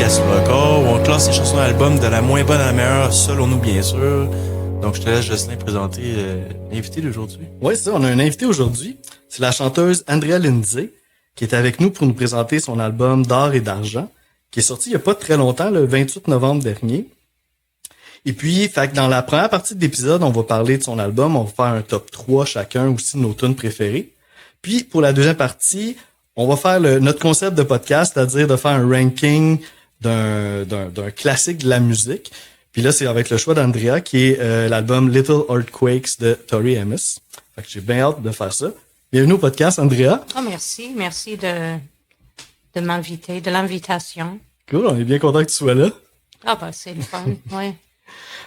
podcast record où on classe les chansons d'album de la moins bonne à la meilleure, selon nous bien sûr. Donc je te laisse Jocelyn présenter l'invité d'aujourd'hui. Oui, c'est ça, on a un invité aujourd'hui. C'est la chanteuse Andrea Lindsay qui est avec nous pour nous présenter son album D'or et d'argent qui est sorti il y a pas très longtemps, le 28 novembre dernier. Et puis, fait que dans la première partie de l'épisode, on va parler de son album, on va faire un top 3 chacun aussi de nos tunes préférées. Puis pour la deuxième partie, on va faire notre concept de podcast, c'est-à-dire de faire un ranking d'un classique de la musique. Puis là, c'est avec le choix d'Andrea, qui est l'album Little Earthquakes de Tori Amos. Fait que j'ai bien hâte de faire ça. Bienvenue au podcast, Andrea. Oh, merci. Merci de m'inviter, de l'invitation. Cool, on est bien content que tu sois là. Ah, bah, c'est le fun, oui.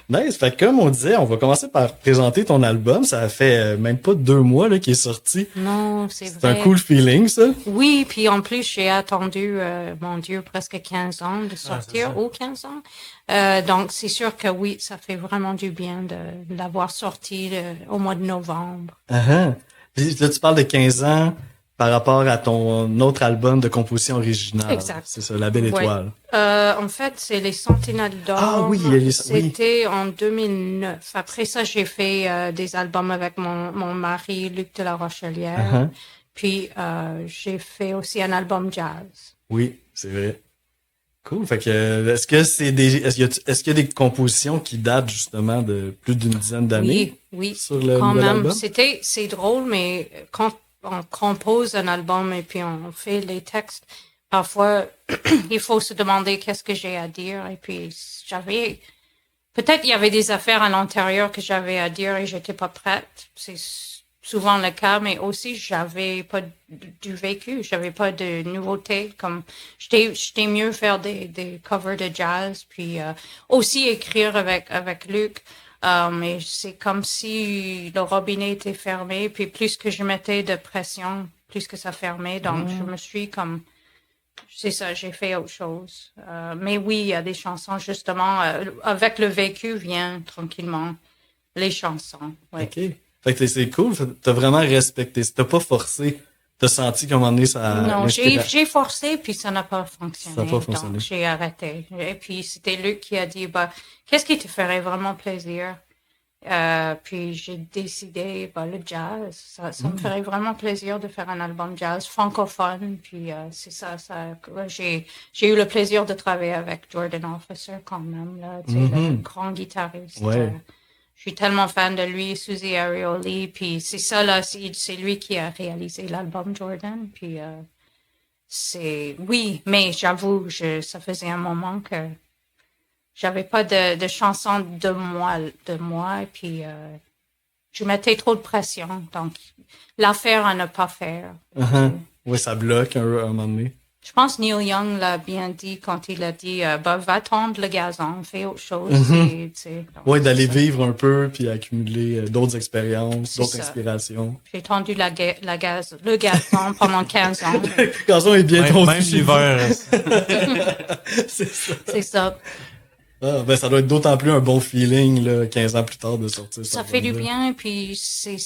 Nice. Fait que comme on disait, on va commencer par présenter ton album. Ça fait même pas 2 mois là qu'il est sorti. Non, c'est vrai. C'est un cool feeling, ça. Oui, puis en plus, j'ai attendu, mon Dieu, presque 15 ans de sortir, ou 15 ans. Donc, c'est sûr que oui, ça fait vraiment du bien de l'avoir sorti au mois de novembre. Uh-huh. Puis là, tu parles de 15 ans par rapport à ton autre album de composition originale. Exact. C'est ça, La Belle Étoile. En fait, c'est les Sentinelles d'Or. Ah oui, C'était en 2009. Après ça, j'ai fait des albums avec mon mari, Luc de la Rochelière. Uh-huh. Puis, j'ai fait aussi un album jazz. Oui, c'est vrai. Cool. Fait que, est-ce qu'il y a des compositions qui datent justement de plus d'une dizaine d'années? Oui, sur le quand nouvel même. album? C'est drôle, mais quand on compose un album et puis on fait les textes, parfois, il faut se demander qu'est-ce que j'ai à dire. Et puis, peut-être il y avait des affaires à l'intérieur que j'avais à dire et j'étais pas prête. C'est souvent le cas, mais aussi j'avais pas du vécu, j'avais pas de nouveautés. Comme j'étais mieux faire des covers de jazz, puis aussi écrire avec Luc. Mais c'est comme si le robinet était fermé, puis plus que je mettais de pression, plus que ça fermait. Donc je me suis comme, c'est ça, j'ai fait autre chose. Mais oui, il y a des chansons justement avec le vécu vient tranquillement les chansons. Ouais. Ok. Fait que c'est cool. T'as vraiment respecté. T'as pas forcé. T'as senti qu'à un moment donné, ça... Non, j'ai forcé, puis ça n'a pas fonctionné. Ça n'a pas fonctionné. Donc, j'ai arrêté. Et puis, c'était Luc qui a dit, bah, qu'est-ce qui te ferait vraiment plaisir? Puis, j'ai décidé, bah, le jazz. Ça me ferait vraiment plaisir de faire un album jazz francophone. Puis, c'est ça. J'ai eu le plaisir de travailler avec Jordan Officer quand même, là. Tu sais, le grand guitariste. Ouais. Je suis tellement fan de lui, Suzy Arioli, puis c'est ça là, c'est lui qui a réalisé l'album Jordan, puis oui, mais j'avoue, ça faisait un moment que j'avais pas de chansons de moi, et puis je mettais trop de pression, donc l'affaire à ne pas faire. Uh-huh. Oui, ça bloque un moment donné. Je pense que Neil Young l'a bien dit quand il a dit bah, va tondre le gazon, fais autre chose. Oui, d'aller vivre un peu puis accumuler d'autres expériences, d'autres inspirations. J'ai tendu le gazon pendant 15 ans. Le gazon est bien tondu. Même l'hiver. C'est ça. C'est ça. Ah, ben ça doit être d'autant plus un bon feeling là, 15 ans plus tard de sortir ça. Ça fait du bien, puis c'est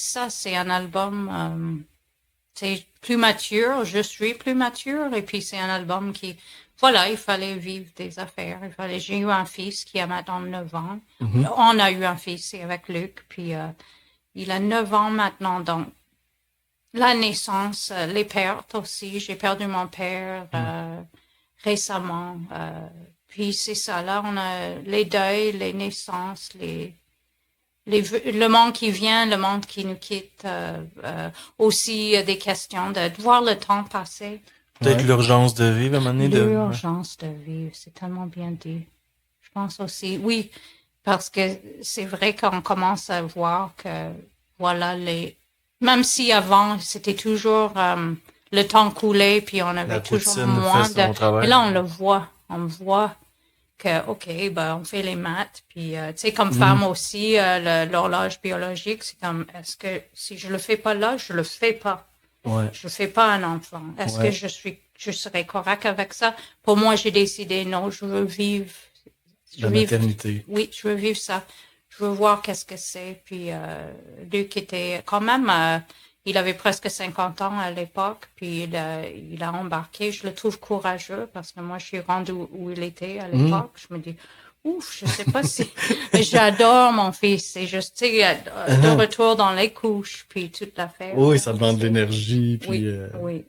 un album... c'est plus mature, je suis plus mature, et puis c'est un album qui, voilà, il fallait vivre des affaires, j'ai eu un fils qui a maintenant 9 ans, on a eu un fils, c'est avec Luc, puis il a 9 ans maintenant, donc la naissance, les pertes aussi, j'ai perdu mon père récemment, puis c'est ça, là on a les deuils, les naissances, le monde qui vient, le monde qui nous quitte, aussi des questions de voir le temps passer. Peut-être l'urgence de vivre à un moment donné. L'urgence de vivre, c'est tellement bien dit. Je pense aussi, oui, parce que c'est vrai qu'on commence à voir que, voilà, même si avant, c'était toujours le temps coulait, puis on avait toujours moins de... Et là, on voit que, OK, ben, on fait les maths, puis, tu sais, comme femme aussi, l'horloge biologique, c'est comme, est-ce que si je le fais pas là, je le fais pas. Ouais. Je fais pas un enfant. Est-ce que je serais correct avec ça? Pour moi, j'ai décidé, non, je veux vivre. La maternité. Oui, je veux vivre ça. Je veux voir qu'est-ce que c'est. Puis, Luc était quand même, Il avait presque 50 ans à l'époque, puis il a embarqué. Je le trouve courageux parce que moi, je suis rendue où il était à l'époque. Je me dis, ouf, je sais pas si... Mais j'adore mon fils. C'est juste, tu sais, de retour dans les couches, puis toute l'affaire. Oui, ça demande de l'énergie, puis... Oui,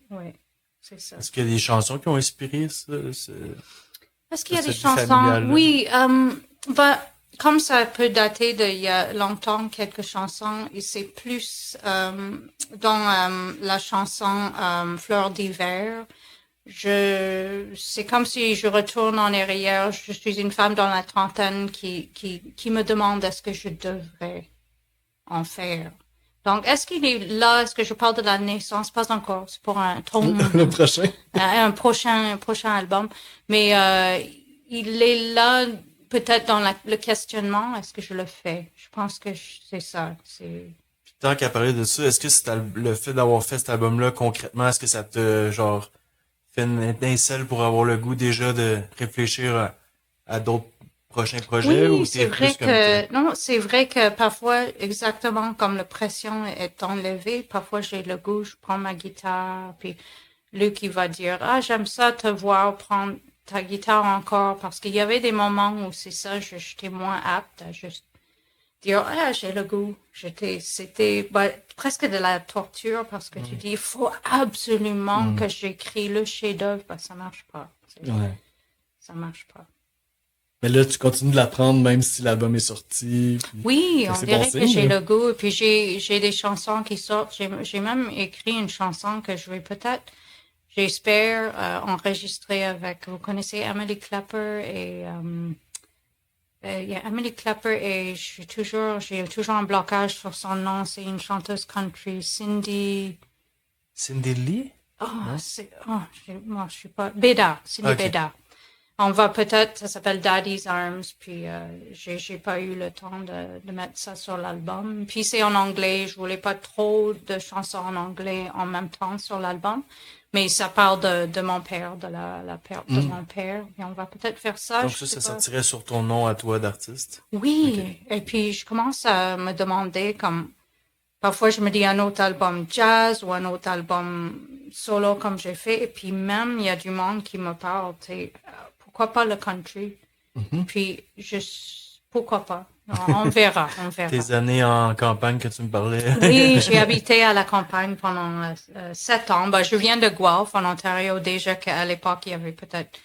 c'est ça. Est-ce qu'il y a des chansons qui ont inspiré ça? Est-ce qu'il y a des cette vie chansons? familiale-là? Oui, comme ça peut dater d'il y a longtemps, quelques chansons, et c'est plus dans la chanson Fleur d'hiver. C'est comme si je retourne en arrière. Je suis une femme dans la trentaine qui me demande est-ce que je devrais en faire. Donc, est-ce qu'il est là? Est-ce que je parle de la naissance? Pas encore. C'est pour un Le prochain. un prochain album. Mais il est là peut-être dans le questionnement. Est-ce que je le fais? Je pense que c'est ça. Puis tant qu'à parler de ça, est-ce que le fait d'avoir fait cet album-là concrètement, est-ce que ça te genre fait une étincelle pour avoir le goût déjà de réfléchir à d'autres prochains projets? Oui, Ou c'est vrai c'est vrai que parfois, exactement comme la pression est enlevée, parfois j'ai le goût, je prends ma guitare, puis Luc, il va dire, ah, j'aime ça te voir prendre ta guitare encore, parce qu'il y avait des moments où c'est ça, j'étais moins apte à juste dire, ah, j'ai le goût. C'était presque de la torture, parce que tu dis, il faut absolument que j'écris le chef-d'œuvre, ça marche pas. Ça marche pas. Mais là, tu continues de l'apprendre même si l'album est sorti. Puis... Oui, on dirait bon que signe, j'ai là. le goût. Et puis j'ai des chansons qui sortent. J'ai même écrit une chanson que je vais peut-être, j'espère, enregistrer avec. Vous connaissez Emily Clapper et il y a Emily Clapper et j'ai toujours un blocage sur son nom. C'est une chanteuse country, Cindy. Cindy Lee? Moi je suis pas Beda, Cindy Ok. Beda. On va peut-être, ça s'appelle Daddy's Arms, puis j'ai pas eu le temps de mettre ça sur l'album. Puis c'est en anglais, je voulais pas trop de chansons en anglais en même temps sur l'album, mais ça parle de mon père, de la perte de mon père, et on va peut-être faire ça. Donc je sais ça pas. sortirait sur ton nom à toi d'artiste? Oui, et puis je commence à me demander comme, parfois je me dis un autre album jazz ou un autre album solo comme j'ai fait, et puis même il y a du monde qui me parle, tu sais, pourquoi pas le country? Puis, pourquoi pas? On verra. Tes années en campagne que tu me parlais. Oui, j'ai habité à la campagne pendant 7 ans. Je viens de Guelph, en Ontario, déjà qu'à l'époque, il y avait peut-être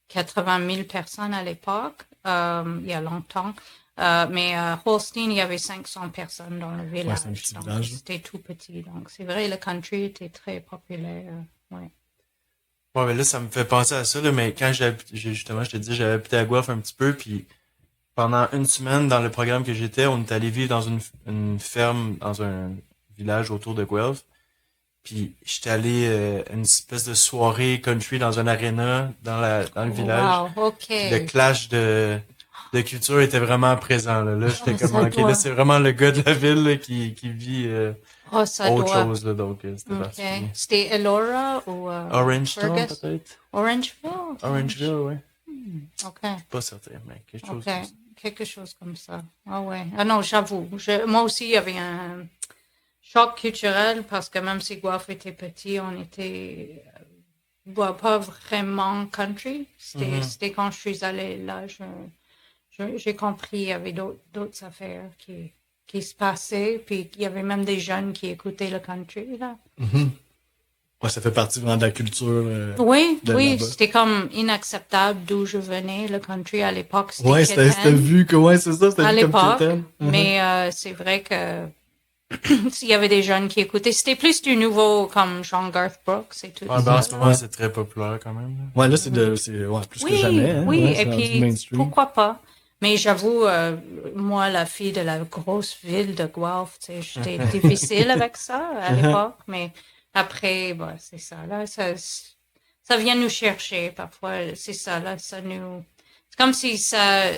80 000 personnes à l'époque, il y a longtemps. Mais Holstein, il y avait 500 personnes dans le village. c'est un petit donc, village. c'était tout petit. Donc, c'est vrai, le country était très populaire. Ouais. Ouais, mais là, ça me fait penser à ça, là, mais quand justement, je te dis, j'avais habité à Guelph un petit peu, puis pendant une semaine, dans le programme que j'étais, on est allé vivre dans une ferme, dans un village autour de Guelph, puis j'étais allé à une espèce de soirée country dans un aréna dans le village. Wow, OK. Puis le clash de culture était vraiment présent, là. Là, j'étais comme, ça ok, doit. là, c'est vraiment le gars de la ville, là, qui vit Oh, ça autre doit. chose, là, donc c'était OK. particulier. C'était Elora ou Orangetown, Fergus? peut-être? Orangeville? Orangeville, ouais. OK. Pas certain, mais quelque chose OK. comme ça. Quelque chose comme ça. Ah ouais. Ah non, j'avoue. Moi aussi, il y avait un choc culturel parce que même si Guelph était petit, on était pas vraiment country. C'était quand je suis allée là, j'ai compris, il y avait d'autres affaires qui se passaient, puis il y avait même des jeunes qui écoutaient le country, là. Ouais, ça fait partie vraiment de la culture. Oui, de oui, là-bas. c'était comme inacceptable d'où je venais, le country à l'époque, c'était Ouais, c'était quétaine. vu que, ouais, c'est ça, c'était À vu comme l'époque, quétaine. mais c'est vrai que s'il y avait des jeunes qui écoutaient, c'était plus du nouveau comme Jean Garth Brooks et tout Ouais, ça. ben, en ce moment, Ouais. c'est très populaire quand même, là. Ouais, là, c'est plus que jamais. Hein? Oui, Ouais, et c'est rendu puis mainstream. pourquoi pas? Mais j'avoue, moi, la fille de la grosse ville de Guelph, tu sais, j'étais difficile avec ça à l'époque, mais après, bah, c'est ça, là, ça vient nous chercher parfois, c'est ça, là, c'est comme si ça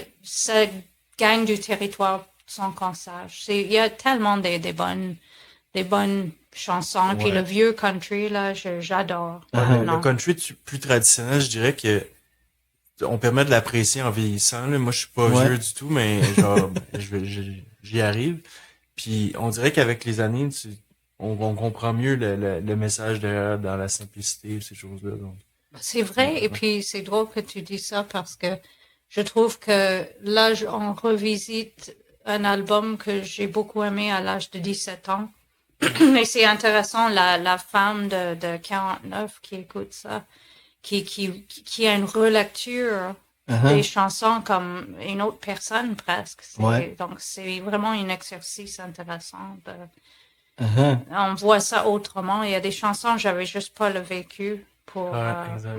gagne du territoire sans qu'on sache. Il y a tellement des bonnes chansons, puis Ouais. le vieux country, là, j'adore. Le country plus traditionnel, je dirais que on permet de l'apprécier en vieillissant, là. Moi, je suis pas Ouais. vieux du tout, mais genre, j'y arrive. Puis on dirait qu'avec les années, on comprend mieux le message derrière dans la simplicité, ces choses-là. Donc. C'est vrai, et puis c'est drôle que tu dis ça parce que je trouve que là, on revisite un album que j'ai beaucoup aimé à l'âge de 17 ans. Mais c'est intéressant, la femme de 49 qui écoute ça, qui a une relecture des chansons comme une autre personne presque. Donc c'est vraiment un exercice intéressant. On voit ça autrement. Il y a des chansons, j'avais juste pas le vécu pour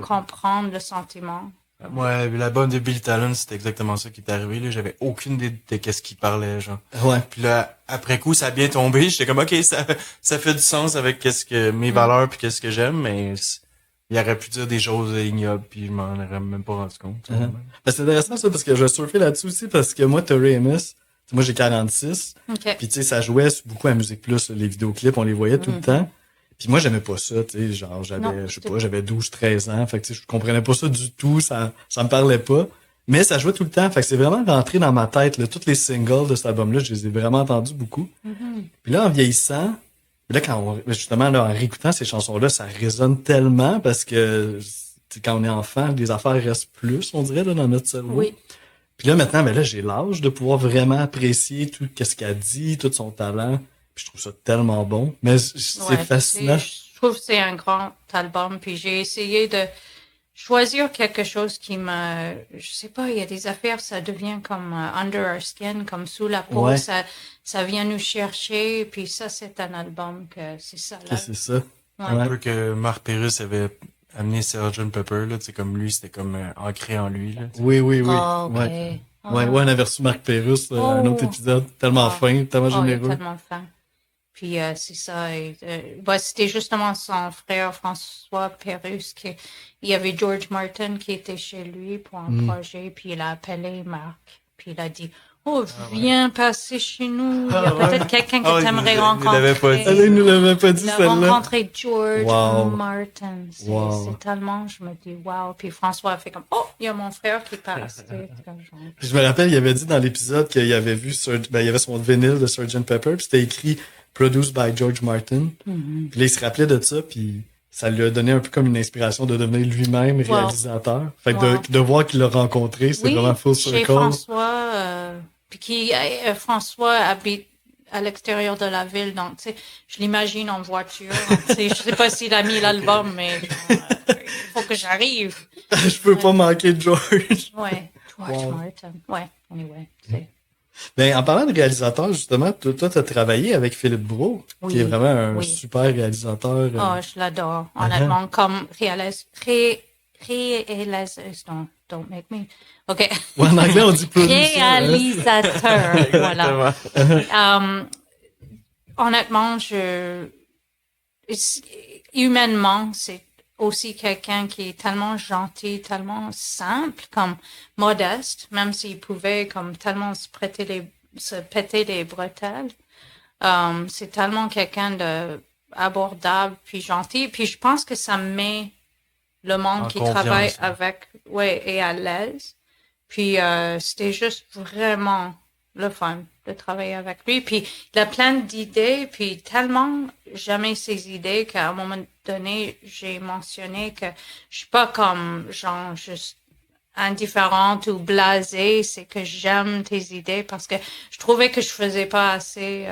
comprendre le sentiment. Ouais, l'album de Bill Talon, c'était exactement ça qui est arrivé, là. J'avais aucune idée de qu'est-ce qu'il parlait, genre. Ouais. Puis là, après coup, ça a bien tombé. J'étais comme, OK, ça fait du sens avec qu'est-ce que, mes valeurs puis qu'est-ce que j'aime, mais il aurait pu dire des choses ignobles puis je m'en aurais même pas rendu compte. Ben, c'est intéressant ça parce que je surfais là-dessus aussi parce que moi, Tori Amos, moi j'ai 46. Puis tu sais, ça jouait beaucoup à Musique Plus, les vidéoclips, on les voyait tout le temps. Puis moi, j'aimais pas ça, tu sais, genre, j'avais 12, 13 ans, fait que tu sais, je comprenais pas ça du tout, ça me parlait pas. Mais ça jouait tout le temps, fait que c'est vraiment rentré dans ma tête, là, tous les singles de cet album-là, je les ai vraiment entendus beaucoup. Puis là, en vieillissant, là, justement, là, en réécoutant ces chansons-là, ça résonne tellement parce que, quand on est enfant, les affaires restent plus, on dirait, là, dans notre cerveau. Oui. Puis là, maintenant, ben là, j'ai l'âge de pouvoir vraiment apprécier tout ce qu'elle dit, tout son talent. Puis je trouve ça tellement bon. Mais c'est fascinant. Je trouve que c'est un grand album. Puis j'ai essayé de choisir quelque chose qui je sais pas, il y a des affaires, ça devient comme under our skin, comme sous la peau. Ouais. Ça vient nous chercher. Puis ça, c'est un album que c'est ça, là. C'est ça. Ouais. Un peu que Mark Pérus avait amené Sgt. Pepper, là, tu sais, comme lui, c'était comme ancré en lui, là. Oui. Oh, okay. Ouais. Ouais, on avait reçu Marc Pérus, un autre épisode, tellement fin, tellement généreux. Il est tellement fin. Puis c'est ça. C'était justement son frère François Pérus il y avait George Martin qui était chez lui pour un projet, puis il a appelé Marc, puis il a dit viens passer chez nous. Il y a peut-être quelqu'un que t'aimerais rencontrer. Il nous l'avait pas dit il a celle-là. rencontré George Martin. C'est tellement, je me dis wow. Puis François a fait comme il y a mon frère qui passe. Puis je me rappelle, il avait dit dans l'épisode qu'il avait vu il y avait son vinyle de Sgt. Pepper, puis c'était écrit Produced by George Martin. Puis là, il se rappelait de ça, puis ça lui a donné un peu comme une inspiration de devenir lui-même réalisateur. Fait que de voir qu'il l'a rencontré, c'est vraiment full circle. Chez François, puis François habite à l'extérieur de la ville, donc tu sais, je l'imagine en voiture. Tu sais, je sais pas s'il a mis l'album, mais il faut que j'arrive. Je peux pas manquer de George. Ouais, George Martin. Ouais, anyway, tu sais. Ben, en parlant de réalisateur, justement, toi, t'as travaillé avec Philippe Brault, qui est vraiment un super réalisateur. Je l'adore, honnêtement, comme réalisateur, don't make me. OK. Ouais, en anglais, on dit réalisateur, voilà. Honnêtement, humainement, c'est aussi quelqu'un qui est tellement gentil, tellement simple, comme modeste, même s'il pouvait comme tellement se péter les bretelles. C'est tellement quelqu'un de abordable puis gentil. Puis je pense que ça met le monde qui travaille avec, est à l'aise. Puis c'était juste vraiment le fun de travailler avec lui. Puis il a plein d'idées, puis tellement j'aimais ses idées qu'à un moment donné, j'ai mentionné que je suis pas comme genre juste indifférente ou blasée, c'est que j'aime tes idées parce que je trouvais que je faisais pas assez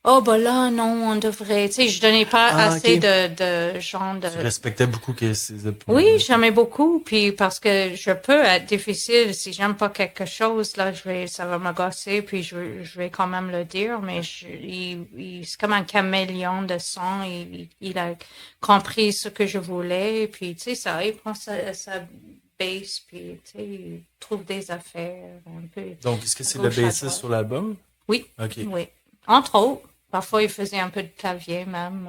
là non, on devrait, tu sais, je donnais pas assez de genre de. Tu respectais beaucoup ses opinions. Oui, j'aimais beaucoup, puis parce que je peux être difficile si j'aime pas quelque chose, là, ça va m'agacer, puis je vais quand même le dire, mais c'est comme un caméléon de son, il a compris ce que je voulais, puis tu sais, il prend sa base, puis tu sais, il trouve des affaires un peu. Donc, est-ce que c'est le bassiste sur l'album? Oui. OK. Oui. Entre autres. Parfois, il faisait un peu de clavier même.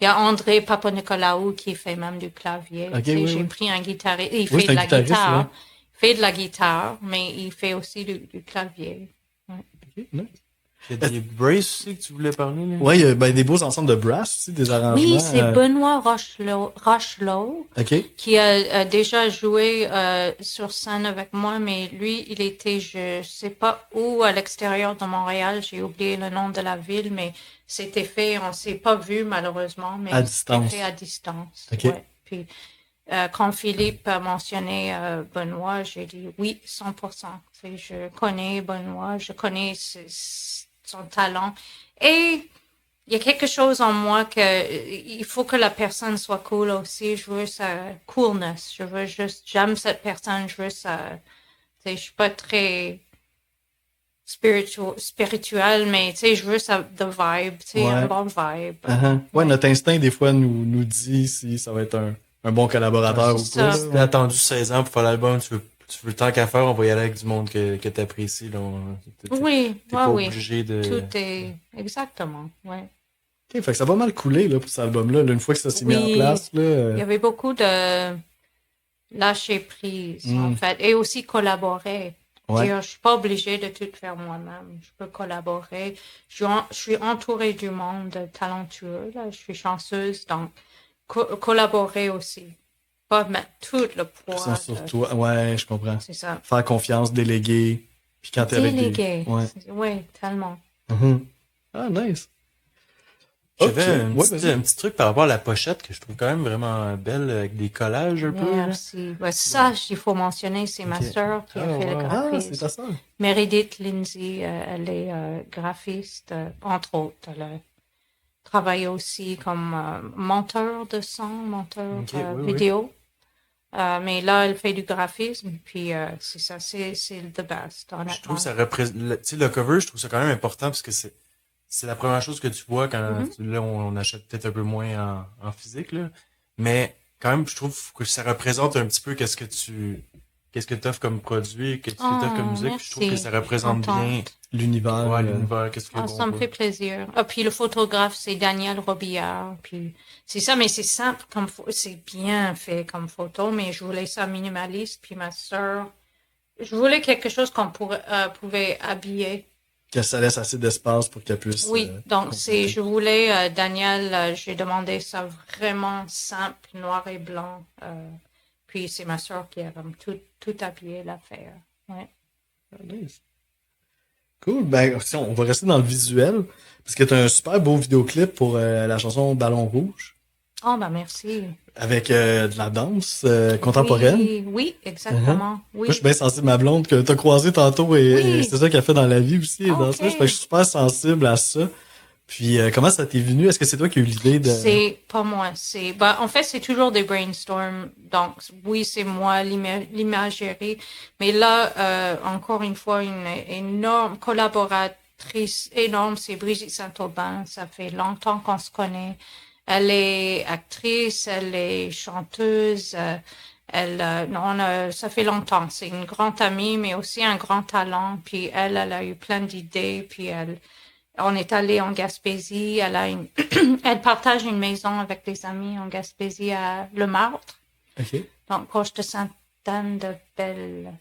Il y a André Papanicolaou qui fait même du clavier. Okay, j'ai pris un guitariste. Il fait de la guitare. Ouais. Il fait de la guitare, mais il fait aussi du clavier. Ouais. Okay, nice. Il y a des Brace aussi que tu voulais parler, là? Ouais, il y a des beaux ensembles de brass aussi, des arrangements. Oui, c'est Benoît Rochelot OK. qui a déjà joué sur scène avec moi, mais lui, il était, je sais pas où, à l'extérieur de Montréal. J'ai oublié le nom de la ville, mais c'était fait, on s'est pas vu malheureusement, mais À c'était distance. fait à distance. OK. Ouais. Puis quand Philippe a mentionné Benoît, j'ai dit oui, 100%. Tu sais, je connais Benoît, je connais son talent. Et il y a quelque chose en moi il faut que la personne soit cool aussi. Je veux sa coolness. J'aime cette personne. Je veux sa, tu sais, je suis pas très spirituel, mais tu sais, je veux the vibe, tu sais, Ouais. un bon vibe. Uh-huh. Ouais, notre instinct, des fois, nous dit si ça va être un bon collaborateur ou c'est pas. ça. Si t'as attendu 16 ans pour faire l'album, tu veux tant qu'à faire, on va y aller avec du monde que t'apprécies, là. Oui, T'es pas oui. obligé de... Tout est exactement, ouais. OK, fait que ça va mal couler, là, pour cet album-là. Là, une fois que ça s'est mis en Oui. place, Il y là. avait beaucoup de lâcher prise, en fait, et aussi collaborer. Ouais. Je suis pas obligée de tout faire moi-même. Je peux collaborer. Je suis entourée du monde talentueux, là. Je suis chanceuse, donc collaborer aussi. Pas mettre tout le poids. Sur toi. Ouais, je comprends. C'est ça. Faire confiance, déléguer. Puis quand t'es avec des... Déléguer. Ouais. Oui, tellement. Mhm. Ah, nice. J'avais Ok. Ouais, vas-y. un petit truc par rapport à la pochette que je trouve quand même vraiment belle, avec des collages un peu, là. Merci. Ouais, ça, il faut mentionner, c'est ma Ok. sœur qui a fait le wow. Ah, graphisme. c'est ta sœur. Meredith Lindsay, elle est graphiste, entre autres. Elle a travaillé aussi comme monteur de son, monteur Ok, oui, vidéo. Mais là, elle fait du graphisme, puis c'est ça, c'est the best, honnêtement. Je trouve que ça représente, tu sais, le cover, je trouve ça quand même important parce que c'est la première chose que tu vois quand, là, on achète peut-être un peu moins en physique, là. Mais, quand même, je trouve que ça représente un petit peu qu'est-ce que t'offres comme produit, qu'est-ce que t'offres comme musique. Je trouve que merci. ça représente bien, L'univers. ouais, l'univers, qu'est-ce que Ça me fait plaisir. Ah, puis le photographe, c'est Daniel Robillard. Puis c'est ça, mais c'est simple comme c'est bien fait comme photo, mais je voulais ça minimaliste. Puis ma sœur, je voulais quelque chose qu'on pouvait habiller. Que ça laisse assez d'espace pour qu'elle puisse... Oui, donc compléter. je voulais, Daniel, j'ai demandé ça vraiment simple, noir et blanc. Puis c'est ma sœur qui a comme tout habillé l'affaire. Ouais. Ah, nice. Cool. Ben, on va rester dans le visuel. Parce que t'as un super beau vidéoclip pour la chanson Ballon Rouge. Oh, ben merci. Avec de la danse contemporaine. Oui, exactement. Oui. Moi, je suis bien sensible, ma blonde, que t'as croisé tantôt et c'est ça qu'elle fait dans la vie aussi. Et dans Ok. ça, fait que je suis super sensible à ça. Puis, comment ça t'est venu? Est-ce que c'est toi qui as eu l'idée de... C'est pas moi. En fait, c'est toujours des brainstorms. Donc, oui, c'est moi, l'imagerie. Mais là, encore une fois, une énorme collaboratrice énorme, c'est Brigitte Saint-Aubin. Ça fait longtemps qu'on se connaît. Elle est actrice, elle est chanteuse. Ça fait longtemps. C'est une grande amie, mais aussi un grand talent. Puis elle a eu plein d'idées. Puis on est allé en Gaspésie. Elle partage une maison avec des amis en Gaspésie à Le Martre. OK. Donc, proche de Sainte-Anne-de-Belle.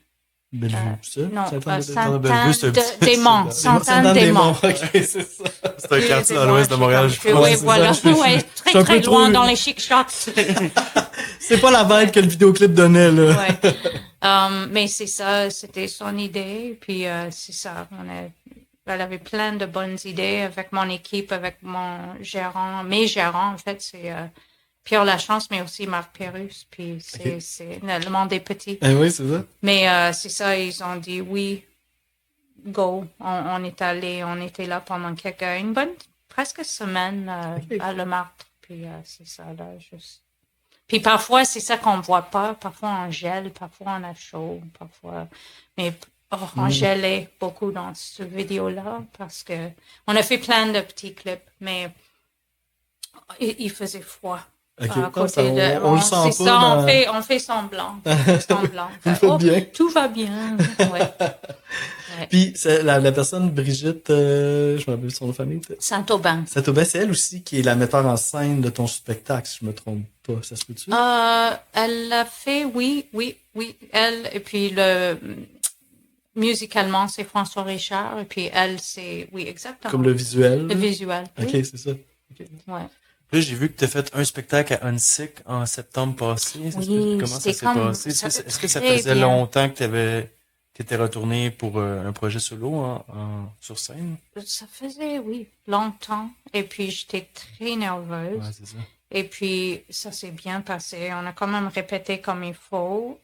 Bellevue, ça? Non, Bellevue, c'est un petit- Sainte-Anne-des-Monts. Sainte-Anne-des-monts. OK, c'est ça. C'est un quartier dans l'ouest de Montréal, je crois. Oui, c'est ça, voilà. je suis- Ouais, je suis très, un très peu loin trop- dans les chic shots. C'est pas la vibe que le vidéoclip donnait, là. Ouais. Mais c'est ça, c'était son idée. Puis c'est ça, elle avait plein de bonnes idées avec mon équipe, avec mes gérants, en fait, c'est Pierre Lachance, mais aussi Marc Pérusse. Puis c'est le monde est petit. Oui, c'est ça. Mais c'est ça, ils ont dit oui, go. On est allé, on était là pendant une bonne, presque semaine à Le Martre. Puis c'est ça, là, juste. Puis parfois, c'est ça qu'on voit pas. Parfois, on gèle, parfois, on a chaud, parfois. Mais on gelait beaucoup dans cette vidéo-là parce que on a fait plein de petits clips, mais il faisait froid. OK. À côté Ça, de, on le sent c'est pas. ça, dans- on fait semblant. On fait semblant. Tout va bien. Tout va bien. Ouais. Puis, c'est la personne, Brigitte, je me rappelle son nom de famille. Saint-Aubin. Saint-Aubin, c'est elle aussi qui est la metteur en scène de ton spectacle, si je me trompe pas. Ça se peut-tu? Elle l'a fait, oui. Elle, et puis musicalement, c'est François Richard, et puis elle, c'est, oui, exactement. Comme le visuel. Le visuel. Ok, Oui. c'est ça. Okay. Ouais. Là, j'ai vu que tu as fait un spectacle à Unsick en septembre passé. Oui, Comment ça c'était s'est comme- passé? ça Est-ce que ça très faisait bien. longtemps que t'étais retourné pour un projet solo sur scène? Ça faisait, oui, longtemps. Et puis, j'étais très nerveuse. Ouais, c'est ça. Et puis, ça s'est bien passé. On a quand même répété comme il faut.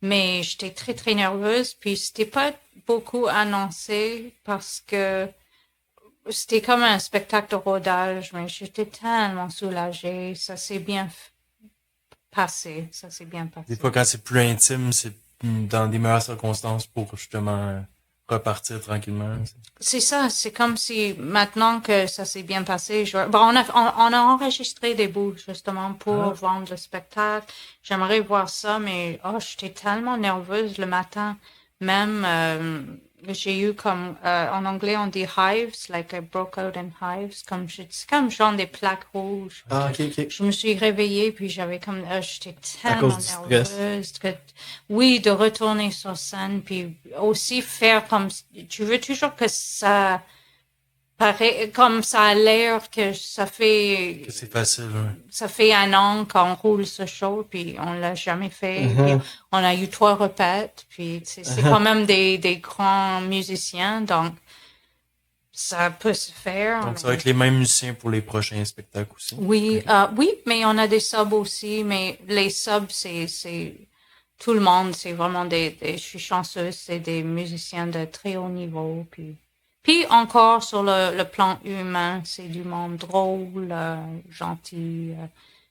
Mais j'étais très, très nerveuse. Puis, c'était pas beaucoup annoncé parce que c'était comme un spectacle de rodage. Mais j'étais tellement soulagée. Ça s'est bien passé. Ça s'est bien passé. Des fois, quand c'est plus intime, c'est dans des meilleures circonstances pour justement repartir tranquillement. C'est ça, c'est comme si maintenant que ça s'est bien passé, bon, on a enregistré des bouts justement pour vendre le spectacle. J'aimerais voir ça, mais j'étais tellement nerveuse le matin. Même j'ai eu comme en anglais on dit hives, like I broke out in hives, c'est comme genre des plaques rouges. Ah, ok. Je me suis réveillée puis j'avais comme j'étais À tellement cause du stress. nerveuse que oui, de retourner sur scène puis aussi faire comme tu veux toujours que ça paraît comme ça a l'air que ça fait Que c'est facile, ouais. ça fait un an qu'on roule ce show puis on l'a jamais fait. Puis on a eu 3 répètes puis c'est quand même des grands musiciens donc ça peut se faire. Donc, ça va être les mêmes musiciens pour les prochains spectacles aussi. Oui, oui, mais on a des subs aussi, mais les subs, c'est tout le monde, c'est vraiment je suis chanceuse, c'est des musiciens de très haut niveau, puis encore sur le plan humain, c'est du monde drôle, gentil,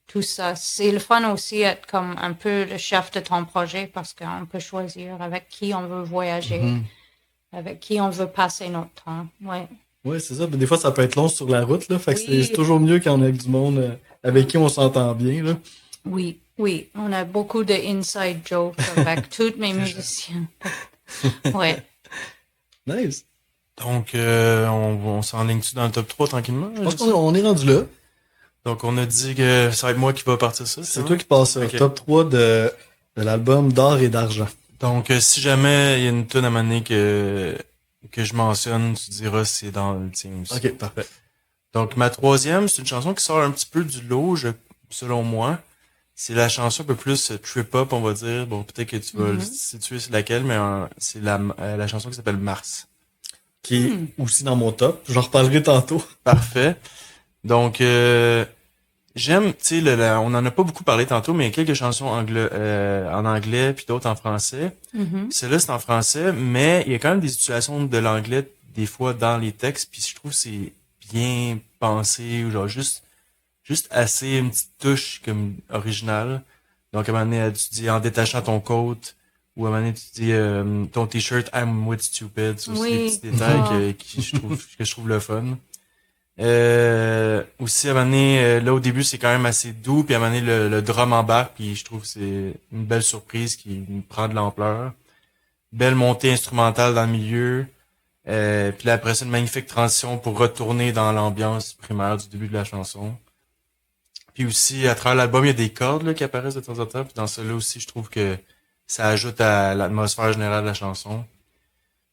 tout ça. C'est le fun aussi être comme un peu le chef de ton projet parce qu'on peut choisir avec qui on veut voyager, avec qui on veut passer notre temps, ouais. Ouais, c'est ça. Mais des fois, ça peut être long sur la route, là. Fait que Oui. c'est toujours mieux quand on est avec du monde avec qui on s'entend bien, là. Oui, oui. On a beaucoup de inside jokes avec tous mes musiciens. Ouais. Nice. Donc, on s'enligne-tu dans le top 3 tranquillement? Je pense qu'on est rendu là. Donc, on a dit que ça va être moi qui va partir ça. C'est toi qui passes au Ok. top 3 de l'album d'or et d'argent. Donc, si jamais il y a une tune à un moment donné que je mentionne, tu diras c'est dans le tien aussi. Ok, parfait. Donc, ma troisième, c'est une chanson qui sort un petit peu du lot, selon moi. C'est la chanson un peu plus trip-hop, on va dire. Bon, peut-être que tu vas le situer c'est laquelle, mais c'est la chanson qui s'appelle Mars. Qui est aussi dans mon top. J'en reparlerai tantôt. Parfait. Donc, j'aime, tu sais, on en a pas beaucoup parlé tantôt, mais il y a quelques chansons en anglais puis d'autres en français. Celle-là, c'est en français, mais il y a quand même des situations de l'anglais, des fois, dans les textes, puis je trouve que c'est bien pensé, ou genre juste assez une petite touche comme originale. Donc, à un moment donné, tu dis en détachant ton coat, ou à un moment donné, tu dis ton t-shirt I'm with stupid. C'est aussi Oui. des petits détails que je trouve le fun. Aussi, à un moment donné, là, au début, c'est quand même assez doux, puis à un moment donné, le drum embarque, puis je trouve que c'est une belle surprise qui prend de l'ampleur. Belle montée instrumentale dans le milieu. Puis là, après ça, une magnifique transition pour retourner dans l'ambiance primaire du début de la chanson. Puis aussi, à travers l'album, il y a des cordes là, qui apparaissent de temps en temps. Puis dans celui-là aussi, je trouve que ça ajoute à l'atmosphère générale de la chanson.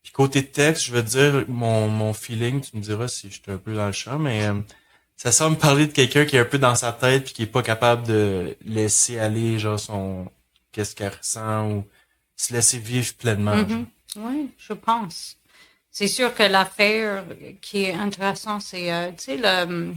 Puis côté texte, je veux dire, mon feeling, tu me diras si je suis un peu dans le champ, mais ça semble parler de quelqu'un qui est un peu dans sa tête puis qui est pas capable de laisser aller genre qu'est-ce qu'elle ressent ou se laisser vivre pleinement. genre. Oui, je pense. C'est sûr que l'affaire qui est intéressante, c'est, tu sais, le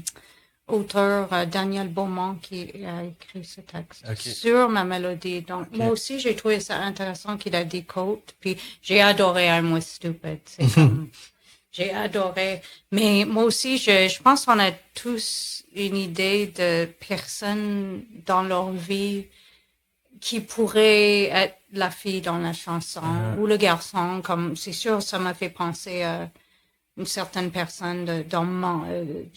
auteur Daniel Beaumont qui a écrit ce texte Ok. sur ma mélodie. Donc, moi aussi, j'ai trouvé ça intéressant qu'il a dit quote, puis j'ai adoré I'm with stupid. C'est comme, j'ai adoré. Mais moi aussi, je pense qu'on a tous une idée de personnes dans leur vie qui pourrait être la fille dans la chanson ou le garçon. Comme c'est sûr, ça m'a fait penser à une certaine personne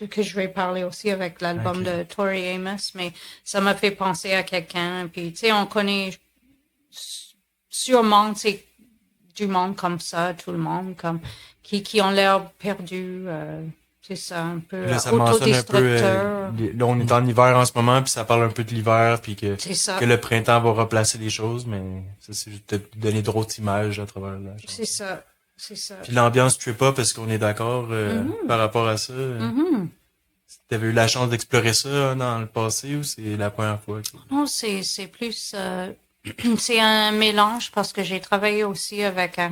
que je vais parler aussi avec l'album de Tori Amos, mais ça m'a fait penser à quelqu'un. Puis tu sais, on connaît sûrement, c'est du monde comme ça, tout le monde comme qui ont l'air perdus. C'est ça, un peu Là, ça mentionne un peu, autodestructeur. là, on est en hiver en ce moment, puis ça parle un peu de l'hiver, puis C'est ça. que le printemps va replacer les choses, mais ça, c'est juste peut-être donner d'autres images à travers la chanson. C'est ça. C'est ça. Puis l'ambiance trip-hop, est-ce qu'on est d'accord par rapport à ça? Mhm. T'avais eu la chance d'explorer ça dans le passé ou c'est la première fois? Non, c'est plus c'est un mélange parce que j'ai travaillé aussi avec un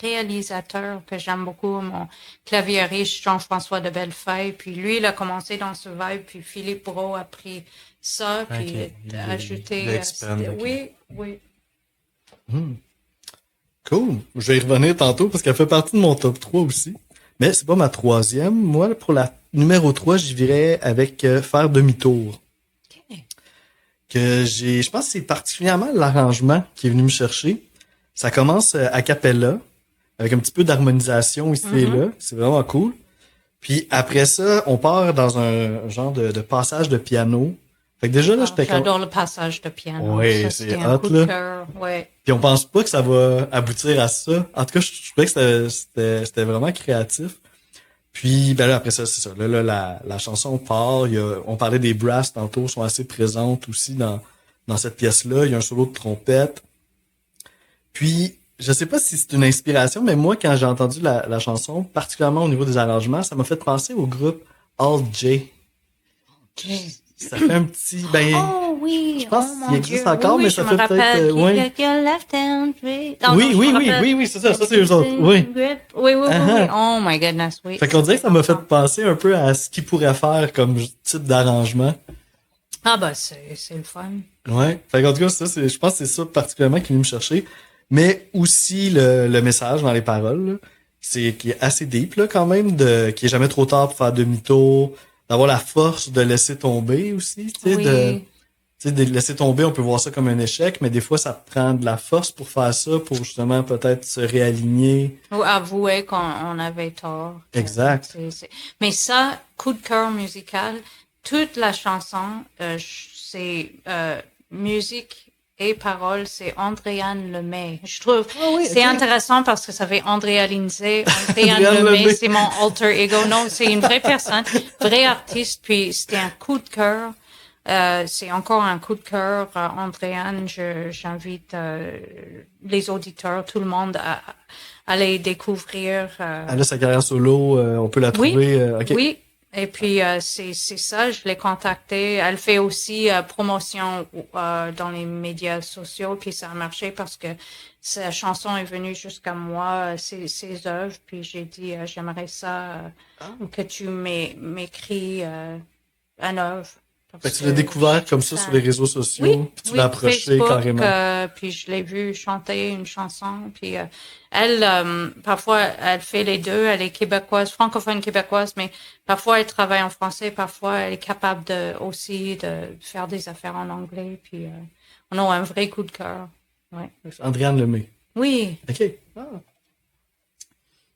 réalisateur que j'aime beaucoup, mon claviériste Jean-François de Bellefeuille. Puis lui, il a commencé dans ce vibe, puis Philippe Brault a pris ça, puis Il a ajouté. l'a expandé, ok. Oui. Cool. Je vais y revenir tantôt parce qu'elle fait partie de mon top 3 aussi. Mais c'est pas ma troisième. Moi, pour la numéro 3, j'y virais avec Faire demi-tour. Ok. Je pense que c'est particulièrement l'arrangement qui est venu me chercher. Ça commence a cappella, avec un petit peu d'harmonisation ici et là. C'est vraiment cool. Puis après ça, on part dans un genre de passage de piano. Fait que déjà là, j'étais comme... J'adore le passage de piano. Ouais, Ça, c'est c'était un hot, coup là. de cœur. Ouais. Puis on pense pas que ça va aboutir à ça. En tout cas, je trouvais que c'était vraiment créatif. Puis ben là, après ça, c'est ça. Là, la chanson part. On parlait des brasses tantôt, sont assez présentes aussi dans cette pièce-là. Il y a un solo de trompette. Puis, je sais pas si c'est une inspiration, mais moi, quand j'ai entendu la chanson, particulièrement au niveau des arrangements, ça m'a fait penser au groupe All J. Ça fait un petit... Oh oui, je pense oh qu'il mon existe Dieu. encore, oui, mais je ça me fait rappelle. peut-être... ouais. Get your left hand, oui. Non, Oui, non, oui, je me oui, rappelle. oui, c'est ça, c'est eux autres, oui. Oui. Uh-huh. Oh my goodness, oui. Fait qu'on dirait que ça m'a fait penser un peu à ce qu'il pourrait faire comme type d'arrangement. Ah bah c'est le fun. Ouais. Fait qu'en tout cas, je pense que c'est ça particulièrement qui est venu me chercher. Mais aussi le message dans les paroles, là, qui est assez deep, là, quand même, qui est jamais trop tard pour faire demi-tour, d'avoir la force de laisser tomber aussi, tu sais, Oui. de laisser tomber, on peut voir ça comme un échec, mais des fois, ça prend de la force pour faire ça, pour justement peut-être se réaligner. Ou avouer qu'on avait tort. Exact. Mais ça, coup de cœur musical, toute la chanson, c'est musique et paroles, c'est Andréane Lemay. Je trouve c'est intéressant parce que ça fait Andrea Lindsay. Andréane Lemay, c'est mon alter ego. Non, c'est une vraie personne, vraie artiste. Puis c'était un coup de cœur. C'est encore un coup de cœur, Andréane. J'invite les auditeurs, tout le monde à aller découvrir. Elle a sa carrière solo, on peut la trouver. Okay. Oui. Et puis c'est ça, je l'ai contactée. Elle fait aussi promotion dans les médias sociaux, puis ça a marché parce que sa chanson est venue jusqu'à moi, ses œuvres, puis j'ai dit j'aimerais ça que tu m'écris un œuvre. Fait que tu l'as découvert comme ça sur les réseaux sociaux, puis tu l'as approché Facebook, carrément. Puis je l'ai vu chanter une chanson, puis elle, parfois, elle fait les deux, elle est québécoise, francophone québécoise, mais parfois elle travaille en français, parfois elle est capable aussi de faire des affaires en anglais, puis on a un vrai coup de cœur. Ouais. Andréane Lemay. Oui. OK.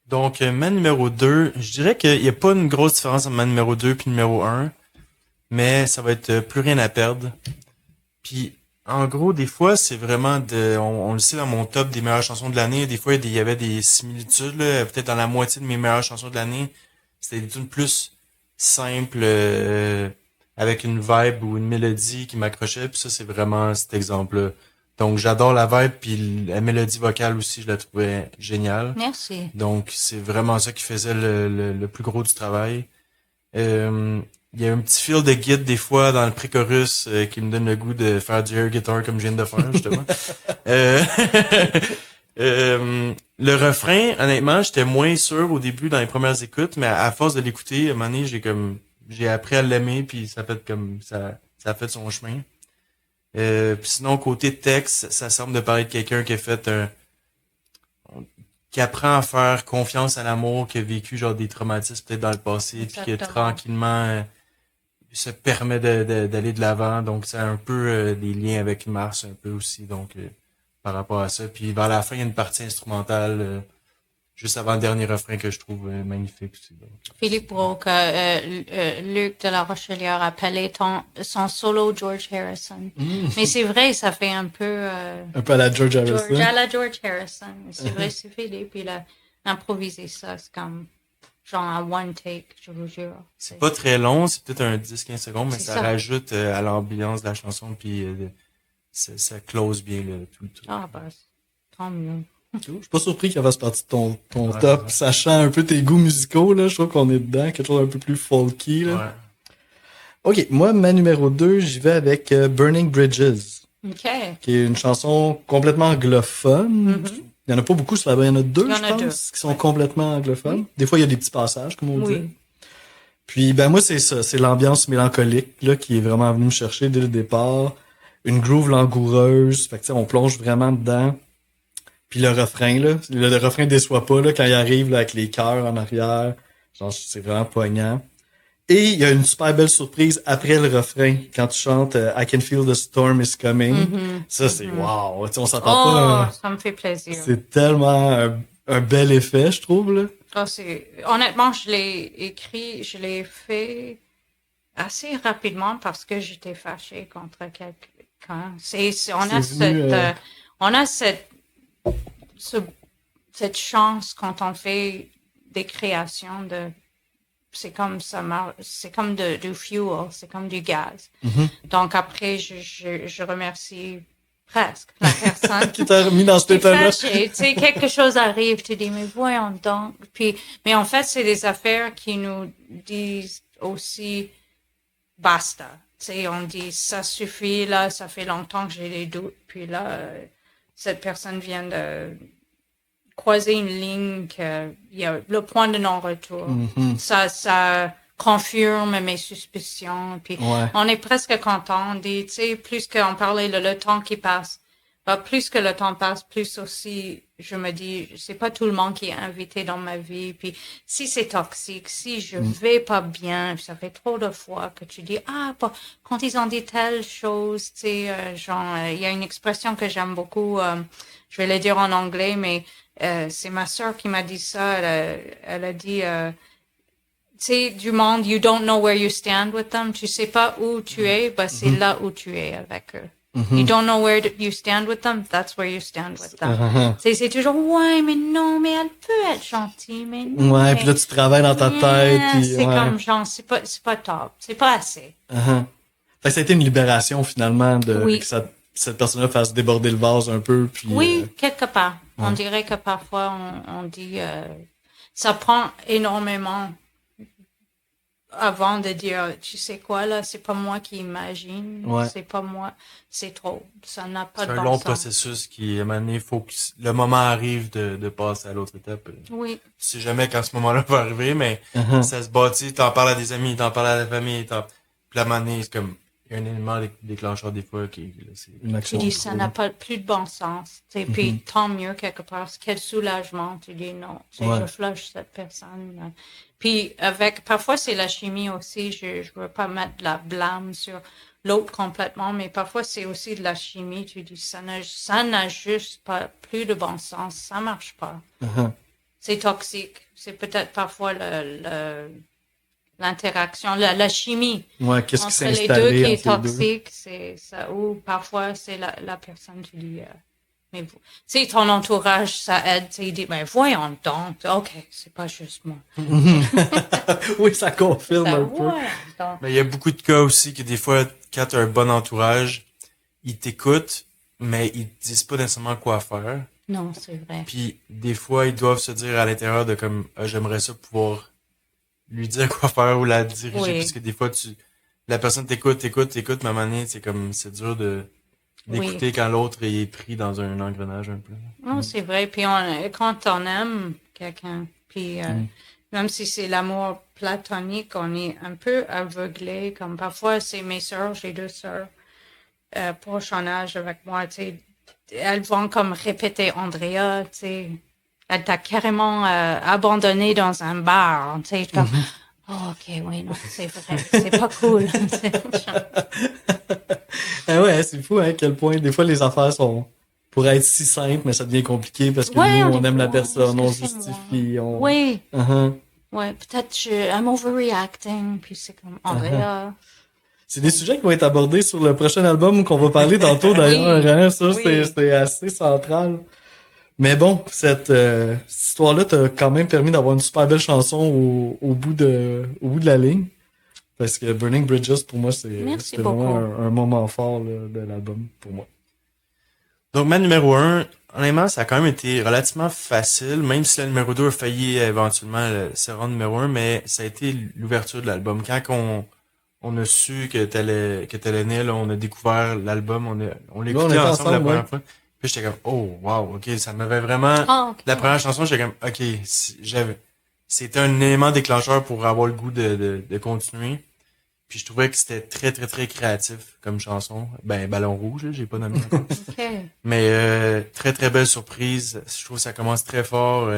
Donc, ma numéro 2, je dirais qu'il n'y a pas une grosse différence entre ma numéro 2 puis numéro 1. Mais ça va être plus rien à perdre. Puis, en gros, des fois, c'est vraiment on le sait dans mon top des meilleures chansons de l'année, des fois, il y avait des similitudes, là, peut-être dans la moitié de mes meilleures chansons de l'année. C'était des tunes plus simples, avec une vibe ou une mélodie qui m'accrochait, puis ça, c'est vraiment cet exemple-là. Donc, j'adore la vibe, puis la mélodie vocale aussi, je la trouvais géniale. Merci. Donc, c'est vraiment ça qui faisait le plus gros du travail. Il y a un petit fil de guide des fois dans le pré-chorus qui me donne le goût de faire du air guitar comme je viens de faire, justement. Le refrain, honnêtement, j'étais moins sûr au début dans les premières écoutes, mais à force de l'écouter, à un moment donné, j'ai appris à l'aimer, puis ça a fait son chemin. Puis sinon, côté texte, ça semble de parler de quelqu'un qui a fait qui apprend à faire confiance à l'amour, qui a vécu genre des traumatismes peut-être dans le passé, puis qui tranquillement se permet d'aller de l'avant. Donc c'est un peu des liens avec Mars un peu aussi, donc par rapport à ça. Puis vers la fin, il y a une partie instrumentale juste avant le dernier refrain que je trouve magnifique aussi. Donc. Philippe Brault, Luc de la Rochelière appelait son solo George Harrison. Mais c'est vrai, ça fait un peu... un peu à la George Harrison. À la George Harrison. C'est vrai, c'est Philippe, il a improvisé ça. C'est comme... genre un one take, je vous jure. C'est pas très long, c'est peut-être un 10-15 secondes, mais C'est ça ça. rajoute à l'ambiance de la chanson, puis ça close bien tout le truc. Ah, ben, tant mieux. Je suis pas surpris qu'elle fasse partie de ton Ouais, top, ouais. sachant un peu tes goûts musicaux, là. Je trouve qu'on est dedans, quelque chose un peu plus folky, là. Ouais. Ok, moi, ma numéro 2, j'y vais avec Burning Bridges, OK. qui est une chanson complètement anglophone. Mhm. Il y en a pas beaucoup sur l'album, il y en a deux, Il y en je a deux. pense, qui sont complètement anglophones. Des fois, il y a des petits passages, comme on dit. Oui. Puis, ben moi, c'est ça, c'est l'ambiance mélancolique, là, qui est vraiment venue me chercher dès le départ. Une groove langoureuse, fait que, tu sais, on plonge vraiment dedans. Puis le refrain, là, le refrain déçoit pas, là, quand il arrive, là, avec les chœurs en arrière. Genre, c'est vraiment poignant. Et il y a une super belle surprise après le refrain, quand tu chantes I Can Feel the Storm is Coming. Mhm. Ça, c'est wow. Tu sais, on s'entend Oh, pas. ça me fait plaisir. C'est tellement un bel effet, je trouve, là. Ah, honnêtement, je l'ai fait assez rapidement parce que j'étais fâchée contre quelqu'un. On a cette chance quand on fait des créations c'est comme c'est comme du fuel, c'est comme du gaz. Mm-hmm. Donc après, je remercie presque la personne Qui t'a remis dans cet t'es état-là. fâché, tu sais, quelque chose arrive, tu dis, mais voyons donc. Mais en fait, c'est des affaires qui nous disent aussi, basta. Tu sais, on dit, ça suffit, là, ça fait longtemps que j'ai des doutes. Puis là, cette personne vient de croiser une ligne il y a le point de non-retour. Mhm. Ça confirme mes suspicions. Puis Ouais. on est presque content. On dit, tu sais, plus qu'on parlait le temps qui passe, plus que le temps passe, plus aussi, je me dis, c'est pas tout le monde qui est invité dans ma vie. Puis si c'est toxique, si je vais pas bien, ça fait trop de fois que tu dis, quand ils ont dit telle chose, tu sais, genre, il y a une expression que j'aime beaucoup, je vais le dire en anglais, mais c'est ma sœur qui m'a dit ça. Elle a dit, tu sais, du monde, you don't know where you stand with them. Tu sais pas où tu es, c'est là où tu es avec eux. You don't know where you stand with them, that's where you stand with them. C'est toujours, ouais, mais non, mais elle peut être gentille, mais non. Ouais, mais... puis là, tu travailles dans ta tête. Puis, c'est ouais. comme, genre, c'est pas top. C'est pas assez. Fait que ça a été une libération, finalement, Oui. que cette personne-là fasse déborder le vase un peu. Puis, Oui, quelque part. On dirait que parfois, on dit, ça prend énormément avant de dire, tu sais quoi, là, c'est pas moi qui imagine, Ouais. c'est pas moi, c'est trop, ça n'a pas C'est de un bon long sens. processus qui, à un moment donné, faut que le moment arrive de passer à l'autre étape. Oui, Tu sais jamais quand ce moment-là va arriver, mais ça se bâtit, t'en parles à des amis, t'en parles à la famille, puis à un moment donné, c'est comme, il y a un élément déclencheur des fois qui, là, c'est... une tu action. dis, ça n'a pas plus de bon sens, tu sais, puis tant mieux quelque part, quel soulagement, tu dis non, tu sais, Ouais. je flush cette personne, là. Puis parfois c'est la chimie aussi, je veux pas mettre de la blâme sur l'autre complètement, mais parfois c'est aussi de la chimie, tu dis, ça n'a juste pas plus de bon sens, ça marche pas. C'est toxique. C'est peut-être parfois l'interaction, la chimie Ouais, qu'est-ce qui s'est entre les deux installé qui est entre les deux? toxique. C'est ça. Ou parfois, c'est la personne, tu dis, mais vous, si ton entourage, ça aide, tu sais, il dit, ben voyons donc, ok, c'est pas juste moi. Oui, ça confirme Ça, un peu. voyons donc. Mais il y a beaucoup de cas aussi que des fois, quand t'as un bon entourage, ils t'écoutent, mais ils te disent pas nécessairement quoi faire. Non, c'est vrai. Puis des fois, ils doivent se dire à l'intérieur de comme, j'aimerais ça pouvoir lui dire quoi faire ou la diriger, Oui. parce que des fois, la personne t'écoute, mais à un moment donné, c'est comme, c'est dur d'écouter quand l'autre est pris dans un engrenage un peu. Non, c'est vrai. Puis quand on aime quelqu'un, puis même si c'est l'amour platonique, on est un peu aveuglé. Comme parfois, c'est mes sœurs, j'ai 2 sœurs proches en âge avec moi. Tu sais, elles vont comme répéter, Andrea, tu sais, elle t'a carrément abandonné dans un bar. Tu sais, comme, oh, ok, oui, non, c'est vrai, c'est pas cool. Ah ouais, c'est fou, hein, à quel point, des fois, les affaires pourraient être si simples, mais ça devient compliqué parce que Ouais, nous, on on dit, aime la ouais, personne, on est-ce que c'est justifie, on... Oui. Uh-huh. Ouais, peut-être I'm overreacting, puis c'est comme Andrea. C'est des sujets qui vont être abordés sur le prochain album qu'on va parler tantôt d'ailleurs, hein, ça, Oui. c'est assez central. Mais bon, cette histoire-là t'a quand même permis d'avoir une super belle chanson au bout de la ligne. Parce que Burning Bridges, pour moi, c'était vraiment un moment fort là, de l'album, pour moi. Donc, ma numéro 1, honnêtement, ça a quand même été relativement facile, même si la numéro 2 a failli éventuellement se rendre numéro 1, mais ça a été l'ouverture de l'album. Quand on a su que t'allais né, là, on a découvert l'album, on l'écoutait ensemble la première fois. Puis j'étais comme, oh, wow, ok, ça m'avait vraiment... La première chanson, j'étais comme, ok, c'était un élément déclencheur pour avoir le goût de continuer. Puis je trouvais que c'était très, très, très créatif comme chanson. Ben, Ballon Rouge, là, j'ai pas nommé encore. Okay. Mais très, très belle surprise. Je trouve que ça commence très fort,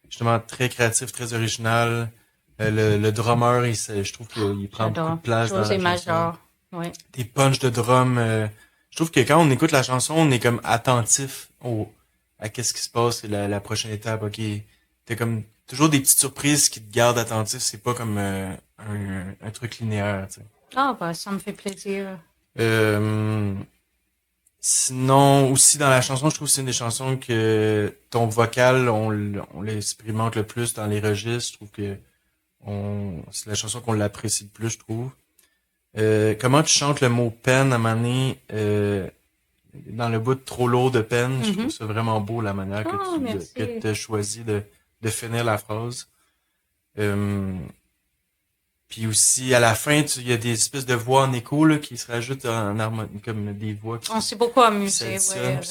justement très créatif, très original. Le drummer, je trouve qu'il prend beaucoup de place dans la chanson. Ouais. Des punchs de drum. Je trouve que quand on écoute la chanson, on est comme attentif à qu'est-ce qui se passe, la prochaine étape. Ok, t'es comme toujours des petites surprises qui te gardent attentif. C'est pas comme un truc linéaire. Tu sais. Ah bah ça me fait plaisir. Sinon, aussi dans la chanson, je trouve que c'est une des chansons que ton vocal, on l'expérimente le plus dans les registres. Je trouve que c'est la chanson qu'on l'apprécie le plus, je trouve. Comment tu chantes le mot peine à un moment donné, dans le bout de trop lourd de peine, je trouve ça vraiment beau la manière que tu as choisi de finir la phrase. Puis aussi, à la fin, il y a des espèces de voix en écho là, qui se rajoutent en harmonie, comme des voix. On s'est beaucoup amusé, avec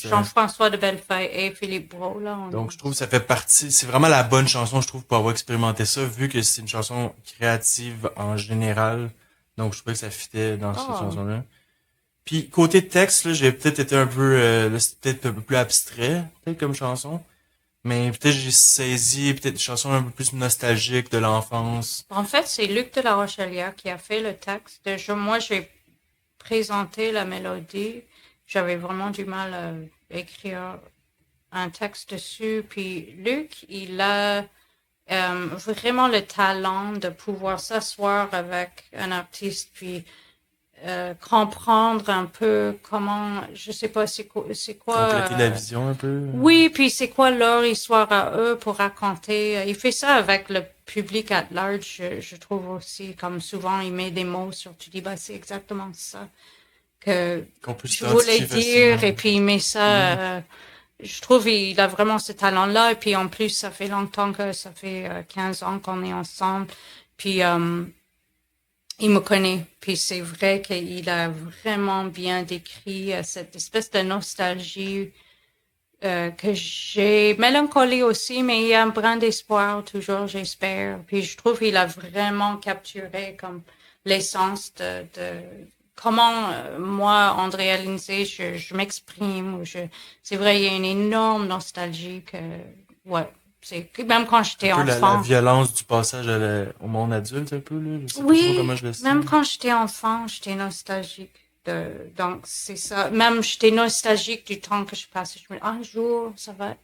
Jean-François de Bellefeuille et Philippe Brault. Là, donc, je trouve que ça fait partie... C'est vraiment la bonne chanson, je trouve, pour avoir expérimenté ça, vu que c'est une chanson créative en général. Donc, je trouvais que ça fitait dans cette chanson-là. Puis, côté texte, là, j'ai peut-être été un peu... c'est peut-être un peu plus abstrait, peut-être, comme chanson. Mais peut-être j'ai saisi peut-être des chansons un peu plus nostalgiques de l'enfance. En fait, c'est Luc de la Rochelière qui a fait le texte. Moi, j'ai présenté la mélodie. J'avais vraiment du mal à écrire un texte dessus. Puis Luc, il a vraiment le talent de pouvoir s'asseoir avec un artiste puis comprendre un peu comment, je sais pas, c'est quoi. Compléter la vision un peu. Oui, puis c'est quoi leur histoire à eux pour raconter. Il fait ça avec le public at large, je trouve aussi, comme souvent il met des mots sur, tu dis, bah, c'est exactement ça que je voulais dire, et puis il met ça, je trouve il a vraiment ce talent-là, et puis en plus, ça fait longtemps ça fait 15 ans qu'on est ensemble, puis il me connaît, puis c'est vrai qu'il a vraiment bien décrit cette espèce de nostalgie que j'ai, mélancolie aussi, mais il y a un brin d'espoir toujours, j'espère. Puis je trouve qu'il a vraiment capturé comme l'essence de comment moi, Andrea Lindsay, je m'exprime. C'est vrai, il y a une énorme nostalgie que, ouais. C'est même quand j'étais enfant. La violence du passage au monde adulte, un peu, là. Je sais oui, pas trop comment je le sais. Même quand j'étais enfant, j'étais nostalgique. Donc, c'est ça. Même j'étais nostalgique du temps que je passais. Je me dis, un jour, ça va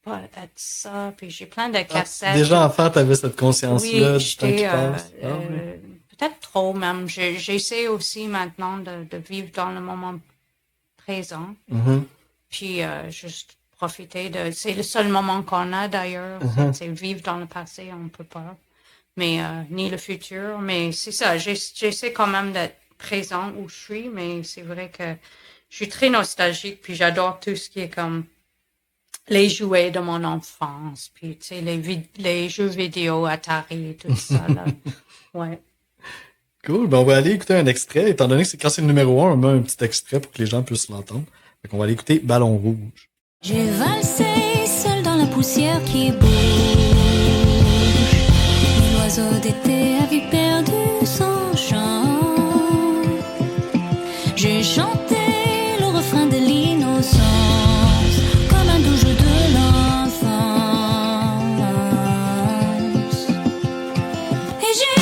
pas être ça. Puis j'ai plein de cassettes. Déjà enfant, t'avais cette conscience-là du temps qui passe. Peut-être trop, même. J'essaie aussi maintenant de vivre dans le moment présent. Mm-hmm. Puis, juste profiter c'est le seul moment qu'on a d'ailleurs, c'est vivre dans le passé, on peut pas, mais ni le futur, mais c'est ça, j'essaie quand même d'être présent où je suis, mais c'est vrai que je suis très nostalgique, puis j'adore tout ce qui est comme les jouets de mon enfance, puis tu sais, les jeux vidéo, Atari, tout ça, là. Ouais. Cool, ben on va aller écouter un extrait, étant donné que quand c'est le numéro 1, on met un petit extrait pour que les gens puissent l'entendre. Donc on va aller écouter Ballon Rouge. J'ai valsé seul dans la poussière qui bouge. L'oiseau d'été avait perdu son chant. J'ai chanté le refrain de l'innocence comme un doux jeu de l'enfance. Et j'ai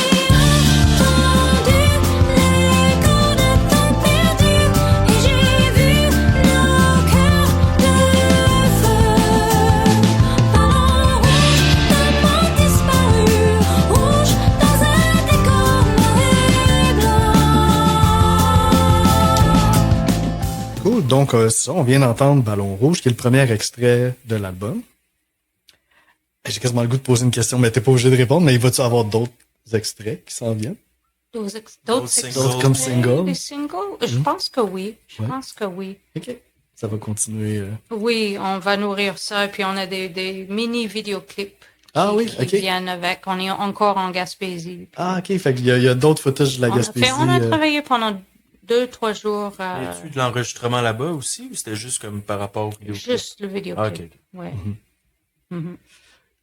entendu l'écho de temps perdu. Et j'ai vu nos cœurs de feu. Ballon rouge, tellement disparu. Rouge, Donc, c'est ça, on vient d'entendre Ballon Rouge, qui est le premier extrait de l'album. J'ai quasiment le goût de poser une question, mais t'es pas obligé de répondre, mais il va-tu avoir d'autres extraits qui s'en viennent? D'autres singles. Comme singles? Des singles? Je pense que oui. Ouais. OK. Ça va continuer. Oui, on va nourrir ça. Et puis, on a des mini vidéoclips qui OK. viennent avec. On est encore en Gaspésie. Ah, OK. Fait qu'il y a d'autres footages de la Gaspésie. On a travaillé pendant 2-3 jours. Y a-tu de l'enregistrement là-bas aussi ou c'était juste comme par rapport au vidéo? Juste le vidéoclip. Ah, ok. Ouais.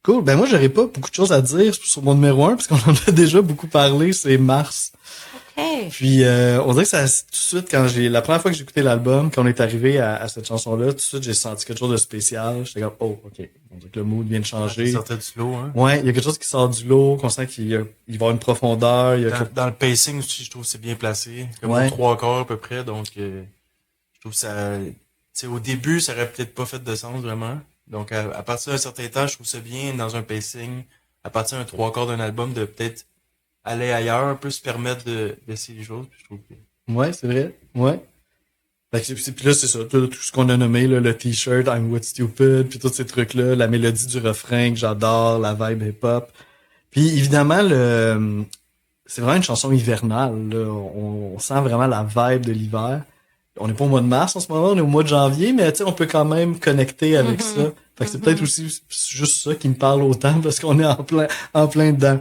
Cool. Ben moi, j'aurais pas beaucoup de choses à dire sur mon numéro 1, parce qu'on en a déjà beaucoup parlé. C'est Mars. OK. Puis on dirait que ça tout de suite quand la première fois que j'ai écouté l'album, quand on est arrivé à cette chanson-là, tout de suite j'ai senti quelque chose de spécial. J'étais comme OK, on dirait que le mood vient de changer. Ça sortait du lot, hein? Ouais, il y a quelque chose qui sort du lot, qu'on sent qu'il va y avoir une profondeur. Il y a Dans le pacing aussi, je trouve que c'est bien placé. Comme Ouais. aux 3 quarts à peu près, donc je trouve que ça. Tu sais, au début, ça aurait peut-être pas fait de sens vraiment. Donc à partir d'un certain temps, je trouve ça bien dans un pacing, à partir d'un 3 quarts d'un album, de peut-être aller ailleurs, un peu se permettre d'essayer les choses. Puis je trouve que... Ouais, c'est vrai. Ouais. Fait que puis là, c'est ça, tout ce qu'on a nommé, là, le t-shirt, I'm with Stupid, puis tous ces trucs-là, la mélodie du refrain que j'adore, la vibe hip-hop. Puis évidemment, c'est vraiment une chanson hivernale, là. On sent vraiment la vibe de l'hiver. On n'est pas au mois de mars en ce moment, on est au mois de janvier, mais tu sais, on peut quand même connecter avec ça. Fait que c'est peut-être aussi juste ça qui me parle autant, parce qu'on est en plein dedans.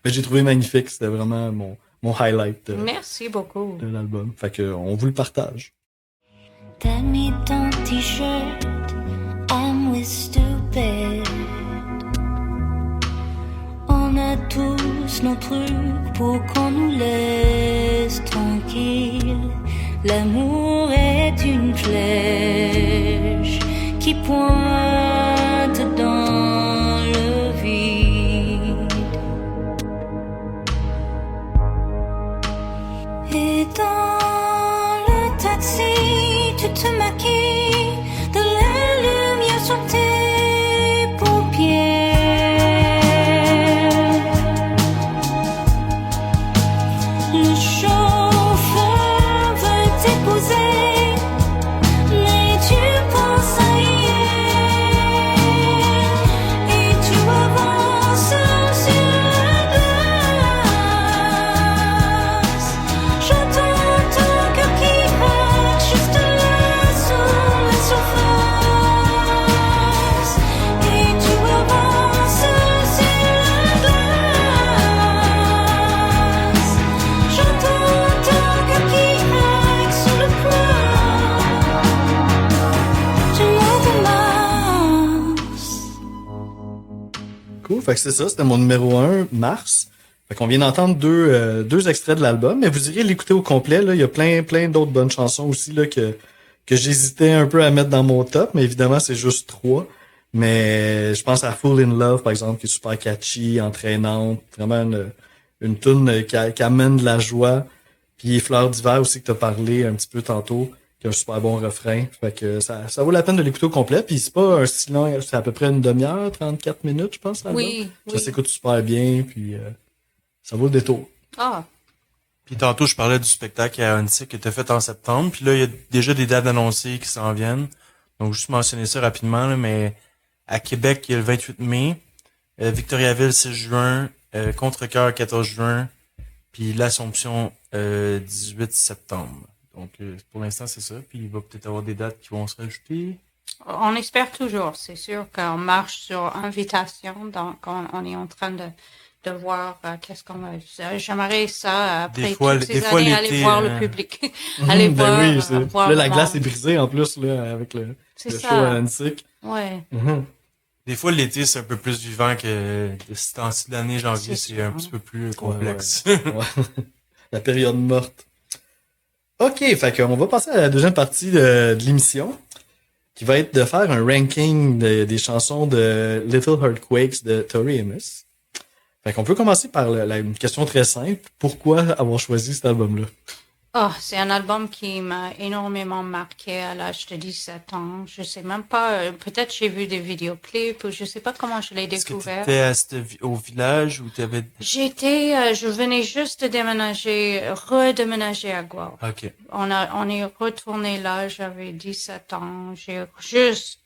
Mais j'ai trouvé magnifique, c'était vraiment mon highlight Merci beaucoup. de l'album. Fait que on vous le partage. T'as mis ton t-shirt, I'm with stupid. On a tous nos trucs pour qu'on nous laisse tranquille. L'amour est une flèche qui pointe dans le vide. Et dans le taxi, tu te maquilles de la lumière sur tes paupières. Le chauffeur veut t'épouser, mais tu penses à hier. Et tu avances sur la glace. J'entends ton cœur qui bat juste là sous la surface. Et tu avances sur la glace. J'entends ton cœur qui craque sous le poids du mois de mars. Cool, fait que c'est ça, c'était mon numéro 1, Mars. Fait qu'on vient d'entendre deux extraits de l'album, mais vous irez l'écouter au complet, là. Il y a plein d'autres bonnes chansons aussi, là, que j'hésitais un peu à mettre dans mon top, mais évidemment, c'est juste 3. Mais je pense à Full in Love, par exemple, qui est super catchy, entraînante, vraiment une tune qui amène de la joie. Puis Fleurs d'hiver aussi que t'as parlé un petit peu tantôt, qui a un super bon refrain. Fait que ça vaut la peine de l'écouter au complet. Puis c'est pas un si long, c'est à peu près une demi-heure, 34 minutes, je pense. l'album. Oui, Ça oui. s'écoute super bien, puis ça vaut le détour. Ah, Puis tantôt, je parlais du spectacle à Ontic qui était fait en septembre. Puis là, il y a déjà des dates annoncées qui s'en viennent. Donc, juste mentionner ça rapidement, là, mais à Québec, il y a le 28 mai, Victoriaville, 6 juin, Contrecœur, 14 juin, puis l'Assomption, 18 septembre. Donc, pour l'instant, c'est ça. Puis il va peut-être avoir des dates qui vont se rajouter. on espère toujours. C'est sûr qu'on marche sur invitation. Donc, on est en train de voir qu'est-ce qu'on va. J'aimerais ça après Des fois, toutes ces des fois, années aller l'été, voir le public, aller Ben voir, oui, voir là, le la glace est monde. brisée en plus, là, avec le C'est show ça. à Annecy. Ouais. Des fois, l'été, c'est un peu plus vivant que de ce temps-ci de l'année, janvier, C'est c'est un sûr. petit peu plus complexe. Ouais. La période morte. OK, fait qu'on va passer à la deuxième partie de l'émission, qui va être de faire un ranking des chansons de Little Earthquakes de Tori Amos. Fait qu'on peut commencer par une question très simple. Pourquoi avoir choisi cet album-là? Oh, c'est un album qui m'a énormément marqué à l'âge de 17 ans. Je sais même pas, peut-être j'ai vu des vidéoclips ou je sais pas comment je l'ai Est-ce que découvert. t'étais au village ou t'avais... Je venais juste de déménager, redéménager à Guelph. Ok. On est retourné là, j'avais 17 ans. J'ai juste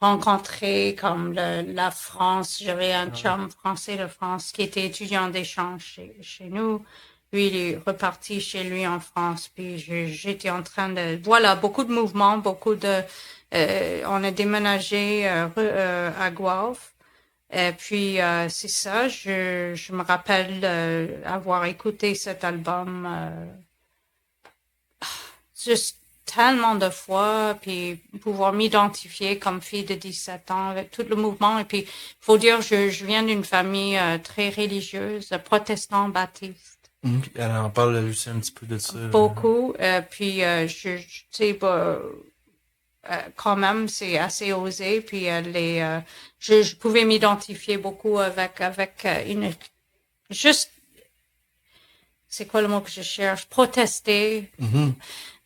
rencontré comme la France. J'avais un chum français de France qui était étudiant d'échange chez nous. Lui, il est reparti chez lui en France. Puis j'étais en train de, voilà, beaucoup de mouvements, on a déménagé à Guelph. Et puis c'est ça, je me rappelle avoir écouté cet album juste tellement de fois, puis pouvoir m'identifier comme fille de 17 ans avec tout le mouvement. Et puis, faut dire, je viens d'une famille très religieuse, protestant baptiste. Puis elle en parle aussi un petit peu de ça. Beaucoup. Puis, tu sais, quand même, c'est assez osé. Puis, je pouvais m'identifier beaucoup avec juste, c'est quoi le mot que je cherche? Protester.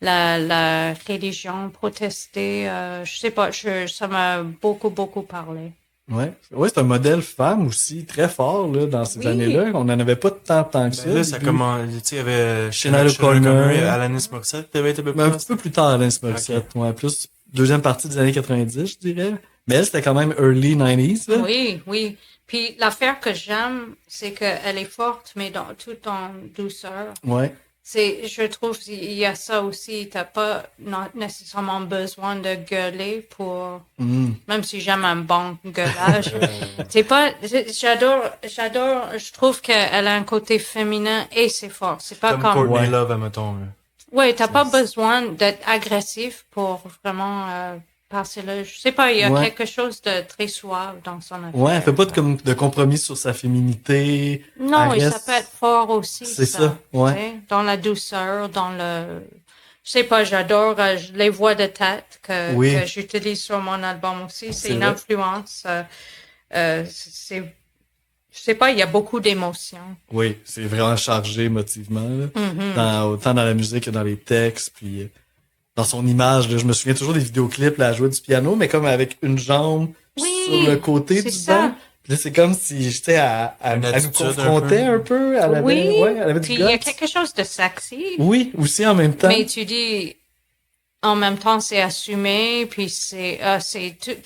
La religion, protester, je sais pas, ça m'a beaucoup parlé. Ouais, c'est un modèle femme aussi très fort là dans ces Oui. années-là. On n'en avait pas tant que ça. Ben là, ça Début. commence, tu sais, il y avait Sinead Sinead O'Connor et Alanis Morissette, t'avais été un peu Mais un plus petit peu plus tard, Alain Morissette, ouais, plus deuxième partie des années 90, je dirais. Mais elle, c'était quand même early 90s, là. Oui. Puis l'affaire que j'aime, c'est qu'elle est forte, mais tout en douceur. Ouais. Je trouve qu'il y a ça aussi. T'as pas nécessairement besoin de gueuler pour, même si j'aime un bon gueulage. J'adore, je trouve qu'elle a un côté féminin et c'est fort. C'est pas comme comme, Courtney Ouais. Love, admettons. Là. ouais, t'as pas besoin d'être agressif pour vraiment, passer là. Je sais pas, il y a Ouais. quelque chose de très suave dans son affaire. Ouais, elle fait pas de compromis sur sa féminité. Non, Elle et ça reste- peut être fort aussi. C'est ça, ouais. tu sais, dans la douceur, je sais pas, j'adore les voix de tête Oui. que j'utilise sur mon album aussi. C'est C'est une vrai. influence. Je sais pas, il y a beaucoup d'émotions. Oui, c'est vraiment chargé émotivement, là. Mm-hmm. Autant dans la musique que dans les textes, puis dans son image, là. Je me souviens toujours des vidéoclips, là, elle jouait du piano, mais comme avec une jambe Oui, sur le côté c'est du ça. banc. Puis là, c'est comme si, tu sais, elle Une nous attitude confrontait un peu. Elle avait, Oui, ouais, elle avait du puis il y a guts. quelque chose de sexy. Oui, aussi en même temps. Mais tu dis, en même temps, c'est assumé, puis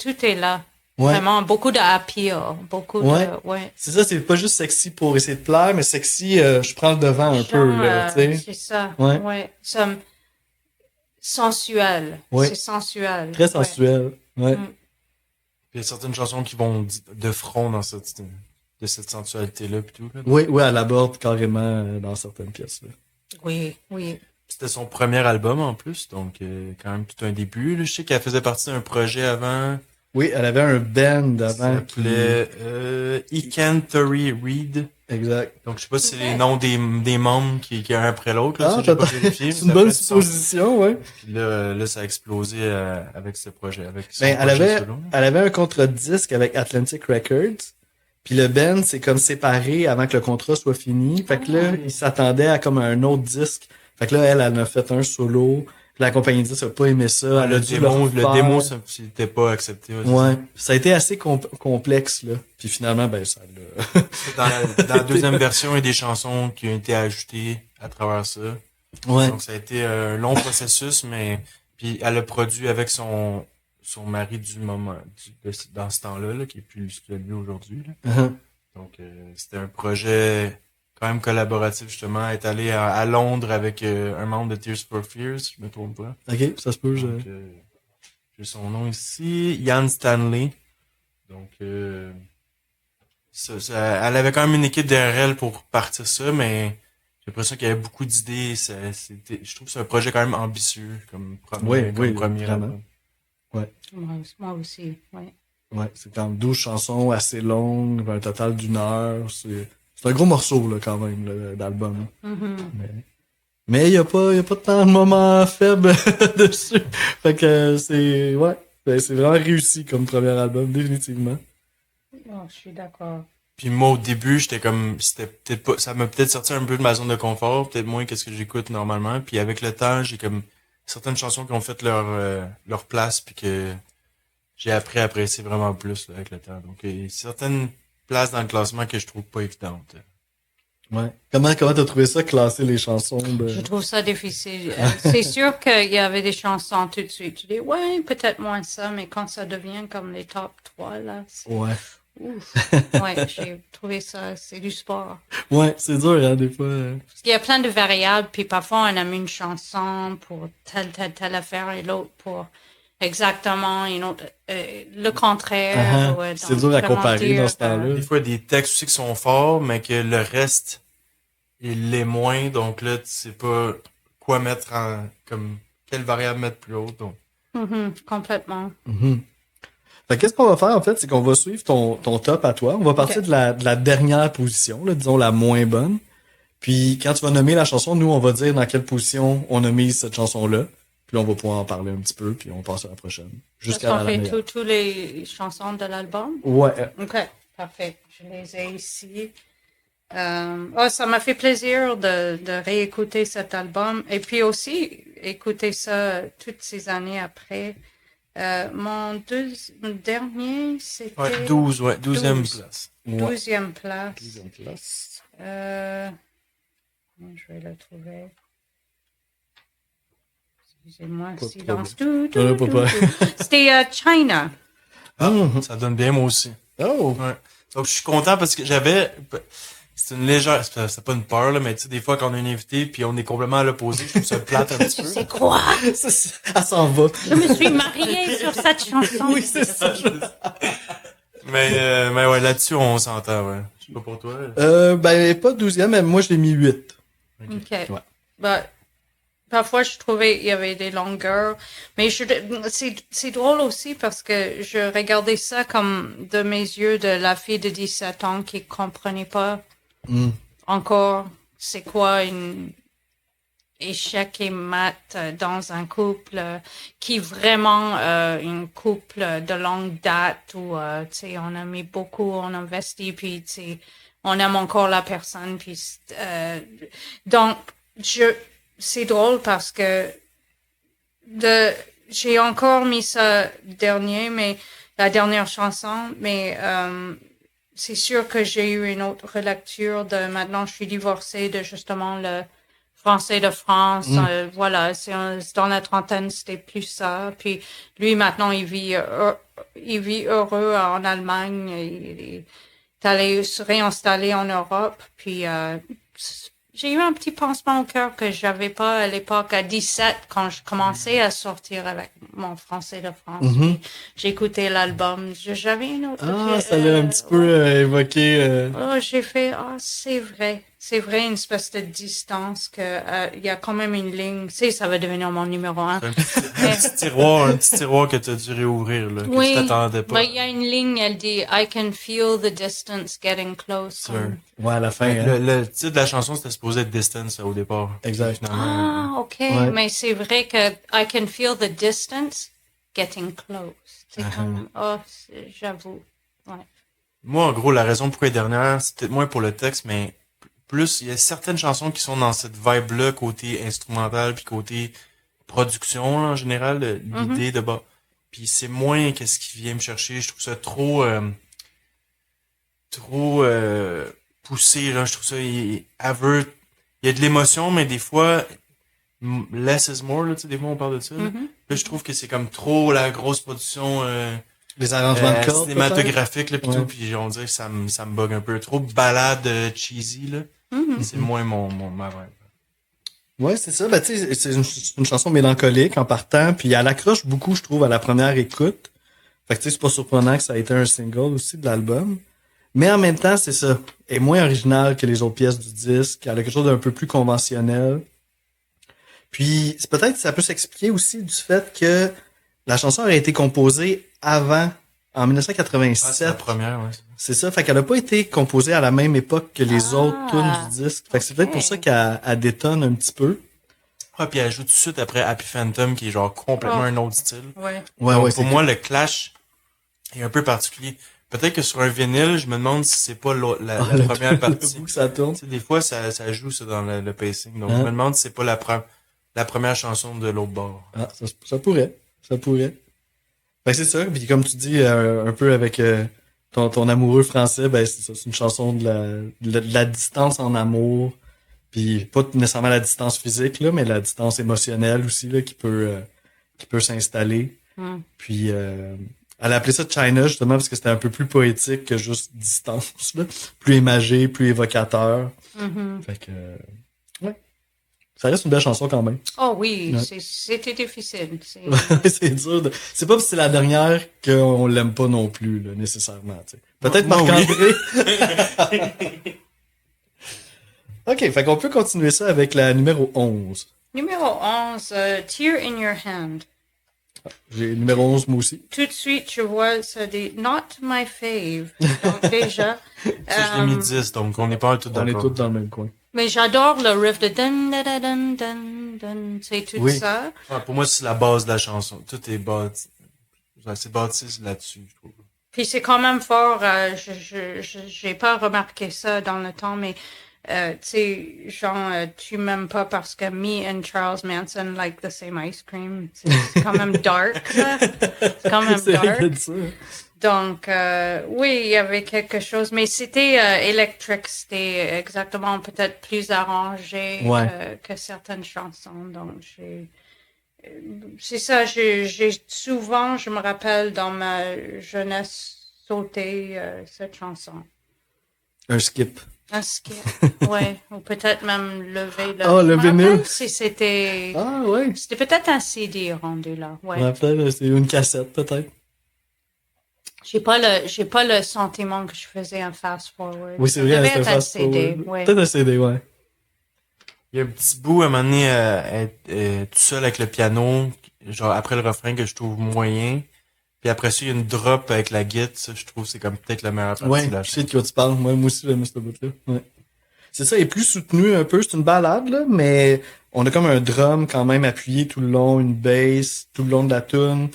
tout est là. Ouais. Vraiment, beaucoup de appeal, beaucoup Ouais. ouais. C'est ça, c'est pas juste sexy pour essayer de plaire, mais sexy, je prends le devant un peu, Genre, là, tu sais. c'est ça. Ouais. Ouais. Sensuel. Ouais. C'est sensuel. Très sensuel. Ouais. Mm. Puis il y a certaines chansons qui vont de front dans de cette sensualité-là pis tout. Là. Oui, oui, elle aborde carrément dans certaines pièces, là. Oui, oui. C'était son premier album en plus, donc quand même tout un début. Là. Je sais qu'elle faisait partie d'un projet avant. Oui, elle avait un band Ça avant s'appelait Icantory Reed. Exact. Donc je sais pas si c'est les noms des membres qui un après l'autre. Là, Ah, ça, j'ai pas peut-être. vérifié, mais C'est ça une bonne fait du sens. supposition, ouais. Puis là, ça a explosé avec ce projet. Avec son Ben, projet solo. elle avait un contrat de disque avec Atlantic Records. Puis le band s'est comme séparé avant que le contrat soit fini. Fait que là, il s'attendait à comme un autre disque. Fait que là, elle en a fait un solo. Puis la compagnie de disque a pas aimé ça. Elle a Le dû démo, refaire. ça c'était pas accepté. Ouais, c'est Ouais. Ça a été assez complexe, là. Puis finalement, ben, ça l'a. ça. Dans la deuxième version, il y a des chansons qui ont été ajoutées à travers ça. Ouais. Donc ça a été un long processus, mais puis elle a produit avec son mari du moment dans ce temps-là, là, qui est plus celui aujourd'hui. Là. Uh-huh. Donc c'était un projet quand même collaboratif justement, être allé à Londres avec un membre de Tears for Fears, si je me trompe pas. Ok, ça se peut, Donc, j'ai son nom ici, Ian Stanley. Donc elle avait quand même une équipe derrière elle pour partir ça, mais j'ai l'impression qu'il y avait beaucoup d'idées. Je trouve que c'est un projet quand même ambitieux comme premier, vraiment. album. Moi aussi, ouais. Ouais, c'est quand même 12 chansons assez longues, un total d'1 heure. C'est un gros morceau, là, quand même, là, d'album. Mm-hmm. Mais il y a pas tant de moments faibles dessus. Fait que c'est vraiment réussi comme premier album, définitivement. Oh, je suis d'accord. Puis moi, au début, j'étais comme, c'était peut-être pas, ça m'a peut-être sorti un peu de ma zone de confort, peut-être moins qu'est-ce que j'écoute normalement. Puis avec le temps, j'ai comme certaines chansons qui ont fait leur place, puis que j'ai appris à apprécier vraiment plus là, avec le temps. Donc, il y a certaines places dans le classement que je trouve pas évidentes. Ouais. Comment t'as trouvé ça, classer les chansons Je trouve ça difficile. C'est sûr qu'il y avait des chansons tout de suite. Tu dis, ouais, peut-être moins ça, mais quand ça devient comme les top 3, là, c'est... Ouais. Ouf. Ouais, j'ai trouvé ça, c'est du sport. Ouais, c'est dur, hein, des fois. Parce qu'il y a plein de variables, puis parfois on a mis une chanson pour telle affaire et l'autre pour exactement une autre, le contraire. Ouais, c'est dur à comparer dans ce temps-là. Des fois, il y a des textes aussi qui sont forts, mais que le reste, il l'est moins. Donc là, tu sais pas quoi mettre comme, quelle variable mettre plus haute. Donc. Complètement. Fait qu'est-ce qu'on va faire, en fait, c'est qu'on va suivre ton top à toi. On va partir de la dernière position, là, disons la moins bonne. Puis quand tu vas nommer la chanson, nous, on va dire dans quelle position on a mis cette chanson-là. Puis on va pouvoir en parler un petit peu, puis on passe à la prochaine. Jusqu'à la fait meilleure. toutes les chansons de l'album? Ouais. OK, parfait. Je les ai ici. Ça m'a fait plaisir de réécouter cet album et puis aussi écouter ça toutes ces années après. Mon dernier, c'était... Ouais, 12, ouais, 12e place. 12e place. 12e place. Je vais le trouver. Excusez-moi, Pas de silence. C'était China. Ah, ça donne bien, moi aussi. Oh! Ouais. Donc, je suis content parce que c'est une légère, c'est pas une peur, là, mais tu sais, des fois, quand on a un invité puis on est complètement à l'opposé, je trouve ça plate un petit peu. C'est quoi? Elle s'en va. Je me suis mariée sur cette chanson. Oui, c'est ça. Mais ouais, là-dessus, on s'entend, ouais. Je sais pas pour toi. Ben, pas 12e, mais moi, je l'ai mis 8. OK. Ouais. Bah, parfois, je trouvais il y avait des longueurs. Mais c'est drôle aussi parce que je regardais ça comme de mes yeux de la fille de 17 ans qui comprenait pas encore c'est quoi une échec et mat dans un couple qui vraiment une couple de longue date où tu sais on a mis beaucoup, on a investi puis tu sais on aime encore la personne puis donc c'est drôle parce que j'ai encore mis ça dernier mais la dernière chanson mais c'est sûr que j'ai eu une autre relecture de maintenant je suis divorcée de justement le français de France, voilà, c'est dans la trentaine, c'était plus ça. Puis lui maintenant il vit heureux en Allemagne, il est allé se réinstaller en Europe. Puis j'ai eu un petit pansement au cœur que j'avais pas à l'époque à 17 quand je commençais à sortir avec mon français de France. Puis j'ai écouté l'album, j'avais une autre. Ça l'a un petit peu évoqué. J'ai fait c'est vrai une espèce de distance que il y a quand même une ligne. Tu sais, ça va devenir mon numéro 1. Un petit tiroir que tu as dû réouvrir, là, que tu t'attendais pas. Mais il y a une ligne, elle dit I can feel the distance getting closer. Ouais, à la fin. Le titre de la chanson, c'était supposé être Distance au départ. Exact. Ah, OK. Ouais. Mais c'est vrai que I can feel the distance getting close. C'est comme, j'avoue. Ouais. Moi, en gros, la raison pourquoi elle est dernière, c'est peut-être moins pour le texte, mais plus, il y a certaines chansons qui sont dans cette vibe-là, côté instrumental, puis côté production, là, en général, l'idée de bas. Puis c'est moins qu'est-ce qui vient me chercher. Je trouve ça trop poussé, là. Je trouve ça, il y a de l'émotion, mais des fois, less is more, là, tu sais, des fois on parle de ça. Là, là je trouve que c'est comme trop la grosse production, les arrangements de cordes, cinématographiques, là, pis tout, puis on dirait que ça me bug un peu. Trop balade cheesy, là. C'est moins ma vibe. Ouais, c'est ça. Ben, tu sais, c'est une chanson mélancolique en partant, puis elle accroche beaucoup, je trouve, à la première écoute. Fait que, tu sais, c'est pas surprenant que ça a été un single aussi de l'album. Mais en même temps, c'est ça. Elle est moins originale que les autres pièces du disque. Elle a quelque chose d'un peu plus conventionnel. Puis, c'est peut-être, ça peut s'expliquer aussi du fait que la chanson aurait été composée avant, en 1987. C'est la première, ouais. C'est ça. Fait qu'elle a pas été composée à la même époque que les autres tunes du disque. Fait que c'est peut-être pour ça qu'elle détonne un petit peu. Ouais, puis elle joue tout de suite après Happy Phantom, qui est genre complètement un autre style. Ouais. Donc, pour moi, le clash est un peu particulier. Peut-être que sur un vinyle, je me demande si c'est pas la Le première le partie. bout que ça tourne. Tu sais, des fois, ça joue ça dans le pacing. Donc, Hein? je me demande si c'est pas la première chanson de l'autre bord. Ah, ça pourrait. Ça pourrait. Ben, c'est ça. Puis comme tu dis, un peu avec ton amoureux français, ben, c'est ça. C'est une chanson de la distance en amour. Puis pas nécessairement la distance physique, là, mais la distance émotionnelle aussi, là, qui peut s'installer. Mm. Puis elle a appelé ça China, justement, parce que c'était un peu plus poétique que juste distance, là. Plus imagé, plus évocateur. Mhm. Fait que, ouais. Ça reste une belle chanson quand même. Oh oui, Ouais. c'était difficile. C'est dur de... C'est pas parce que c'est la dernière qu'on l'aime pas non plus, là, nécessairement, tu sais. Peut-être Moi, Marc-André. OK, fait qu'on peut continuer ça avec la numéro 11. Numéro 11, Tear in Your Hand. J'ai le numéro 11, moi aussi. Tout de suite, je vois ça dit Not my fave. Donc déjà. Ça, je l'ai mis 10, donc on n'est pas tout On est d'accord. tous dans le même coin. Mais j'adore le riff de dun dun dun dun dun dun. C'est tout Oui. ça. Ouais, pour moi, c'est la base de la chanson. Tout est bâti. Ouais, c'est bâti là-dessus, je trouve. Puis c'est quand même fort. J'ai pas remarqué ça dans le temps, mais tu sais, genre, tu m'aimes pas parce que me and Charles Manson like the same ice cream. C'est quand même dark, ça. C'est quand même C'est vrai dark. de ça. Donc, oui, il y avait quelque chose, mais c'était électrique, c'était exactement peut-être plus arrangé Ouais. que certaines chansons. Donc, c'est ça, souvent, je me rappelle dans ma jeunesse sauter cette chanson. Un skip. Un skip, ouais, ou peut-être même lever le. Ah, le Je me rappelle vinyle. si c'était, Ah, ouais. c'était peut-être un CD rendu là, ouais. Ouais, peut-être, c'est une cassette, peut-être. J'ai pas le sentiment que je faisais un fast forward. Oui, c'est Ça vrai, devait c'était être un fast CD, forward. ouais. Peut-être un CD, ouais. Il y a un petit bout, à un moment donné, tout seul avec le piano, genre après le refrain que je trouve moyen. Puis après ça, il y a une drop avec la guitare, ça, je trouve, c'est comme peut-être la meilleure partie Ouais, de la je chanson. sais de quoi tu parles. Moi aussi, j'aime ce bout-là. Ouais. C'est ça, il est plus soutenu un peu. C'est une balade, là, mais on a comme un drum quand même appuyé tout le long, une bass tout le long de la tune.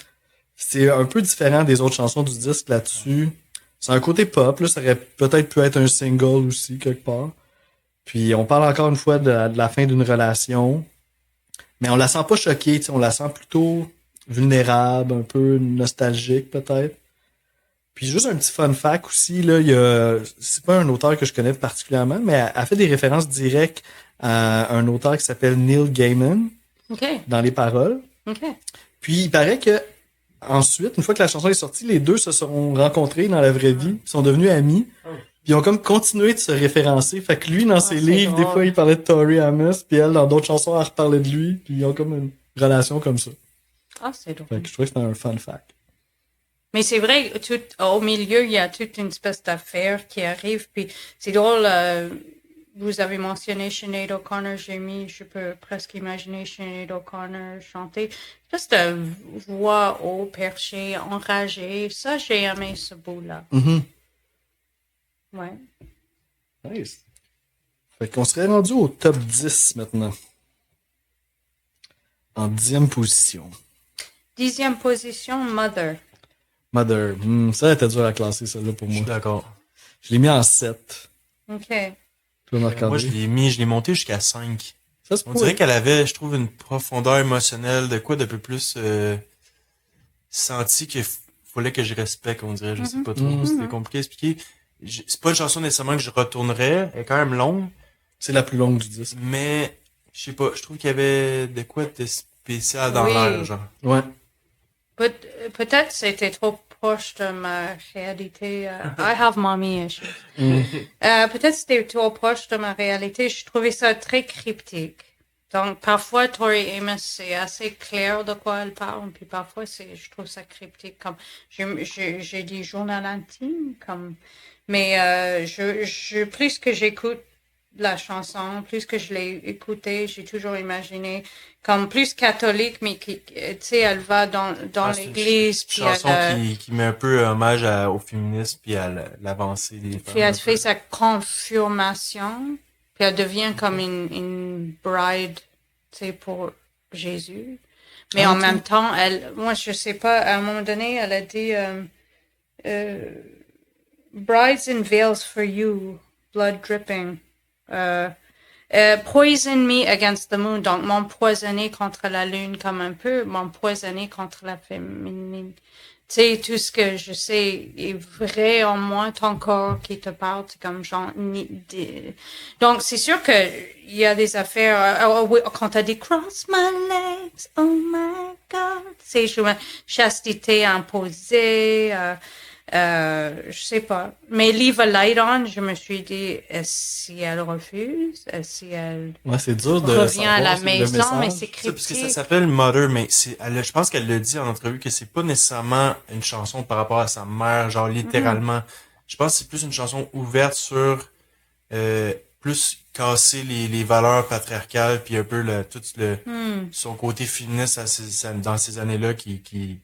C'est un peu différent des autres chansons du disque là-dessus. C'est un côté pop, là. Ça aurait peut-être pu être un single aussi, quelque part. Puis on parle encore une fois de la fin d'une relation. Mais on la sent pas choquée, tu sais, on la sent plutôt vulnérable, un peu nostalgique peut-être. Puis juste un petit fun fact aussi, là, c'est pas un auteur que je connais particulièrement, mais elle fait des références directes à un auteur qui s'appelle Neil Gaiman OK, dans les paroles. OK. Puis il paraît que ensuite, une fois que la chanson est sortie, les deux se sont rencontrés dans la vraie vie, ils sont devenus amis. Puis ils ont comme continué de se référencer. Fait que lui, dans ses c'est livres, des drôle. fois, il parlait de Tori Amos, puis elle, dans d'autres chansons, elle reparlait de lui, puis ils ont comme une relation comme ça. Ah, c'est drôle. Fait que je trouvais que c'était un fun fact. Mais c'est vrai, au milieu, il y a toute une espèce d'affaire qui arrive. Puis c'est drôle, vous avez mentionné Sinead O'Connor, j'ai mis, je peux presque imaginer Sinead O'Connor chanter. Juste voix haut, perché, enragée. Ça, j'ai aimé ce bout-là. Mhm. Ouais. Nice. Fait qu'on serait rendu au top 10 maintenant. En 10e position. 10e position, Mother. Mother. Ça, était dur à classer, celle-là, pour Je suis moi. d'accord. Je l'ai mis en 7. OK. Toi, Marc-André. Moi, je l'ai monté jusqu'à 5. Ça, c'est On pas... dirait qu'elle avait, je trouve, une profondeur émotionnelle de quoi de peu plus senti qu'il fallait que je respecte, on dirait. Je sais pas trop. Mhm. C'était compliqué à expliquer. C'est pas une chanson nécessairement que je retournerais. Elle est quand même longue. C'est la plus longue du disque. Mais, je sais pas, je trouve qu'il y avait de quoi de spécial dans Oui. l'air, genre. Ouais. Peut-être c'était trop proche de ma réalité. I have mommy issues. Peut-être c'était trop proche de ma réalité. Je trouvais ça très cryptique. Donc, parfois, Tori Amos, c'est assez clair de quoi elle parle, puis parfois, je trouve ça cryptique. Comme, j'ai dit journal intime, comme, mais plus que j'écoute la chanson, plus que je l'ai écoutée, j'ai toujours imaginé comme plus catholique, mais qui, tu sais, elle va dans C'est une l'église, puis chanson qui met un peu hommage au féminisme puis à l'avancée des femmes. puis elle fait sa confirmation, puis elle devient comme une bride, tu sais, pour Jésus. Mais en même temps, moi, je sais pas, à un moment donné, elle a dit, Brides in Veils for You, Blood Dripping. Poison me against the moon, donc m'empoisonner contre la lune comme un peu, m'empoisonner contre la féminine. Tu sais, tout ce que je sais est vrai en moi, ton corps qui te parle, c'est comme genre... Donc, c'est sûr que il y a des affaires... quand t'as dit « Cross my legs, oh my God », c'est chastité imposée, je sais pas. Mais Leave a Light On, je me suis dit, est-ce si elle refuse? Est-ce si elle c'est dur de revient à la savoir le maison? message. Mais c'est C'est parce que ça cryptique. s'appelle Mother, mais je pense qu'elle le dit en entrevue que c'est pas nécessairement une chanson par rapport à sa mère, genre littéralement. Je pense que c'est plus une chanson ouverte sur plus casser les valeurs patriarcales puis un peu son côté féministe dans ces années-là qui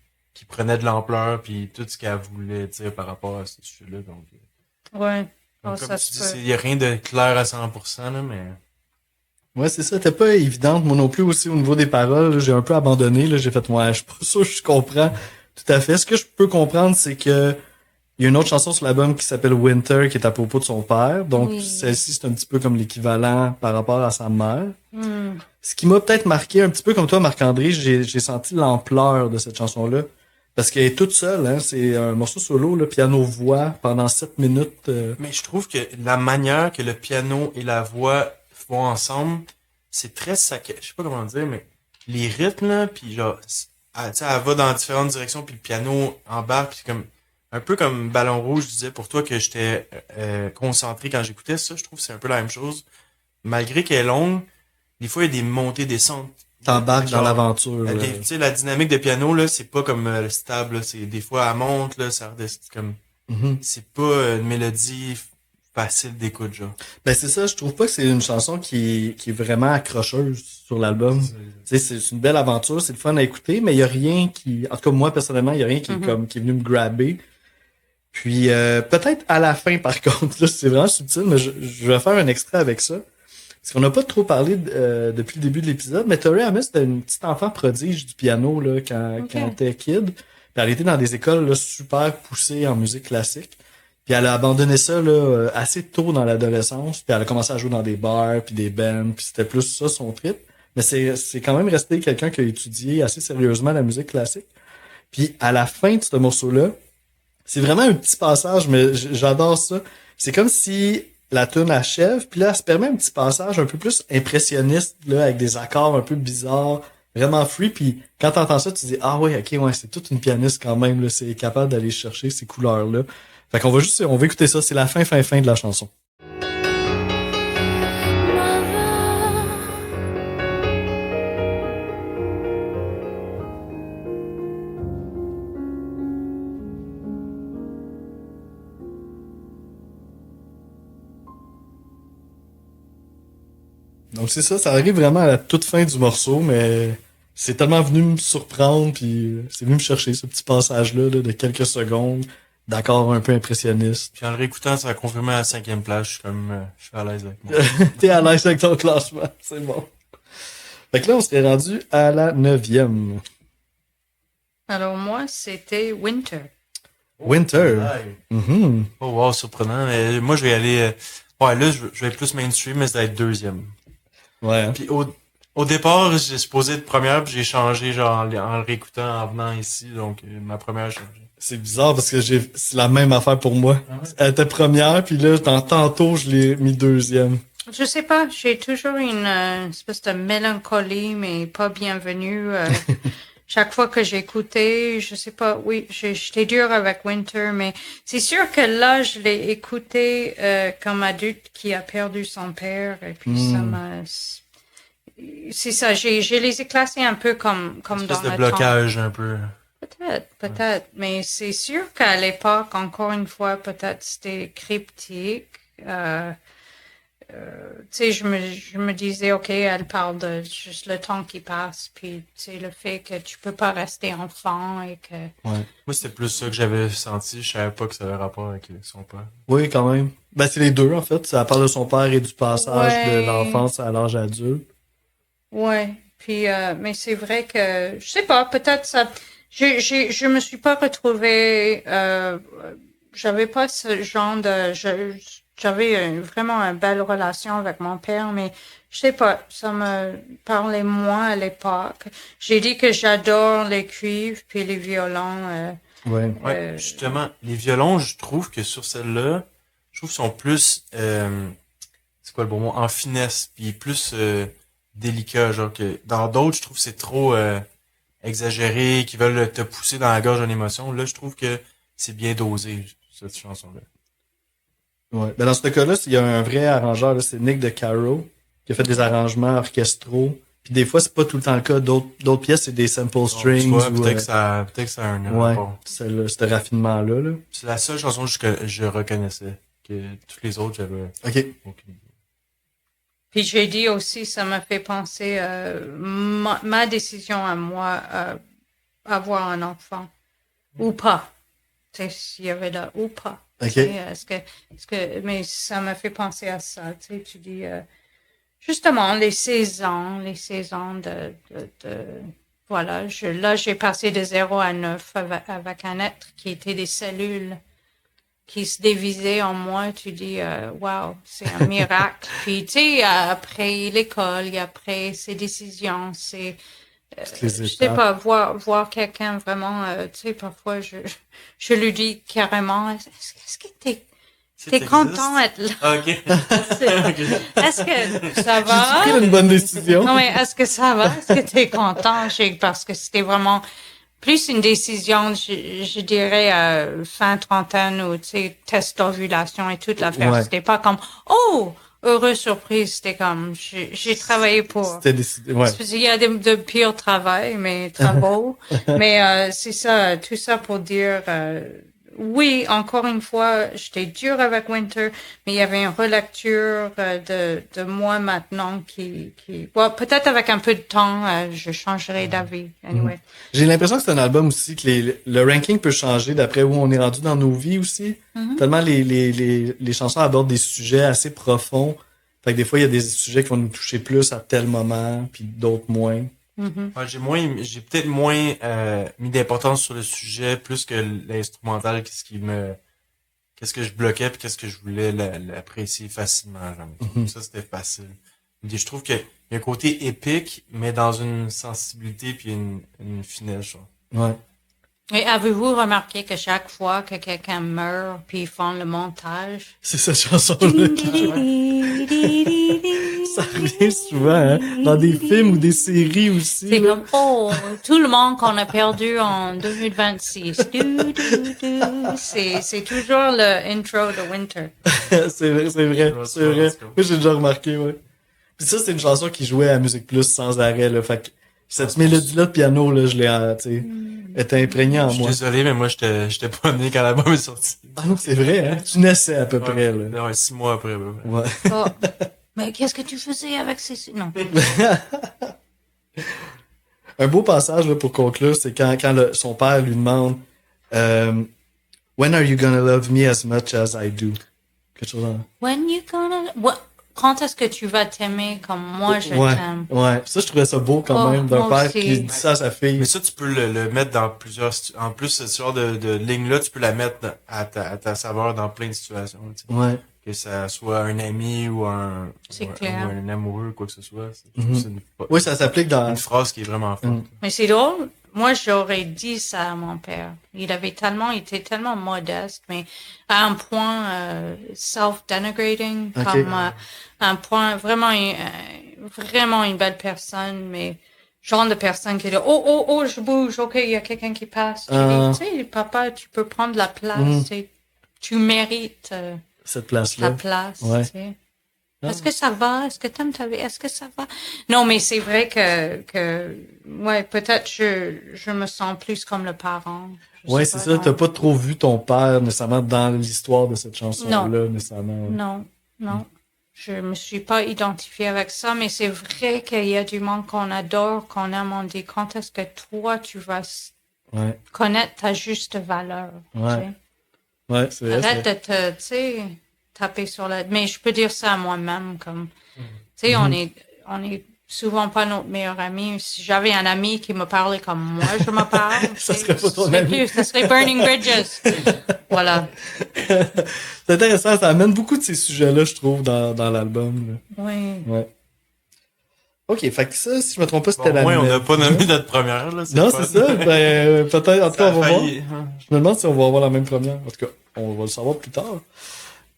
prenait de l'ampleur puis tout ce qu'elle voulait dire par rapport à ce sujet-là. Donc, Ouais. Oh, comme ça tu dis, se peut. il y a rien de clair à 100%, là, mais... Ouais, c'est ça. T'es pas évidente. Moi non plus aussi au niveau des paroles. Là, j'ai un peu abandonné. Là, j'ai fait, ouais, je suis pas sûr que je comprends tout à fait. Ce que je peux comprendre, c'est que il y a une autre chanson sur l'album qui s'appelle Winter, qui est à propos de son père. Donc, Oui. celle-ci, c'est un petit peu comme l'équivalent par rapport à sa mère. Hmm. Ce qui m'a peut-être marqué un petit peu comme toi, Marc-André, j'ai senti l'ampleur de cette chanson-là. Parce qu'elle est toute seule, hein. C'est un morceau solo, là, piano-voix, pendant 7 minutes. Mais je trouve que la manière que le piano et la voix vont ensemble, c'est très sacré. Je sais pas comment dire, mais les rythmes, là, puis genre, tu sais, elle va dans différentes directions, puis le piano embarque, puis comme un peu comme Ballon Rouge, je disais pour toi que j'étais concentré quand j'écoutais ça, je trouve que c'est un peu la même chose. Malgré qu'elle est longue, des fois il y a des montées, descentes. T'embarques dans Genre, l'aventure. tu sais, la dynamique de piano, là, c'est pas comme le stable, là, c'est des fois elle monte, là, ça redescend, comme, Mhm. c'est pas une mélodie facile d'écoute, genre. Ben c'est ça, je trouve pas que c'est une chanson qui est vraiment accrocheuse sur l'album. Tu sais, c'est une belle aventure, c'est le fun à écouter, mais il y a rien qui, en tout cas moi personnellement, il y a rien qui est comme qui est venu me grabber. Puis peut-être à la fin par contre, là c'est vraiment subtil, mais je vais faire un extrait avec ça. Parce qu'on n'a pas trop parlé depuis le début de l'épisode, mais Tori Amos c'était une petite enfant prodige du piano là quand elle était kid. Puis elle était dans des écoles là, super poussées en musique classique. Puis elle a abandonné ça là assez tôt dans l'adolescence, puis elle a commencé à jouer dans des bars, puis des bands, puis c'était plus ça son trip. Mais c'est quand même resté quelqu'un qui a étudié assez sérieusement la musique classique. Puis à la fin de ce morceau-là, c'est vraiment un petit passage, mais j'adore ça. C'est comme si la tune achève, puis là, elle se permet un petit passage un peu plus impressionniste, là, avec des accords un peu bizarres, vraiment free, puis quand t'entends ça, tu dis, ah ouais, ok, ouais, c'est toute une pianiste quand même, là, c'est capable d'aller chercher ces couleurs-là. Fait qu'on on va écouter ça, c'est la fin de la chanson. Donc c'est ça arrive vraiment à la toute fin du morceau, mais c'est tellement venu me surprendre, puis c'est venu me chercher ce petit passage-là là, de quelques secondes, d'accords un peu impressionnistes. Puis en le réécoutant, ça a confirmé à la 5e place, je suis à l'aise avec moi. T'es à l'aise avec ton classement, c'est bon. Fait que là, on serait rendu à la 9e. Alors moi, c'était Winter. Winter. Mhm. Oh wow, surprenant. Mais moi, je vais aller... ouais, là, je vais être plus mainstream, mais ça va être 2e. Ouais. Hein. Puis au départ, j'ai supposé être première, puis j'ai changé genre en le réécoutant en venant ici, donc ma première a changé. C'est bizarre parce que c'est la même affaire pour moi. Elle était première, puis là, tantôt, je l'ai mis 2e. Je sais pas, j'ai toujours une espèce de mélancolie, mais pas bienvenue. Chaque fois que j'écoutais, je sais pas, oui, j'étais dur avec Winter, mais c'est sûr que là, je l'ai écouté comme adulte qui a perdu son père, et puis ça m'a... C'est ça, j'ai les ai classés un peu comme dans Espèce le de blocage un peu. Peut-être, mais c'est sûr qu'à l'époque, encore une fois, peut-être c'était cryptique. Tu sais, je me disais, ok, elle parle de juste le temps qui passe, puis tu sais, le fait que tu peux pas rester enfant et que... Ouais. Moi, c'était plus ça que j'avais senti. Je savais pas que ça avait rapport avec son père. Oui, quand même. Ben, c'est les deux, en fait. Ça parle de son père et du passage Ouais. de l'enfance à l'âge adulte. Ouais, puis mais c'est vrai que je sais pas, peut-être ça je me suis pas retrouvée j'avais pas ce genre de, j'avais vraiment une belle relation avec mon père, mais je sais pas, ça me parlait moins à l'époque. J'ai dit que j'adore les cuivres puis les violons. Ouais. Ouais, justement, les violons, je trouve que sur celle-là, je trouve qu'ils sont plus, c'est quoi le bon mot, en finesse, puis plus délicat, genre que dans d'autres, je trouve que c'est trop exagéré, qui veulent te pousser dans la gorge d'une émotion. Là, je trouve que c'est bien dosé, cette chanson-là. Ouais. Ben dans ce cas-là, il y a un vrai arrangeur, là, c'est Nick DeCaro, qui a fait des arrangements orchestraux. Puis des fois, c'est pas tout le temps le cas. D'autres pièces, c'est des sample Tu strings. vois, ou, peut-être que ça a un ouais, rapport. ce raffinement-là. Là. C'est la seule chanson que je reconnaissais. Que toutes les autres, j'avais OK. aucune idée. Puis j'ai dit aussi, ça m'a fait penser ma décision à moi, avoir un enfant ou pas. Tu sais, s'il y avait là ou pas. OK. Tu sais, mais ça m'a fait penser à ça. Tu sais, tu dis justement les saisons voilà. Là, j'ai passé de 0 à 9 avec un être qui était des cellules qui se dévisait en moi, tu dis, wow, c'est un miracle. Puis, tu sais, après l'école, et après ses décisions, c'est, je sais pas, voir quelqu'un vraiment, tu sais, parfois, je lui dis carrément, est-ce que t'es content d'être là? Ah, ok. Est-ce que ça va? J'ai pris une bonne décision. Non, mais est-ce que ça va? Est-ce que t'es content? Parce que c'était vraiment plus une décision, je dirais, fin trentaine ou, tu sais, test d'ovulation et toute l'affaire. Ouais. C'était pas comme, oh, heureuse surprise. C'était comme, j'ai travaillé pour. C'était décidé. Ouais. Il y a de pires travaux, mais c'est ça, tout ça pour dire, oui, encore une fois, j'étais dure avec Winter, mais il y avait une relecture de moi maintenant bon, peut-être avec un peu de temps, je changerai d'avis. Anyway. J'ai l'impression que c'est un album aussi que le ranking peut changer d'après où on est rendu dans nos vies aussi. Tellement les chansons abordent des sujets assez profonds. Fait que des fois, il y a des sujets qui vont nous toucher plus à tel moment, puis d'autres moins. Ouais, j'ai peut-être moins mis d'importance sur le sujet plus que l'instrumental, qu'est-ce que je bloquais puis qu'est-ce que je voulais l'apprécier facilement. Genre. Ça, c'était facile. Et je trouve qu'il y a un côté épique, mais dans une sensibilité puis une finesse. Genre. Ouais. Et avez-vous remarqué que chaque fois que quelqu'un meurt, puis ils font le montage, C'est cette chanson-là. Ça revient souvent, hein? Dans des films ou des séries aussi. c'est là. comme, oh, tout le monde qu'on a perdu en 2026. C'est toujours le intro de Winter. c'est vrai, c'est vrai. Moi, j'ai déjà remarqué, ouais. Puis ça, c'est une chanson qui jouait à Musique Plus sans arrêt, là. Fait que cette mélodie-là de piano, là, je l'ai, tu sais, était imprégnée en Je suis moi. désolé, mais moi, j'étais pas né quand l'album est sorti. Ah non, c'est vrai, hein? Tu naissais à peu près, là. Ouais, 6 mois après. Ouais. Oh, mais qu'est-ce que tu faisais avec ces... Non. Un beau passage, là, pour conclure, c'est quand son père lui demande, When are you gonna love me as much as I do? Quelque chose en... When you gonna... Quand est-ce que tu vas t'aimer comme moi je t'aime? Ouais. Ça, je trouvais ça beau quand Oh, même, d'un moi père aussi. qui dit ça à sa fille. Mais ça, tu peux le mettre dans plusieurs... En plus, ce genre de ligne-là, tu peux la mettre à ta saveur dans plein de situations. Tu sais. Ouais. Que ça soit un ami ou un amoureux, quoi que ce soit. C'est Oui, ça s'applique dans... une phrase qui est vraiment forte. Mais c'est drôle. Moi, j'aurais dit ça à mon père. Il était tellement modeste, mais à un point self-denigrating, Ok. comme un point vraiment une belle personne, mais genre de personne qui dit oh je bouge, ok il y a quelqu'un qui passe. Tu sais papa, tu peux prendre la place, tu mérites cette ta place-là. place. Ouais. Tu sais. Est-ce que ça va? Est-ce que t'aimes ta vie? Est-ce que ça va? Non, mais c'est vrai que ouais, peut-être je me sens plus comme le parent. Ouais, c'est ça. T'as pas trop vu ton père nécessairement dans l'histoire de cette chanson-là, nécessairement. Ouais. Non. Je me suis pas identifiée avec ça, mais c'est vrai qu'il y a du monde qu'on adore, qu'on aime. On dit, quand est-ce que toi, tu vas Ouais. connaître ta juste valeur? Ouais. Tu sais? Ouais, c'est vrai. Arrête de te, tu sais, taper sur la... Mais je peux dire ça à moi-même, comme... Tu sais, on est souvent pas notre meilleur ami. Si j'avais un ami qui me parlait comme moi, je me parle. Ça serait pas ton ami. Ça serait Burning Bridges. Voilà. C'est intéressant, ça amène beaucoup de ces sujets-là, je trouve, dans l'album. Là. Oui. Ouais. Ok, fait que ça, si je me trompe pas, Bon, c'était au la moins, on n'a nouvelle. pas nommé notre première, là. Non, pas- c'est ça. Ben, peut-être, en tout cas, Ça on a va voir. failli, hein. Je me demande si on va avoir la même première. En tout cas, on va le savoir plus tard.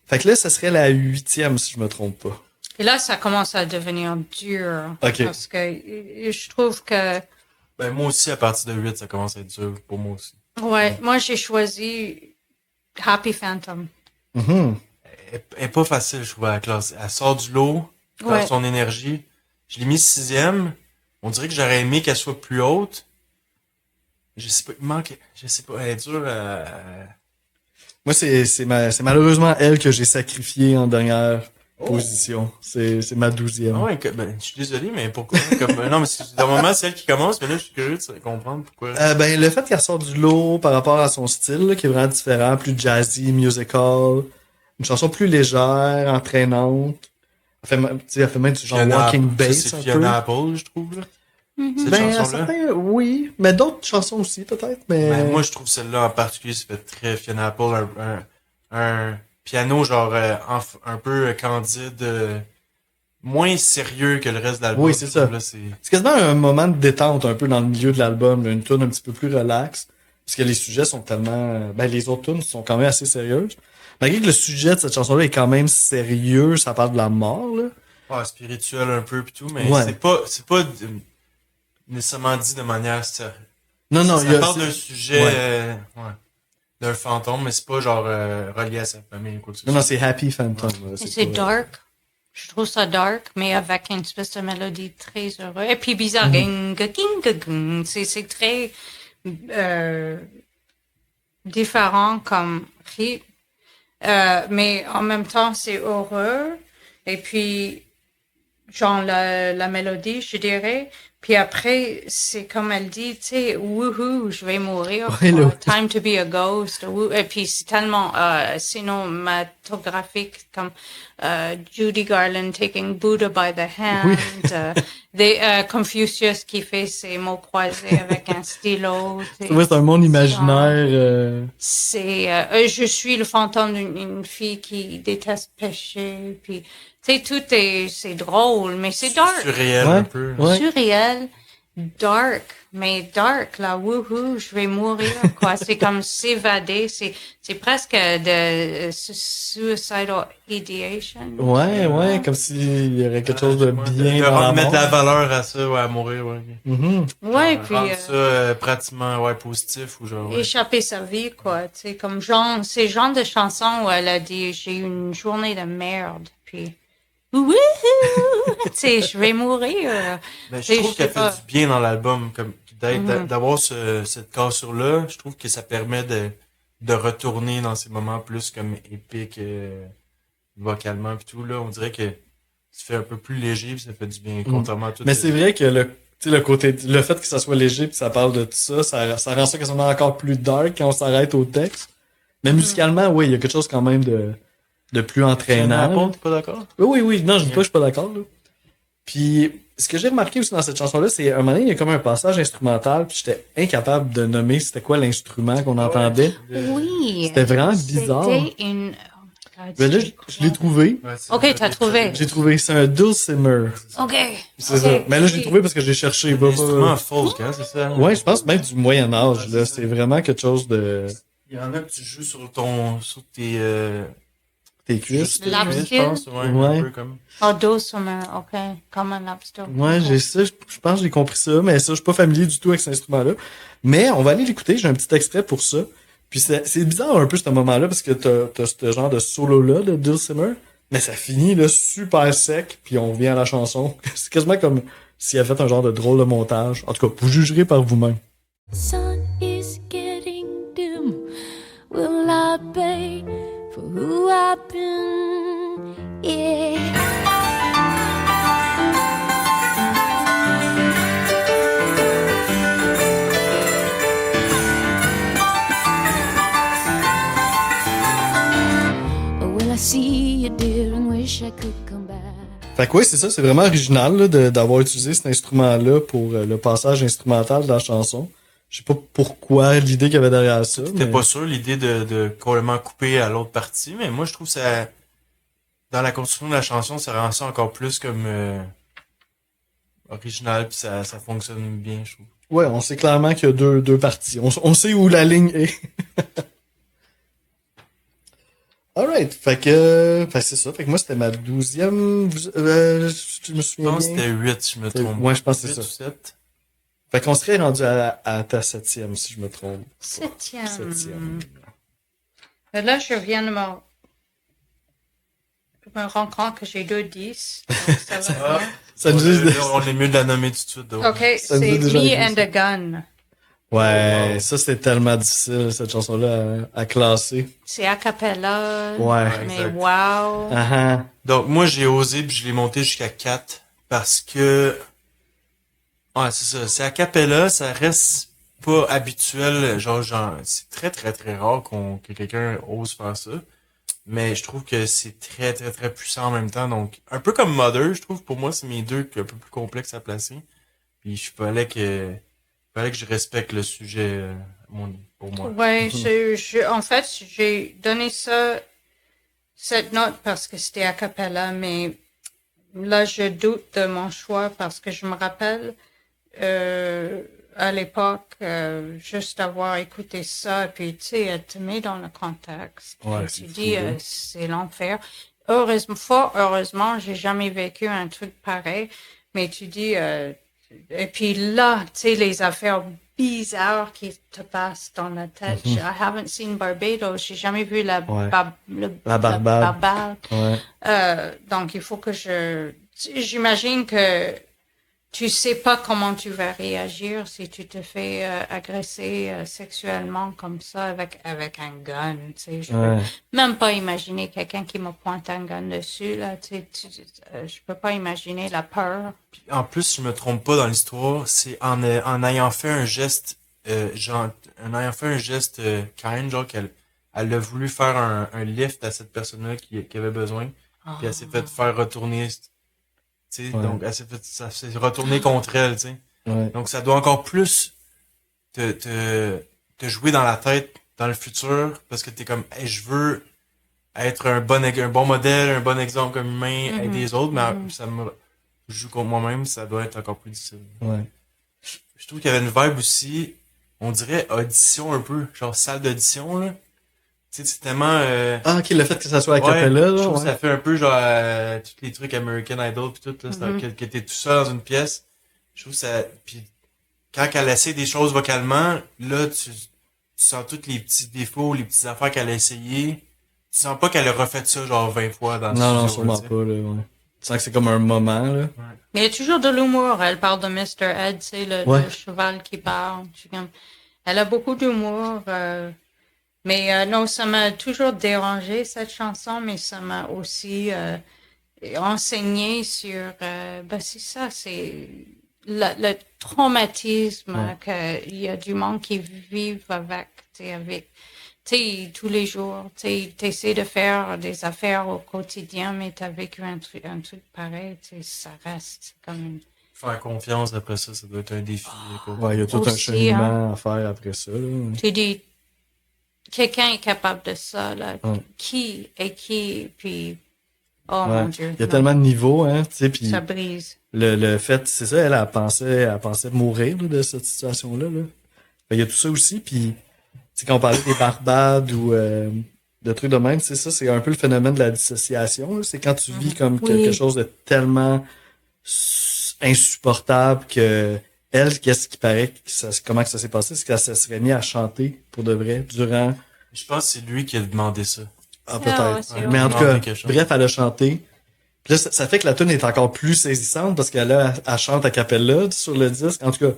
Fait que là, ça serait la 8e, si je me trompe pas. Et là, ça commence à devenir dur. Ok. Parce que je trouve que, Ben, moi aussi, à partir de 8, ça commence à être dur pour moi aussi. ouais, moi, j'ai choisi Happy Phantom. Mhm. Elle est pas facile, je trouve, à la classe. Elle sort du lot, dans Ouais. son énergie. Je l'ai mis 6e. On dirait que j'aurais aimé qu'elle soit plus haute. Je sais pas, il manque, je sais pas, elle est dure à... Moi, c'est malheureusement elle que j'ai sacrifiée en dernière position. C'est ma 12e. Ah ouais, ben, je suis désolé, mais pourquoi? Non, mais normalement, c'est elle qui commence, mais là, je suis curieux de comprendre pourquoi. Ben, le fait qu'elle sort du lot par rapport à son style, là, qui est vraiment différent, plus jazzy, musical, une chanson plus légère, entraînante. Elle fait même du genre Fiona- walking ça, bass c'est un peu. Fiona Apple, je trouve, là. Cette Ben, chanson-là. certains, oui. Mais d'autres chansons aussi, peut-être, mais... Ben, moi, je trouve celle-là en particulier, ça fait très Fiona Apple, un piano genre un peu candide, moins sérieux que le reste de l'album. Oui, c'est je ça. trouve, là, C'est quasiment un moment de détente un peu dans le milieu de l'album, là, une tune un petit peu plus relax, parce que les sujets sont tellement... Ben, les autres tunes sont quand même assez sérieuses. Malgré que le sujet de cette chanson-là est quand même sérieux, ça parle de la mort, là. spirituel un peu pis tout, mais Ouais. c'est pas nécessairement dit de manière sérieuse. Non, non, Ça parle d'un c'est- sujet, Ouais. d'un fantôme, mais c'est pas genre relié à sa famille ou quoi que ce Non, soit. non, c'est Happy Phantom. là, Et c'est pas- dark. Je trouve ça dark, mais avec une espèce de mélodie très heureuse. Et puis bizarre. Mhm. C'est très différent comme rythme. Mais en même temps, c'est heureux. Et puis, genre la mélodie, je dirais. Puis après, c'est comme elle dit, tu sais, wouhou, je vais mourir. Ouais, quoi. le- Time to be a ghost. Et puis c'est tellement cinématographique comme Judy Garland taking Buddha by the hand. Confucius qui fait ses mots croisés avec un stylo. tu sais. Ouais, c'est un monde imaginaire. C'est je suis le fantôme d'une fille qui déteste pécher. Puis tu sais, tout est c'est drôle, mais c'est dark. Surréel Ouais. un peu. Ouais. Surréel, dark, mais dark, là, wouhou, je vais mourir, quoi. C'est comme s'évader, c'est presque de suicidal ideation. Ouais, comme s'il y aurait quelque chose de bien dans la mettre mort. de la valeur à ça, ouais, à mourir, ouais. Mhm. Ouais, Genre, puis rendre ça pratiquement, ouais, positif ou genre, ouais. échapper sa vie, quoi. Tu sais, comme genre, ces genres de chansons où elle a dit, j'ai eu une journée de merde, puis wouhou, tu sais, je vais mourir. Mais Tu sais, je trouve je qu'elle sais pas. fait du bien dans l'album, comme Mhm. d'avoir cette cassure-là. Je trouve que ça permet de retourner dans ces moments plus comme épiques vocalement pis tout là. On dirait que tu fais un peu plus léger pis ça fait du bien, contrairement à tout. Mais c'est vrai que tu sais, le côté, le fait que ça soit léger puis ça parle de tout ça, ça rend ça quasiment encore plus dark quand on s'arrête au texte. Mais musicalement, oui, il y a quelque chose quand même de plus entraînant. là. T'es pas d'accord? Oui, non, je dis pas que je suis pas d'accord, là. Puis, ce que j'ai remarqué aussi dans cette chanson-là, c'est, un moment donné, il y a comme un passage instrumental, puis j'étais incapable de nommer c'était quoi l'instrument qu'on entendait. Oui. C'était vraiment bizarre. C'était une... Mais là, je l'ai trouvé. Ok, t'as trouvé. J'ai trouvé, c'est un dulcimer. Ok. C'est ok. ça. Mais là, je l'ai trouvé parce que j'ai cherché. Un instrument folk, hein, c'est ça? Ouais, je pense même du Moyen-Âge, là. C'est vraiment quelque chose de, Il y en a que tu joues sur tes, tes cuisses. juste tes Lap cuisses, skill? je pense. Ouais, Ouais. un peu comme. Oh, dulcimer, ok. Comme un lobster. Ouais, j'ai ça, je pense que j'ai compris ça, mais ça, je suis pas familier du tout avec cet instrument-là. Mais on va aller l'écouter, j'ai un petit extrait pour ça. Puis c'est bizarre un peu ce moment-là, parce que t'as ce genre de solo-là de dulcimer, mais ça finit là super sec, puis on vient à la chanson. C'est quasiment comme s'il avait fait un genre de drôle de montage. En tout cas, vous jugerez par vous-même. Sun is getting dim. Will I pay for who I've been? Yeah. Or will I see you, dear, and wish I could come back? Fait que oui, c'est ça, c'est vraiment original là, d'avoir utilisé cet instrument-là pour le passage instrumental de la chanson. Je sais pas pourquoi l'idée qu'il y avait derrière ça. T'étais Mais... pas sûr l'idée de complètement couper à l'autre partie, mais moi je trouve ça dans la construction de la chanson, ça rend ça encore plus comme original puis ça fonctionne bien, je trouve. Ouais, on sait clairement qu'il y a deux parties. On sait où la ligne est. Alright, fait que c'est ça. Fait que moi c'était ma 12e. Je me Je souviens pense que bien. c'était 8, si je me trompe. Ouais, je pense que c'est 8 ça. ou 7. Fait qu'on serait rendu à ta 7e si je me trompe. 7e. 7e. Là, je viens de me rendre compte que j'ai 2 10. Donc ça va bien. Ça nous dit... On est mieux de la nommer tout de suite. donc. OK, Ça nous c'est a déjà Me aidé, and ça. a Gun. Ouais, Wow. ça c'était tellement difficile cette chanson-là à classer. C'est a cappella. Ouais. Mais Exact. wow. Ah Donc moi j'ai osé puis je l'ai monté jusqu'à 4 parce que ouais, c'est ça, c'est a cappella, ça reste pas habituel, genre c'est très très très rare que quelqu'un ose faire ça. Mais je trouve que c'est très très très puissant en même temps, donc un peu comme Mother, je trouve pour moi c'est mes deux un peu plus complexes à placer. Puis fallait que je respecte le sujet pour moi. Ouais, en fait, j'ai donné cette note parce que c'était a cappella, mais là, je doute de mon choix parce que je me rappelle, à l'époque, juste avoir écouté ça, et puis, tu sais, être mis dans le contexte. Ouais, Puis c'est tu fou, dis, là. c'est l'enfer. Heureusement, j'ai jamais vécu un truc pareil, mais tu dis, et puis là, tu sais, les affaires bizarres qui te passent dans la tête. I haven't seen Barbados. J'ai jamais vu Ouais. La Barbade. Barbade. Ouais. Donc, il faut que j'imagine que tu sais pas comment tu vas réagir si tu te fais agresser sexuellement comme ça avec un gun. Tu sais, je Ouais. peux même pas imaginer quelqu'un qui me pointe un gun dessus là. Tu sais, je peux pas imaginer la peur. Puis, en plus, si je me trompe pas dans l'histoire, c'est en ayant fait un geste kind, genre elle a voulu faire un lift à cette personne-là qui avait besoin, puis elle s'est fait faire retourner, tu sais, Ouais. donc ça s'est retourné contre elle, tu sais. Ouais. Donc ça doit encore plus te jouer dans la tête dans le futur parce que t'es comme hey, je veux être un bon modèle, un bon exemple comme humain, Mhm. aider les autres, mais ça me joue contre moi-même, ça doit être encore plus difficile. Ouais. Je trouve qu'il y avait une vibe aussi, on dirait audition un peu, genre salle d'audition là. Tu sais, c'est tellement Ah, ok, le fait que ça soit à ouais, cappella, je là. trouve que Ouais. ça fait un peu genre tous les trucs American Idol pis tout là, que t'es tout seul dans une pièce. Je trouve ça puis quand elle essaie des choses vocalement, là tu sens tous les petits défauts, les petites affaires qu'elle a essayé. Tu sens pas qu'elle a refait ça genre 20 fois dans le Non, non, studio, sûrement tu sais. pas, là. Ouais. Tu sens que c'est comme un moment, là. Mais il y a toujours de l'humour. Elle parle de Mr. Ed, tu sais, Ouais. le cheval qui parle. Elle a beaucoup d'humour. Mais non, ça m'a toujours dérangé cette chanson, mais ça m'a aussi enseigné sur. Ben c'est ça, c'est le traumatisme qu'il y a du monde qui vivent avec, tu sais, tous les jours. Tu essaies de faire des affaires au quotidien, mais tu as vécu un truc pareil, tu sais, ça reste comme une. Faire confiance après ça doit être un défi. quoi. Ouais, il y a tout un Aussi, cheminement à faire après ça, là. Tu dis, quelqu'un est capable de ça, là. Ouais. Qui est qui, puis, oh Ouais. mon Dieu. Il y a non, tellement de niveaux, hein, tu sais, puis ça brise. le fait, c'est ça, elle pensait mourir, là, de cette situation-là, là. Fait, il y a tout ça aussi, puis, tu sais, quand on parlait des Barbades ou de trucs de même, c'est ça, c'est un peu le phénomène de la dissociation, là. C'est quand tu vis comme Oui. quelque chose de tellement insupportable que elle, qu'est-ce qui paraît, comment que ça s'est passé, c'est qu'elle se serait mise à chanter pour de vrai durant. Je pense que c'est lui qui a demandé ça. Ah, Ah, peut-être. ouais, c'est Mais en tout vrai. cas, Quelque chose. bref, elle a chanté. Puis là, ça fait que la tune est encore plus saisissante parce qu'elle elle chante à cappella sur le disque. En tout cas,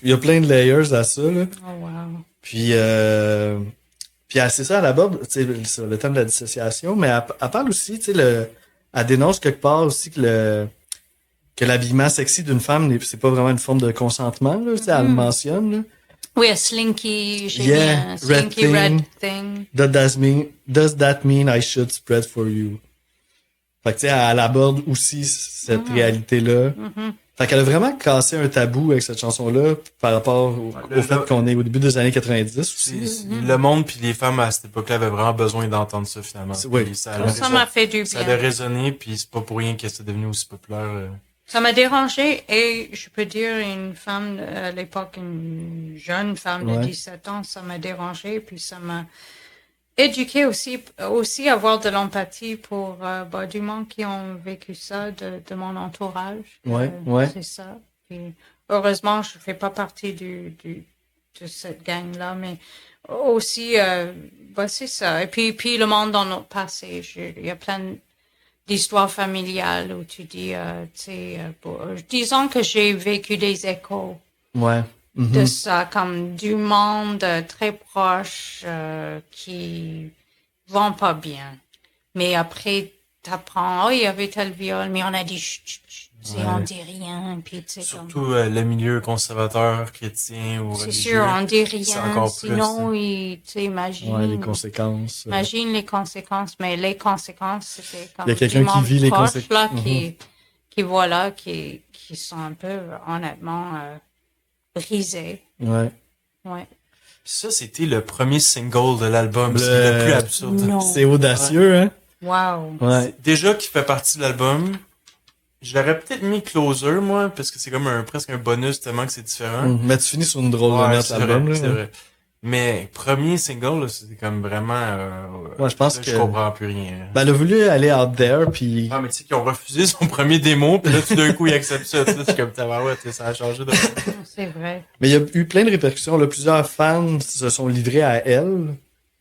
il y a plein de layers à ça, là. Oh, wow. Puis c'est ça, à la base, tu sais, sur le thème de la dissociation, mais elle parle aussi, tu sais, elle dénonce quelque part aussi que l'habillement sexy d'une femme, c'est pas vraiment une forme de consentement, là, tu sais, elle le mentionne, là. Oui, a slinky, j'ai Yeah, mis un slinky red red thing. thing. Does that mean I should spread for you? Fait que tu sais, elle aborde aussi cette Mhm. réalité-là. Mhm. Fait qu'elle a vraiment cassé un tabou avec cette chanson-là par rapport au fait qu'on est au début des années 90 aussi. Le monde puis les femmes à cette époque-là avaient vraiment besoin d'entendre ça finalement. Oui. Puis ça, Ça m'a fait du ça a bien. résonné puis c'est pas pour rien que c'est devenu aussi populaire. Ça m'a dérangé et je peux dire une femme à l'époque, une jeune femme de Ouais. 17 ans, ça m'a dérangé puis ça m'a éduqué aussi avoir de l'empathie pour du monde qui ont vécu ça de mon entourage. Ouais, ouais. C'est ça. Puis, heureusement, je fais pas partie de cette gang-là, mais aussi, c'est ça. Et puis le monde dans notre passé, il y a plein d'histoires familiales où tu dis, disons que j'ai vécu des échos Ouais. de ça, comme du monde très proche qui vont pas bien. Mais après, t'apprends, oh, il y avait tel viol, mais on a dit, chut, chut, chut, tu sais, Ouais. on dit rien, puis tu sais, Surtout le milieu conservateur, chrétien ou c'est religieux. sûr, on dit c'est rien, encore plus, sinon, hein. tu sais, imagine. Ouais, les conséquences. Imagine les conséquences, mais les conséquences, c'était comme Il y a quelqu'un du qui monde vit les proche, conséquences. là, qui voilà, qui sont un peu, honnêtement, brisés. Ouais. Ouais. Ça, c'était le premier single de l'album. C'est le plus absurde. Non. C'est audacieux, hein? Wow. Ouais. Déjà qui fait partie de l'album, je l'aurais peut-être mis Closer, moi, parce que c'est comme presque un bonus tellement que c'est différent. Mais tu finis sur une drôle de Ouais, note, c'est l'album, vrai, là. c'est vrai. Mais premier single, là, c'était comme vraiment... Ouais, je pense là, que- je comprends plus rien. Ben, elle a voulu aller out there, puis Ah, mais tu sais qu'ils ont refusé son premier démo, puis là, tout d'un coup, ils acceptent ça. Tu sais, c'est comme, ouais, ça a changé de... C'est vrai. mais il y a eu plein de répercussions. Là, plusieurs fans se sont livrés à elle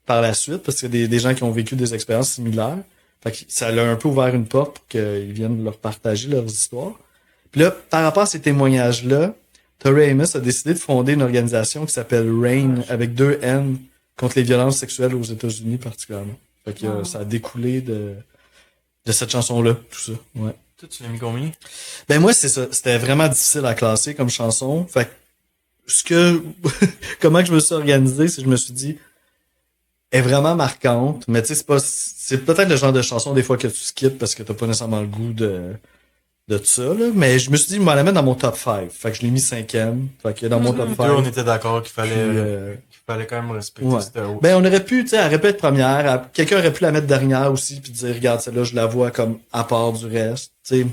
par la suite, parce que des gens qui ont vécu des expériences similaires. Fait que ça l'a un peu ouvert une porte pour qu'ils viennent leur partager leurs histoires. Puis là, par rapport à ces témoignages-là, Tori Amos a décidé de fonder une organisation qui s'appelle RAIN, avec 2 N, contre les violences sexuelles aux États-Unis particulièrement. Fait que ça a découlé de cette chanson-là, tout ça. Ouais. Toi, tu l'as mis combien? Ben moi, c'est ça. C'était vraiment difficile à classer comme chanson. Fait que comment que je me suis organisé, c'est que je me suis dit, elle est vraiment marquante, mais tu sais, c'est peut-être le genre de chanson des fois que tu skippes parce que t'as pas nécessairement le goût de ça, là. Mais je me suis dit, je vais la mettre dans mon top 5. Fait que je l'ai mis 5e. Fait que dans mon top Les 5. deux, on était d'accord qu'il fallait, Puis, qu'il fallait quand même respecter ouais. cette hausse. Ben, on aurait pu, tu sais, elle aurait pu être première. Quelqu'un aurait pu la mettre dernière aussi, puis dire, regarde, celle-là, je la vois comme à part du reste. Tu sais,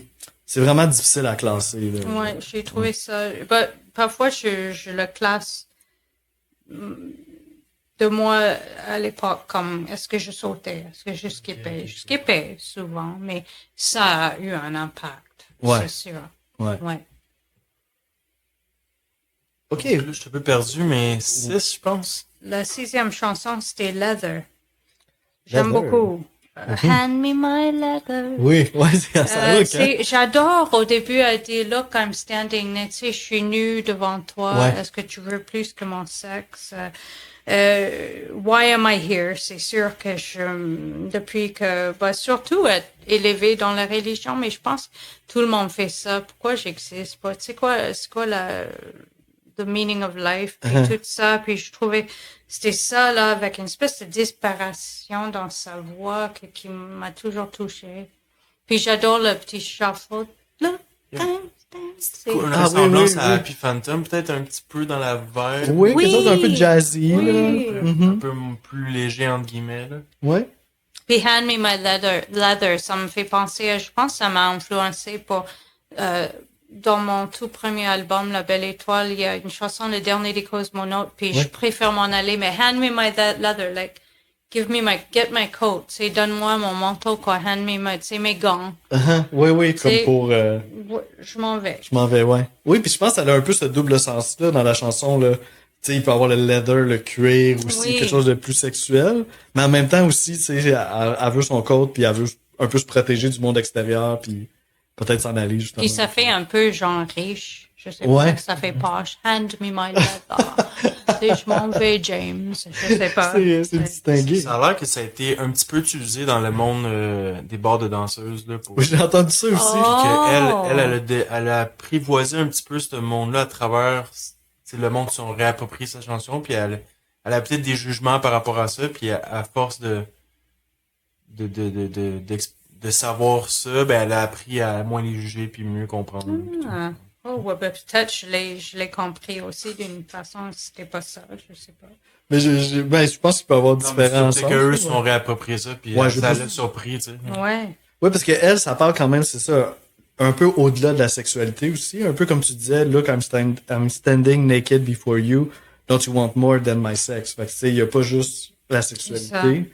c'est vraiment difficile à classer, là. Ouais, j'ai trouvé ça. Ben, parfois, je le classe de moi à l'époque comme est-ce que je sautais, est-ce que je skippais. Je skippais souvent, mais ça a eu un impact. Ouais. C'est sûr. Ouais. Ouais. OK. Là, je suis un peu perdu, mais 6, je pense. La 6e chanson, c'était Leather. J'aime Leather. beaucoup. Hand me my leather. Oui, ouais, c'est ça. Look, hein? J'adore au début, elle dit, look, I'm standing next to you, je suis nue devant toi. Ouais. Est-ce que tu veux plus que mon sexe? Why am I here? C'est sûr que depuis que, surtout être élevé dans la religion, mais je pense que tout le monde fait ça. Pourquoi j'existe pas? C'est quoi the meaning of life, puis tout ça, puis je trouvais, c'était ça, là, avec une espèce de disparition dans sa voix qui m'a toujours touchée. Puis j'adore le petit shuffle, là. C'est- Une Ah, ressemblance oui, oui, à oui. Happy Phantom, peut-être un petit peu dans la vibe. Oui, Oui. quelque chose d'un peu jazzy, Oui. là. Un peu plus léger, entre guillemets, là. Ouais. Puis Hand Me My Leather, ça me fait penser, je pense que ça m'a influencé pour, dans mon tout premier album, La Belle Étoile, il y a une chanson, Le Dernier des Cosmonautes, puis je préfère m'en aller, mais Hand Me My Leather, like, get my coat, c'est donne-moi mon manteau, quoi, hand me my, c'est mes gants. Oui, oui, comme C'est- pour... Ouais, je m'en vais. Je m'en vais, ouais. Oui, puis je pense qu'elle a un peu ce double sens-là dans la chanson, là. Tu sais, il peut avoir le leather, le cuir aussi, Oui. quelque chose de plus sexuel. Mais en même temps aussi, tu sais, elle veut son coat, puis elle veut un peu se protéger du monde extérieur, puis peut-être s'en aller, justement. Puis ça fait un peu genre riche. Je sais Ouais. pas, ça fait poche. Hand me my leather. Tu sais, je m'en vais, James. Je sais pas. C'est distingué. Ça a l'air que ça a été un petit peu utilisé dans le monde des bars de danseuses, là, pour... Oui, j'ai entendu ça aussi. Oh. Elle a apprivoisé un petit peu ce monde-là à travers, c'est le monde qui sont réapproprié sa chanson, puis elle a peut-être des jugements par rapport à ça, puis à force de savoir ça, ben elle a appris à moins les juger puis mieux comprendre. Ah. Oh, ouais, ben, peut-être je l'ai compris aussi d'une façon, c'était pas ça, je sais pas. Mais je pense qu'il peut y avoir Non, mais différents c'est sens. qu'eux là. sont réappropriés ça puis Ouais, ça je- l'a surpris, tu sais. Ouais. Ouais, parce que elle, ça parle quand même, c'est ça, un peu au-delà de la sexualité aussi. Un peu comme tu disais, look, I'm standing naked before you. Don't you want more than my sex? Fait que, tu sais, il y a pas juste la C'est ça. sexualité.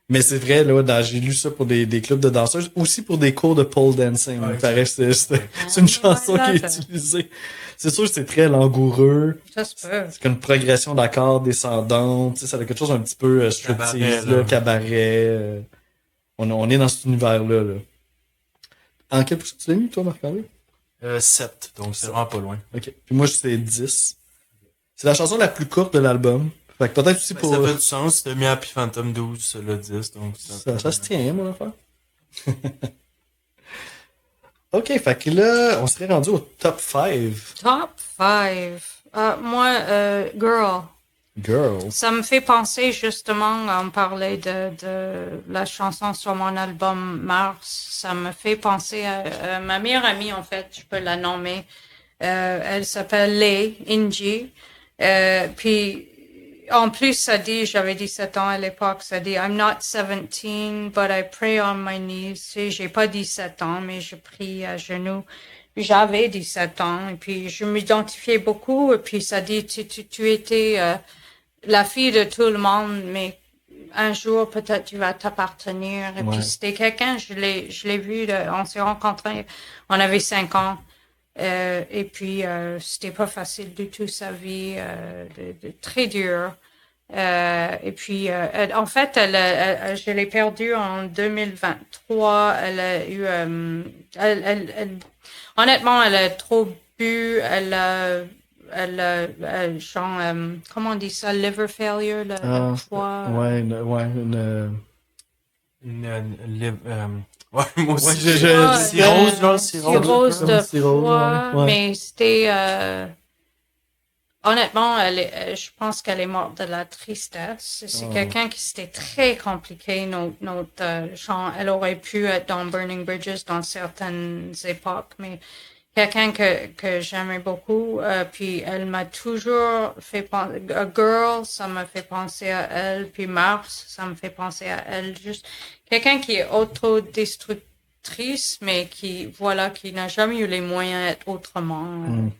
Mais c'est vrai, là, j'ai lu ça pour des clubs de danseuses, aussi pour des cours de pole dancing. Ouais, Il paraît que c'est une chanson qui est utilisée. C'est sûr que c'est très langoureux. Ça se peut. C'est comme une progression d'accords descendante. Tu sais, ça a quelque chose un petit peu striptease, Cabaret, là, là. cabaret. On est dans cet univers-là. Là. En quelle position tu l'as mis, toi, Marc-André? 7, donc c'est vraiment pas loin. Ok. Puis moi, c'est 10. C'est la chanson la plus courte de l'album. Fait que peut-être aussi Ben, pour... ça fait du sens, t'as mis Happy Phantom 12, le 10, donc Ça se tient, hein, mon affaire. Ok, fait que là, on serait rendu au top 5. Top 5. Moi, Girl. Girls. Ça me fait penser justement, on parlait de la chanson sur mon album Mars. Ça me fait penser à ma meilleure amie, en fait, je peux la nommer. Elle s'appelle Lei Inji. Puis, en plus, ça dit, j'avais 17 ans à l'époque, ça dit, I'm not 17, but I pray on my knees. Tu sais, j'ai pas 17 ans, mais je prie à genoux. Puis j'avais 17 ans, et puis je m'identifiais beaucoup, et puis ça dit, tu étais la fille de tout le monde, mais un jour, peut-être, tu vas t'appartenir. Et Ouais. puis c'était quelqu'un, je l'ai vu, on s'est rencontrés, on avait 5 ans. Et puis, c'était pas facile du tout sa vie, très dur. Et puis, en fait, je l'ai perdue en 2023. Elle a eu, honnêtement, elle a trop bu. Genre, comment on dit ça, liver failure, le foie. Ouais, ouais, moi aussi. Ouais, Cirrhose, genre, cirrhose comme de cirrhose, foie, ouais. mais c'était, honnêtement, je pense qu'elle est morte de la tristesse. C'est quelqu'un qui c'était très compliqué. Genre, elle aurait pu être dans Burning Bridges dans certaines époques, mais quelqu'un que j'aimais beaucoup. Puis elle m'a toujours fait penser. A Girl, ça m'a fait penser à elle. Puis Mars, ça me fait penser à elle. Juste quelqu'un qui est autodestructrice, mais qui n'a jamais eu les moyens d'être autrement.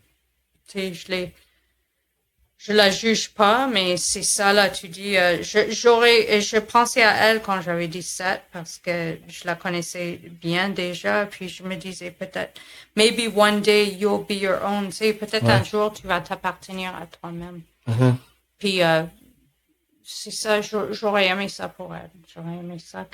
Tu sais, je la juge pas, mais c'est ça, là, tu dis, je pensais à elle quand j'avais 17 parce que je la connaissais bien déjà, puis je me disais peut-être, maybe one day you'll be your own, tu sais, peut-être un jour tu vas t'appartenir à toi-même. Puis, c'est ça, j'aurais aimé ça pour elle. J'aurais aimé ça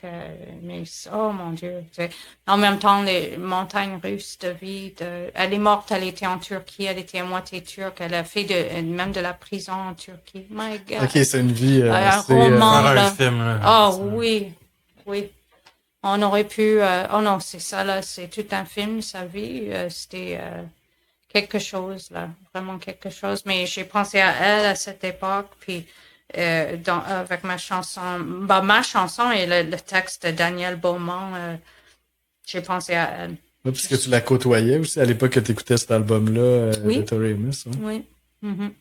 mais, oh mon Dieu, tu sais. En même temps, les montagnes russes de vie, elle est morte, elle était en Turquie, elle était à moitié turque, elle a fait même de la prison en Turquie. My God. Ok, c'est une vie Un assez... roman, Faire là. un film, là. Oh oui, oui. On aurait pu, oh non, c'est ça, là, c'est tout un film, sa vie, c'était quelque chose, là, vraiment quelque chose. Mais j'ai pensé à elle à cette époque, puis avec ma chanson, ma chanson et le texte de Daniel Beaumont, j'ai pensé à elle. Ouais, puisque tu la côtoyais aussi à l'époque que tu écoutais cet album-là Oui. de Tori Amos. Hein? Oui. Mhm.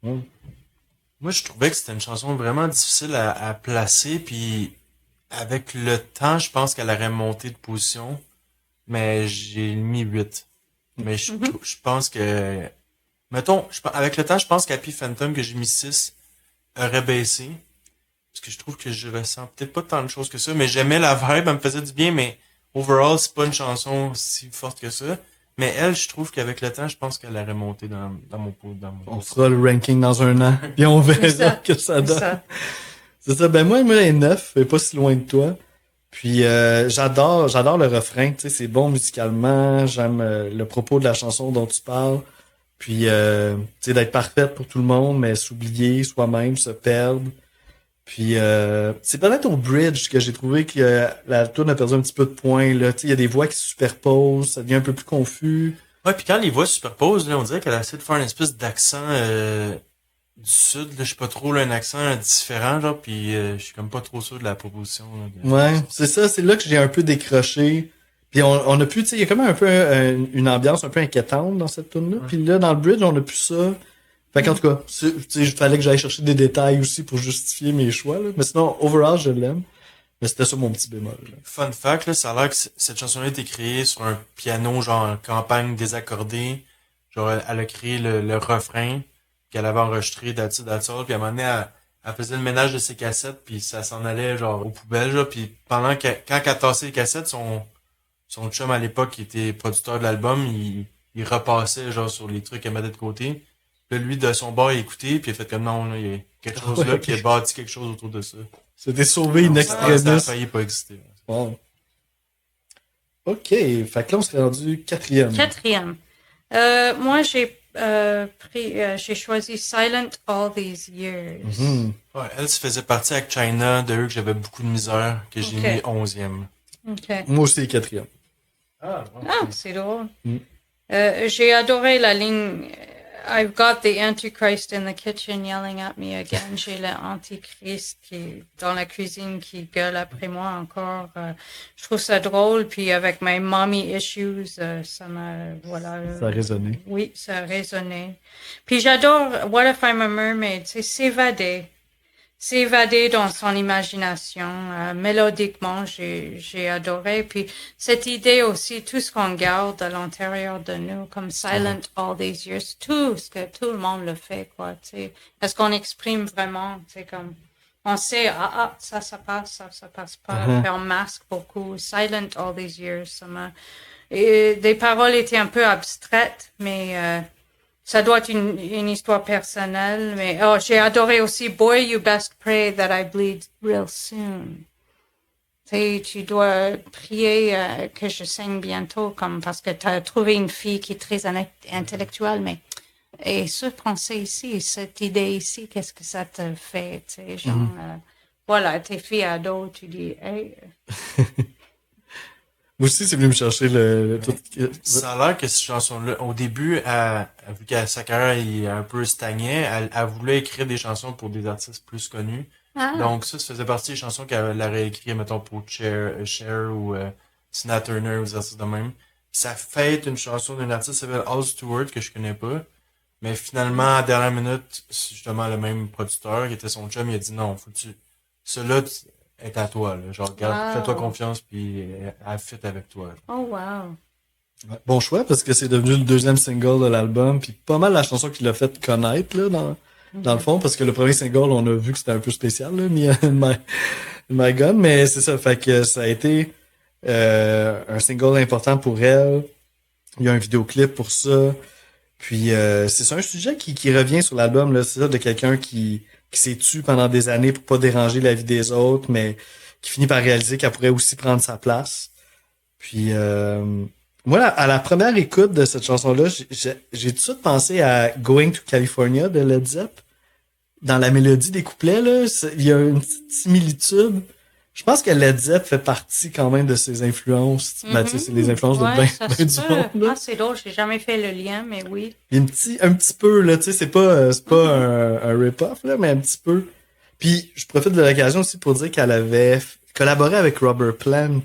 Ouais. Moi, je trouvais que c'était une chanson vraiment difficile à placer, puis avec le temps, je pense qu'elle aurait monté de position, mais j'ai mis 8. Mais je pense que... Mettons, avec le temps, je pense qu'Happy Phantom, que j'ai mis 6, aurait baissé. Parce que je trouve que je ressens peut-être pas tant de choses que ça, mais j'aimais la vibe, elle me faisait du bien, mais overall, c'est pas une chanson si forte que ça. Mais elle, je trouve qu'avec le temps, je pense qu'elle aurait monté dans mon pot. On fera le ranking dans un an, puis on verra C'est ça. que ça donne. C'est ça. C'est ça. Ben moi, elle est 9, elle est pas si loin de toi. Puis j'adore le refrain, tu sais, c'est bon musicalement, j'aime le propos de la chanson dont tu parles. Puis tu sais, d'être parfaite pour tout le monde, mais s'oublier soi-même, se perdre. Puis c'est peut-être au bridge que j'ai trouvé que la tune a perdu un petit peu de points là, tu sais, il y a des voix qui se superposent, ça devient un peu plus confus. Ouais, puis quand les voix se superposent, là, on dirait qu'elle a essayé de faire une espèce d'accent du sud, là, je suis pas trop, là, un accent différent, genre, puis je suis comme pas trop sûr de la proposition, là, Ouais, c'est ça, c'est là que j'ai un peu décroché. Puis on a pu, tu sais, il y a quand même un peu une ambiance un peu inquiétante dans cette tune là. Puis là, dans le bridge, on a plus ça. Fait qu'en tout cas, tu sais, il fallait que j'aille chercher des détails aussi pour justifier mes choix, là. Mais sinon, overall, je l'aime. Mais c'était ça mon petit bémol, là. Fun fact, là, ça a l'air que cette chanson-là a été créée sur un piano, genre, en campagne désaccordé. Genre, elle a créé le refrain qu'elle avait enregistré d'Atil d'Atil, puis à un moment donné, elle faisait le ménage de ses cassettes, puis ça s'en allait, genre, aux poubelles, genre, puis quand elle tassait les cassettes, son chum, à l'époque, qui était producteur de l'album, il repassait, genre, sur les trucs qu'elle mettait de côté. Puis là, lui, de son bord, il écoutait, puis il a fait comme non, là, il y a quelque chose là, puis il a bâti quelque chose autour de ça. C'était sauvé in Ça a extremis. failli pas exister. Wow. OK, fait que là, on s'est rendu quatrième. Moi, j'ai choisi Silent All These Years. Mhm. Ouais, elle se faisait partie avec China, de eux que j'avais beaucoup de misère, que j'ai Ok. mis 11e. OK. Moi aussi, quatrième. Ah, Ah, c'est drôle. Mm. J'ai adoré la ligne I've got the Antichrist in the kitchen yelling at me again. J'ai l'Antichrist qui dans la cuisine qui gueule après moi encore. Je trouve ça drôle. Puis avec mes mommy issues, ça m'a voilà. Ça a résonné. Oui, ça a résonné. Puis j'adore What If I'm a Mermaid. C'est s'évader dans son imagination. Mélodiquement, j'ai adoré. Puis cette idée aussi, tout ce qu'on garde à l'intérieur de nous, comme Silent All These Years, tout ce que tout le monde le fait, quoi. Tu sais, est-ce qu'on exprime vraiment, tu sais, comme on sait, ça passe, ça passe pas. Mhm. Puis on masque beaucoup. Silent All These Years, ça m'a. Et des paroles étaient un peu abstraites, mais ça doit être une histoire personnelle, mais j'ai adoré aussi Boy, you best pray that I bleed real soon. Tu dois prier que je saigne bientôt, comme parce que tu as trouvé une fille qui est très intellectuelle, mais et ce français ici, cette idée ici, qu'est-ce que ça te fait, tu sais, genre, voilà, tes filles ados, tu dis, hey, Moi aussi, c'est venu me chercher le tout. Ça a l'air que cette chanson-là, au début, vu que sa carrière est un peu stagnait, elle voulait écrire des chansons pour des artistes plus connus. Donc ça faisait partie des chansons qu'elle aurait écrit, mettons, pour Cher ou Tina Turner ou des artistes de même. Ça fait une chanson d'un artiste qui s'appelle Al Stewart, que je connais pas. Mais finalement, à la dernière minute, c'est justement le même producteur, qui était son chum, il a dit non, faut que celui-là est à toi, là. Genre, regarde, Wow. fais-toi confiance, puis elle fit avec toi. oh wow. Ouais, bon choix, parce que c'est devenu le deuxième single de l'album, puis pas mal la chanson qui l'a fait connaître, là, dans le fond, parce que le premier single, on a vu que c'était un peu spécial, là, My Gun, mais c'est ça, fait que ça a été un single important pour elle. Il y a un vidéoclip pour ça. Puis c'est un sujet qui revient sur l'album, là, c'est ça, de quelqu'un qui s'est tué pendant des années pour pas déranger la vie des autres, mais qui finit par réaliser qu'elle pourrait aussi prendre sa place. Puis moi, à la première écoute de cette chanson-là, j'ai tout de suite pensé à Going to California de Led Zepp. Dans la mélodie des couplets, là, il y a une petite similitude. Je pense que Led Zepp fait partie quand même de ses influences. Ben, tu sais, c'est les influences Ouais, de ça ben se du peut. monde, là. Ah, c'est drôle, j'ai jamais fait le lien, mais oui. Puis un petit peu, là, tu sais, c'est pas un rip-off, là, mais un petit peu. Puis, je profite de l'occasion aussi pour dire qu'elle avait collaboré avec Robert Plant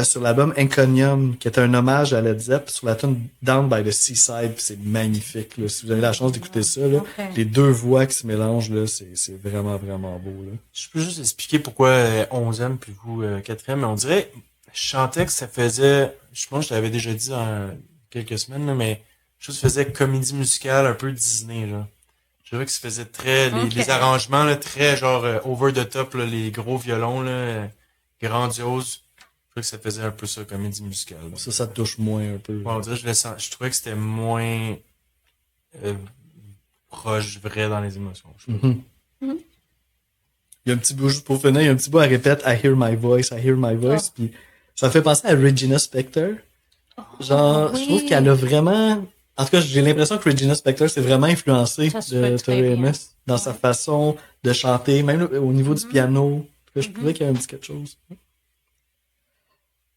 sur l'album Enconium, qui était un hommage à Led Zepp, sur la tune Down by the Seaside, puis c'est magnifique, là. Si vous avez la chance d'écouter ça, là, Ok. les deux voix qui se mélangent, là, c'est vraiment, vraiment beau, là. Je peux juste expliquer pourquoi 11e puis vous 4e, mais on dirait, je chantais que ça faisait, je pense que je l'avais déjà dit dans quelques semaines, là, mais je trouve que ça faisait comédie musicale un peu Disney, là. Je trouvais que ça faisait très, Ok. les arrangements, là, très genre over the top, là, les gros violons, là, grandioses. Je trouvais que ça faisait un peu ça, comédie musicale, là. Ça te touche moins un peu. Ouais, on dirait que je trouvais que c'était moins proche, vrai dans les émotions. Je trouve. Mhm. Il y a un petit bout, juste pour finir, il y a un petit bout à répéter I hear my voice, puis ça me fait penser à Regina Spektor. Genre, je trouve oui. qu'elle a vraiment, en tout cas, j'ai l'impression que Regina Spektor s'est vraiment influencée Ça se de fait très Tori bien. Amos dans sa façon de chanter, même au niveau du piano. En tout cas, je trouvais qu'il y avait un petit quelque chose.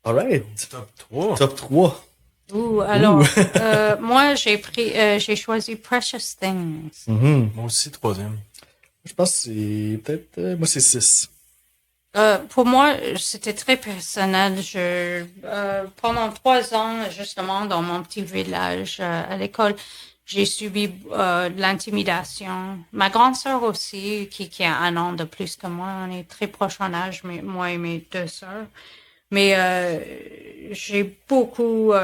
Alright. Top 3. Top 3. Alors, moi, j'ai choisi Precious Things. Moi aussi, troisième. Je pense que c'est peut-être... moi, c'est 6. Pour moi, c'était très personnel. Pendant 3 ans, justement, dans mon petit village à l'école, j'ai subi de l'intimidation. Ma grande sœur aussi, qui a 1 an de plus que moi, on est très proches en âge, moi et mes 2 sœurs. Mais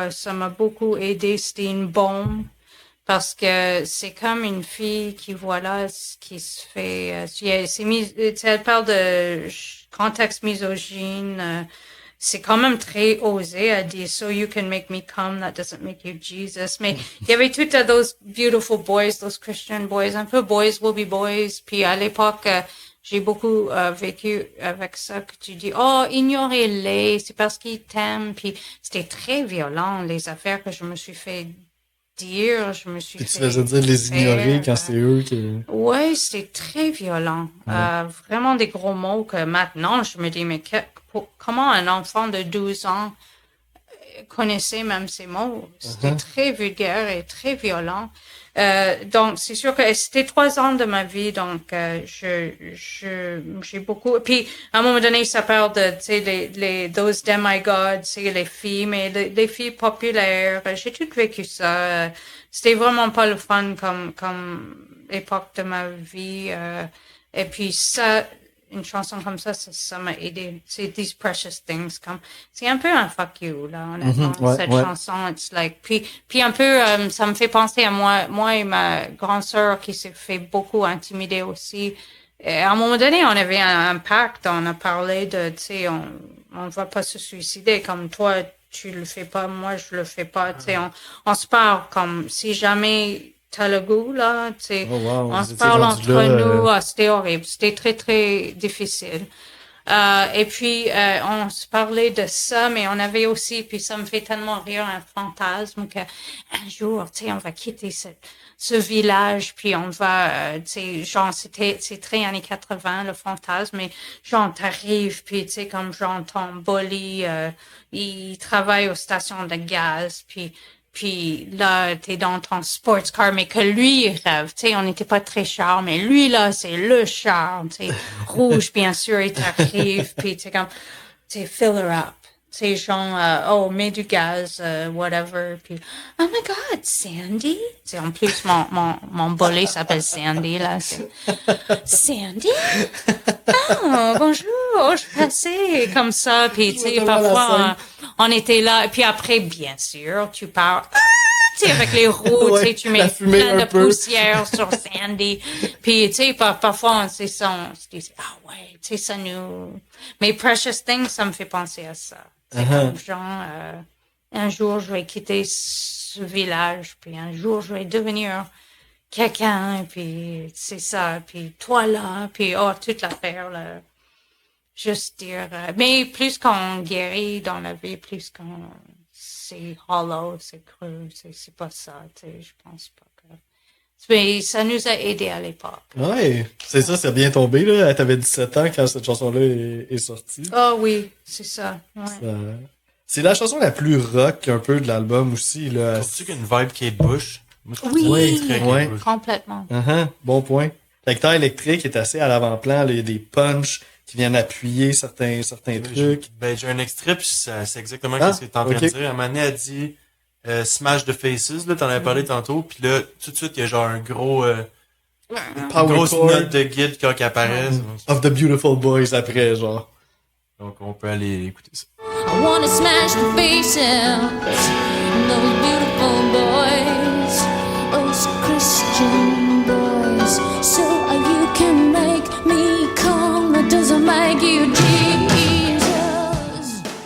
ça m'a beaucoup aidé. C'était une bombe parce que c'est comme une fille qui voit là ce qui se fait. Elle parle de contexte misogyne. C'est quand même très osé à dire So you can make me come, that doesn't make you Jesus. Mais il y avait tout à those beautiful boys, those Christian boys, un peu boys will be boys. Puis à l'époque, j'ai beaucoup vécu avec ça que tu dis, oh, ignorez-les, c'est parce qu'ils t'aiment. Puis c'était très violent, les affaires que je me suis fait dire, je me suis Puis tu fait faisais dire de les ignorer faire, quand c'est eux qui... Ouais, c'était très violent. Vraiment des gros mots que maintenant, je me dis, mais comment un enfant de 12 ans connaissait même ces mots? C'était très vulgaire et très violent. Donc, c'est sûr que c'était 3 ans de ma vie, donc j'ai beaucoup... Puis, à un moment donné, ça parle de, tu sais, those demigods, c'est les filles, mais les filles populaires. J'ai tout vécu ça. C'était vraiment pas le fun comme époque de ma vie. Et puis ça, une chanson comme ça m'a aidé. C'est These Precious Things, c'est un peu un fuck you, là, honnêtement, cette chanson. It's like, puis un peu, ça me fait penser à moi et ma grande sœur qui s'est fait beaucoup intimider aussi. Et à un moment donné, on avait un pacte, on a parlé de, tu sais, on va pas se suicider comme toi, tu le fais pas, moi je le fais pas, tu sais, on se parle comme si jamais t'as le goût, là, tu sais, on se parle entre nous, c'était horrible, c'était très, très difficile. Et puis, on se parlait de ça, mais on avait aussi, puis ça me fait tellement rire, un fantasme qu'un jour, tu sais, on va quitter ce village, puis on va, tu sais, genre, c'est très années 80, le fantasme, mais genre, t'arrives, puis tu sais, comme genre, ton Bolly, il travaille aux stations de gaz, puis là, t'es dans ton sports car, mais que lui, il rêve. Tu sais, on n'était pas très char, mais lui, là, c'est le char. Tu sais, rouge, bien sûr, il t'arrive, puis tu sais, comme, tu sais, fill her up. Tu sais, genre, mets du gaz, whatever. Puis, oh my God, Sandy. Tu sais, en plus, mon bolé s'appelle Sandy, là. Sandy? Oh, bonjour, je passais comme ça. Puis, tu sais, parfois, on était là. Et puis après, bien sûr, tu pars, tu sais, avec les roues, tu sais, tu mets plein de poussière sur Sandy. Puis, tu sais, parfois, on se dit, ouais, tu sais, ça nous... Mais Precious Things, ça me fait penser à ça. C'est comme genre, un jour, je vais quitter ce village, puis un jour, je vais devenir quelqu'un, puis c'est ça, puis toi là, puis toute l'affaire, là. Juste dire, mais plus qu'on guérit dans la vie, plus qu'on, c'est hollow, c'est creux, c'est pas ça, tu sais, je pense pas que... Mais ça nous a aidés à l'époque. Ouais, c'est ça, c'est bien tombé, là. T'avais 17 ans quand cette chanson-là est sortie. Ah oui, c'est ça, ouais. C'est la chanson la plus rock un peu de l'album aussi, là. Trouves-tu qu'il y a une vibe Kate Bush? Moi, je trouve Oui, que c'est très ouais. Kate Bush. Complètement. Bon point. La guitare électrique est assez à l'avant-plan, là. Il y a des punchs qui viennent appuyer certains trucs. J'ai un extrait, puis c'est exactement ce que t'es en train de dire. À un moment donné, elle dit Smash the Faces, là, t'en avais parlé tantôt, puis là, tout de suite, il y a genre une grosse chord. note de guide qui apparaît. Of the Beautiful Boys après, genre. Donc, on peut aller écouter ça. I wanna smash the faces, those beautiful boys, those Christian boys, so you can make me come, that doesn't make you Jesus.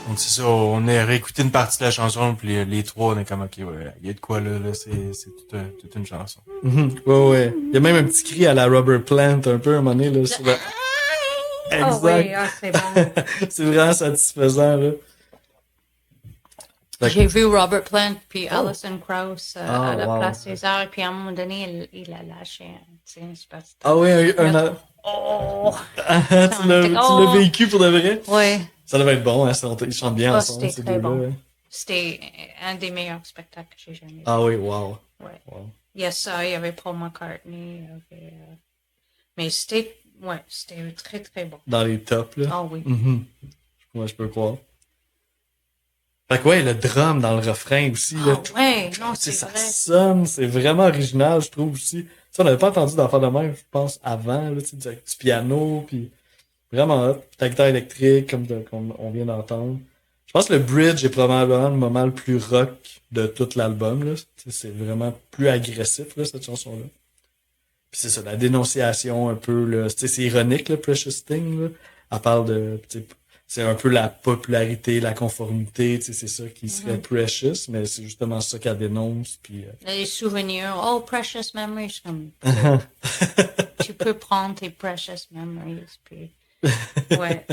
Donc, c'est ça, on a réécouté une partie de la chanson, puis les trois, on est comme, ok, ouais, il y a de quoi là, c'est toute une chanson. Ouais. Il y a même un petit cri à la Robert Plant, un peu, à un moment donné, là, sur la... Exact. Oh oui, c'est bon. C'est vraiment satisfaisant, là. J'ai vu Robert Plant puis Alison Krauss à la Place des Arts, puis à un moment donné, il a lâché une espèce de... Ah oui, tu l'as vécu pour de vrai? Oui. Ça devait être bon, hein, ils chantent bien Oh, ensemble, c'était ces très deux-là. bon. Ouais. C'était un des meilleurs spectacles que j'ai jamais vu. Ah oui, wow. Ouais. Wow. Il y a ça, il y avait Paul McCartney. Mais c'était très, très bon. Dans les tops, là. Ah oui. Mhm. Ouais, je peux croire. Fait que ouais, le drum dans le refrain aussi, là. Ah ouais, non, Tu sais, c'est ça vrai. sonne, c'est vraiment original, je trouve aussi. Ça, on n'avait pas entendu d'affaires de même, je pense, avant, là, tu sais, du piano, puis vraiment hot. Puis la guitare électrique, comme on vient d'entendre. Je pense que le bridge est probablement le moment le plus rock de tout l'album, là. Tu sais, c'est vraiment plus agressif, là, cette chanson-là. Puis c'est ça, la dénonciation un peu, là. Tu sais, c'est ironique, le Precious Thing, là. Elle parle de, tu sais, c'est un peu la popularité, la conformité, tu sais, c'est ça qui serait precious, mais c'est justement ça qu'elle dénonce, puis... Les souvenirs, oh, precious memories, comme tu peux prendre tes precious memories, puis ouais.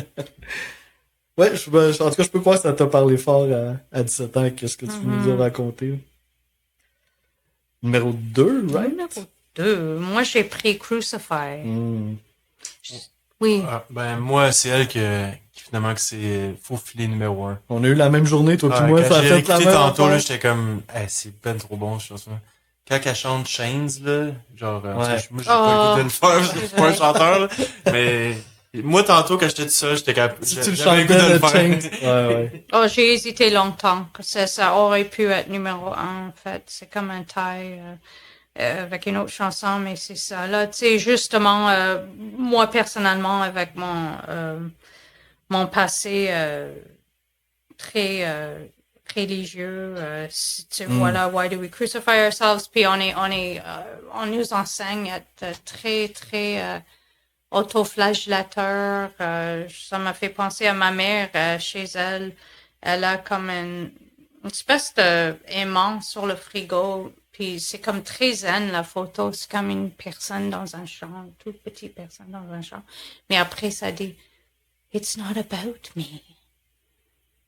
Ouais, en tout cas, je peux croire que ça t'a parlé fort à 17 ans, qu'est-ce que tu nous as raconté. Numéro 2, right? Numéro 2, moi j'ai pris Crucify. Mm. Oui. Ah, ben, moi, c'est elle qui finalement, que c'est faut filer numéro 1. On a eu la même journée, toi et moi, Quand ça a j'ai fait la écouté même tantôt, là, affaire. j'étais comme, c'est ben trop bon, je pense. Quand elle chante Chains, là, genre, en tout cas, Ouais. moi, j'ai pas écouté le faire, je suis pas un Ouais. chanteur, là, mais, moi, tantôt, quand j'étais tout seul, j'étais capable, Si tu le j'avais chantais, le goût de le le Chains. faire. Ouais, ouais. Oh, j'ai hésité longtemps. Que ça aurait pu être numéro 1, en fait. C'est comme un tie avec une autre chanson, mais c'est ça. Là, tu sais, justement, moi, personnellement, avec mon passé très religieux, tu vois là, Why do we crucify ourselves? Puis on nous enseigne à être très, très autoflagellateur. Ça m'a fait penser à ma mère chez elle. Elle a comme une espèce de aimant sur le frigo. Puis c'est comme très zen la photo. C'est comme une personne dans un champ, une toute petite personne dans un champ. Mais après ça dit, It's not about me.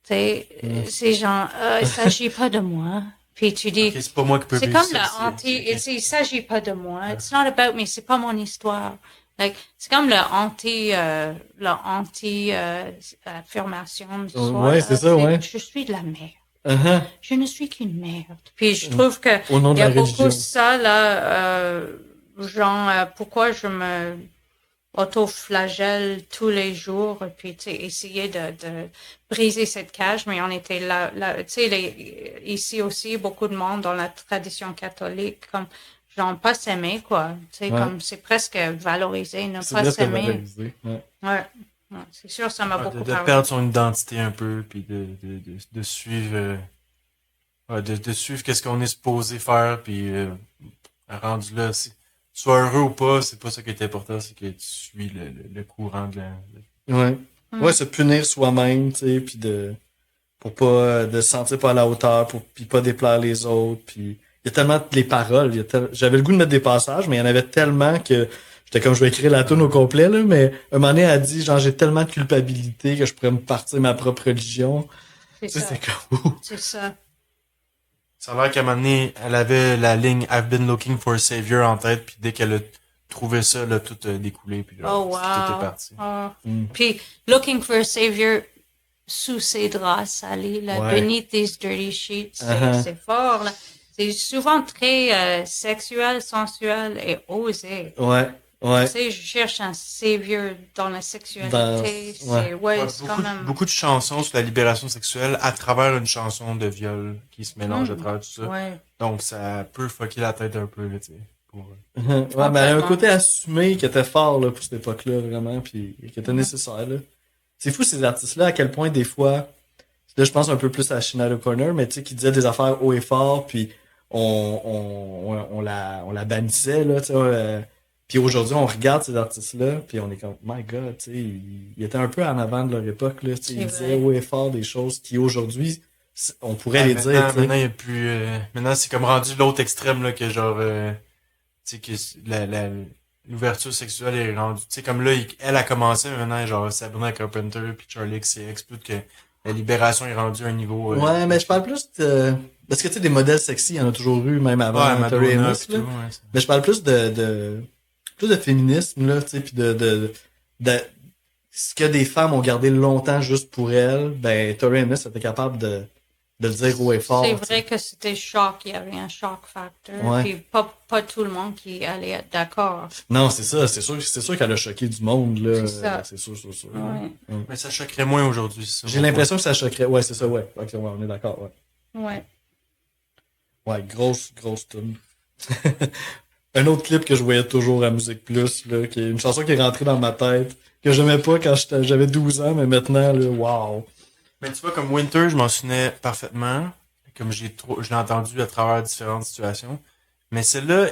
Tu sais, c'est genre, il s'agit pas de moi. Puis tu dis, Ok, c'est pas moi qui peux c'est vivre comme ça, le anti, ok. il s'agit pas de moi. It's not about me, c'est pas mon histoire. Like, c'est comme le anti affirmation de soi. Ouais, là, c'est ça, tu sais, ouais. Je suis de la merde. Uh-huh. Je ne suis qu'une merde. Puis je trouve que Au nom il de y a la beaucoup religion. ça là, genre pourquoi je me auto-flagelle tous les jours et puis tu sais essayer de briser cette cage, mais on était là tu sais ici aussi beaucoup de monde dans la tradition catholique comme genre pas s'aimer quoi, tu sais Ouais. comme c'est presque valorisé ne C'est pas presque s'aimer. valorisé. Ouais. Ouais. Ouais, c'est sûr ça m'a beaucoup De parlé. perdre son identité un peu, puis de suivre, de suivre qu'est-ce qu'on est supposé faire, puis rendu là, soit heureux ou pas, c'est pas ça qui est important, c'est que tu suis le courant de la... Ouais. Mm. Ouais, se punir soi-même, tu sais, puis pour pas, de se sentir pas à la hauteur, puis pas déplaire les autres, puis il y a tellement les paroles, j'avais le goût de mettre des passages, mais il y en avait tellement que j'étais comme, je vais écrire la tune au complet, là, mais un moment donné, elle a dit, genre, j'ai tellement de culpabilité que je pourrais me partir ma propre religion. C'est Tu sais, ça. c'est comme, C'est ça. Ça a l'air qu'à un moment donné, elle avait la ligne I've been looking for a savior en tête, puis dès qu'elle a trouvé ça, là, tout a découlé, puis là, Oh tout wow. est parti. Oh. Mm. Puis looking for a savior sous ses draps salés, là, Ouais. beneath these dirty sheets, Uh-huh. c'est fort, là. C'est souvent très sexuel, sensuel et osé. ouais, ouais. Tu sais, je cherche un savior dans la sexualité. Ouais. C'est Ouais, c'est quand même. beaucoup de chansons sur la libération sexuelle à travers une chanson de viol qui se mélange à travers tout ça. Ouais. Donc, ça peut fucker la tête un peu, là, tu sais. Pour... Ouais, mais elle a un Complètement. côté assumé qui était fort, là, pour cette époque-là, vraiment, puis qui était nécessaire, là. C'est fou, ces artistes-là, à quel point, des fois, là, je pense un peu plus à Sinead O'Connor, mais tu sais, qui disait des affaires haut et fort, puis on la bannissait, là, tu sais, puis aujourd'hui, on regarde ces artistes-là, puis on est comme, my God, tu sais, ils étaient un peu en avant de leur époque, là, tu sais, C'est ils vrai. disaient haut et fort des choses qui, aujourd'hui, on pourrait Ah, les maintenant, dire, tu sais. maintenant, il y a plus, maintenant, c'est comme rendu l'autre extrême, là, que genre, tu sais, que l'ouverture sexuelle est rendue, tu sais, comme là, elle a commencé, maintenant, genre, Sabrina Carpenter puis Charlie XCX, tout que la libération est rendue à un niveau, Ouais, mais je parle plus de... Parce que, tu sais, des modèles sexy, il y en a toujours eu, même avant ouais, Tori Madonna Amos, pis là. tout, ouais. Mais je parle plus plus de féminisme, là, tu sais, puis de ce que des femmes ont gardé longtemps juste pour elles, ben, Tori Amos était capable de de le dire haut et fort. C'est tu vrai sais. que c'était choc, il y avait un choc factor. Ouais. Puis pas tout le monde qui allait être d'accord. Non, c'est ça, c'est sûr qu'elle a choqué du monde, là. C'est ça. C'est sûr. Ouais. Mais ça choquerait moins aujourd'hui, c'est ça. J'ai l'impression que ça choquerait. Ouais, c'est ça, ouais. Ok, ouais, on est d'accord, ouais. Ouais. Ouais, grosse tune. Un autre clip que je voyais toujours à Musique Plus, là, qui est une chanson qui est rentrée dans ma tête, que j'aimais pas quand j'avais 12 ans, mais maintenant, là, wow. Mais tu vois, comme Winter, je m'en souvenais parfaitement. Comme je l'ai entendu à travers différentes situations. Mais celle-là,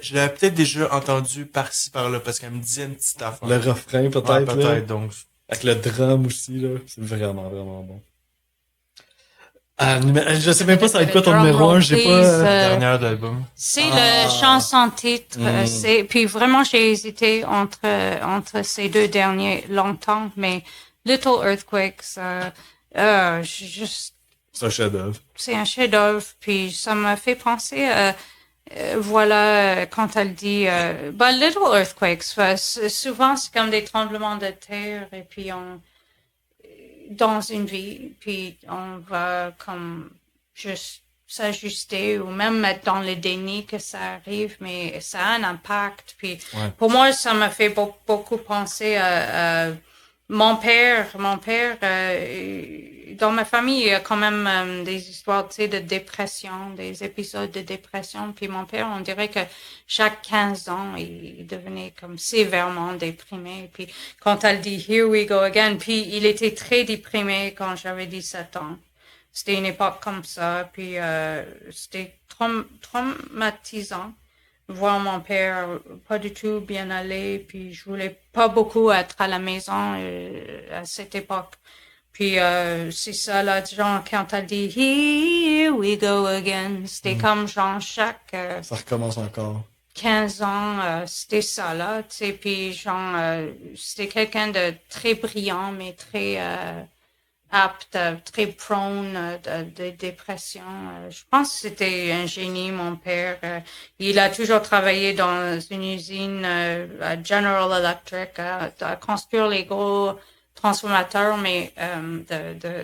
je l'avais peut-être déjà entendu par-ci, par-là, parce qu'elle me disait une petite affaire. Le refrain, peut-être, Ouais, là. peut-être, donc. Avec le drum aussi, là. C'est vraiment bon. Je sais même pas ça va être quoi ton Drum numéro 1, roll, j'ai please, pas... Dernière de l'album. C'est Ah. le chanson-titre. Mm. Puis vraiment, j'ai hésité entre ces deux derniers longtemps, mais Little Earthquakes, juste, C'est un chef-d'œuvre. c'est un chef-d'œuvre. Puis ça m'a fait penser, voilà, quand elle dit, Little Earthquakes, souvent c'est comme des tremblements de terre, et puis dans une vie, puis on va comme juste s'ajuster ou même mettre dans le déni que ça arrive, mais ça a un impact. Puis Ouais. pour moi, ça m'a fait beaucoup penser à mon père. Dans ma famille, il y a quand même des histoires, tu sais, de dépression, des épisodes de dépression. Puis mon père, on dirait que chaque 15 ans, il devenait comme sévèrement déprimé. Puis quand elle dit « Here we go again », puis il était très déprimé quand j'avais 17 ans. C'était une époque comme ça. Puis c'était traumatisant. Voir mon père pas du tout bien aller, puis je voulais pas beaucoup être à la maison à cette époque. Puis c'est ça là, genre quand elle dit Here we go again, c'était comme genre chaque Ça recommence encore. 15 ans, c'était ça là, tu sais, puis genre c'était quelqu'un de très brillant mais très apte, très prone de dépression. Je pense que c'était un génie, mon père. Il a toujours travaillé dans une usine à General Electric à construire les gros transformateurs mais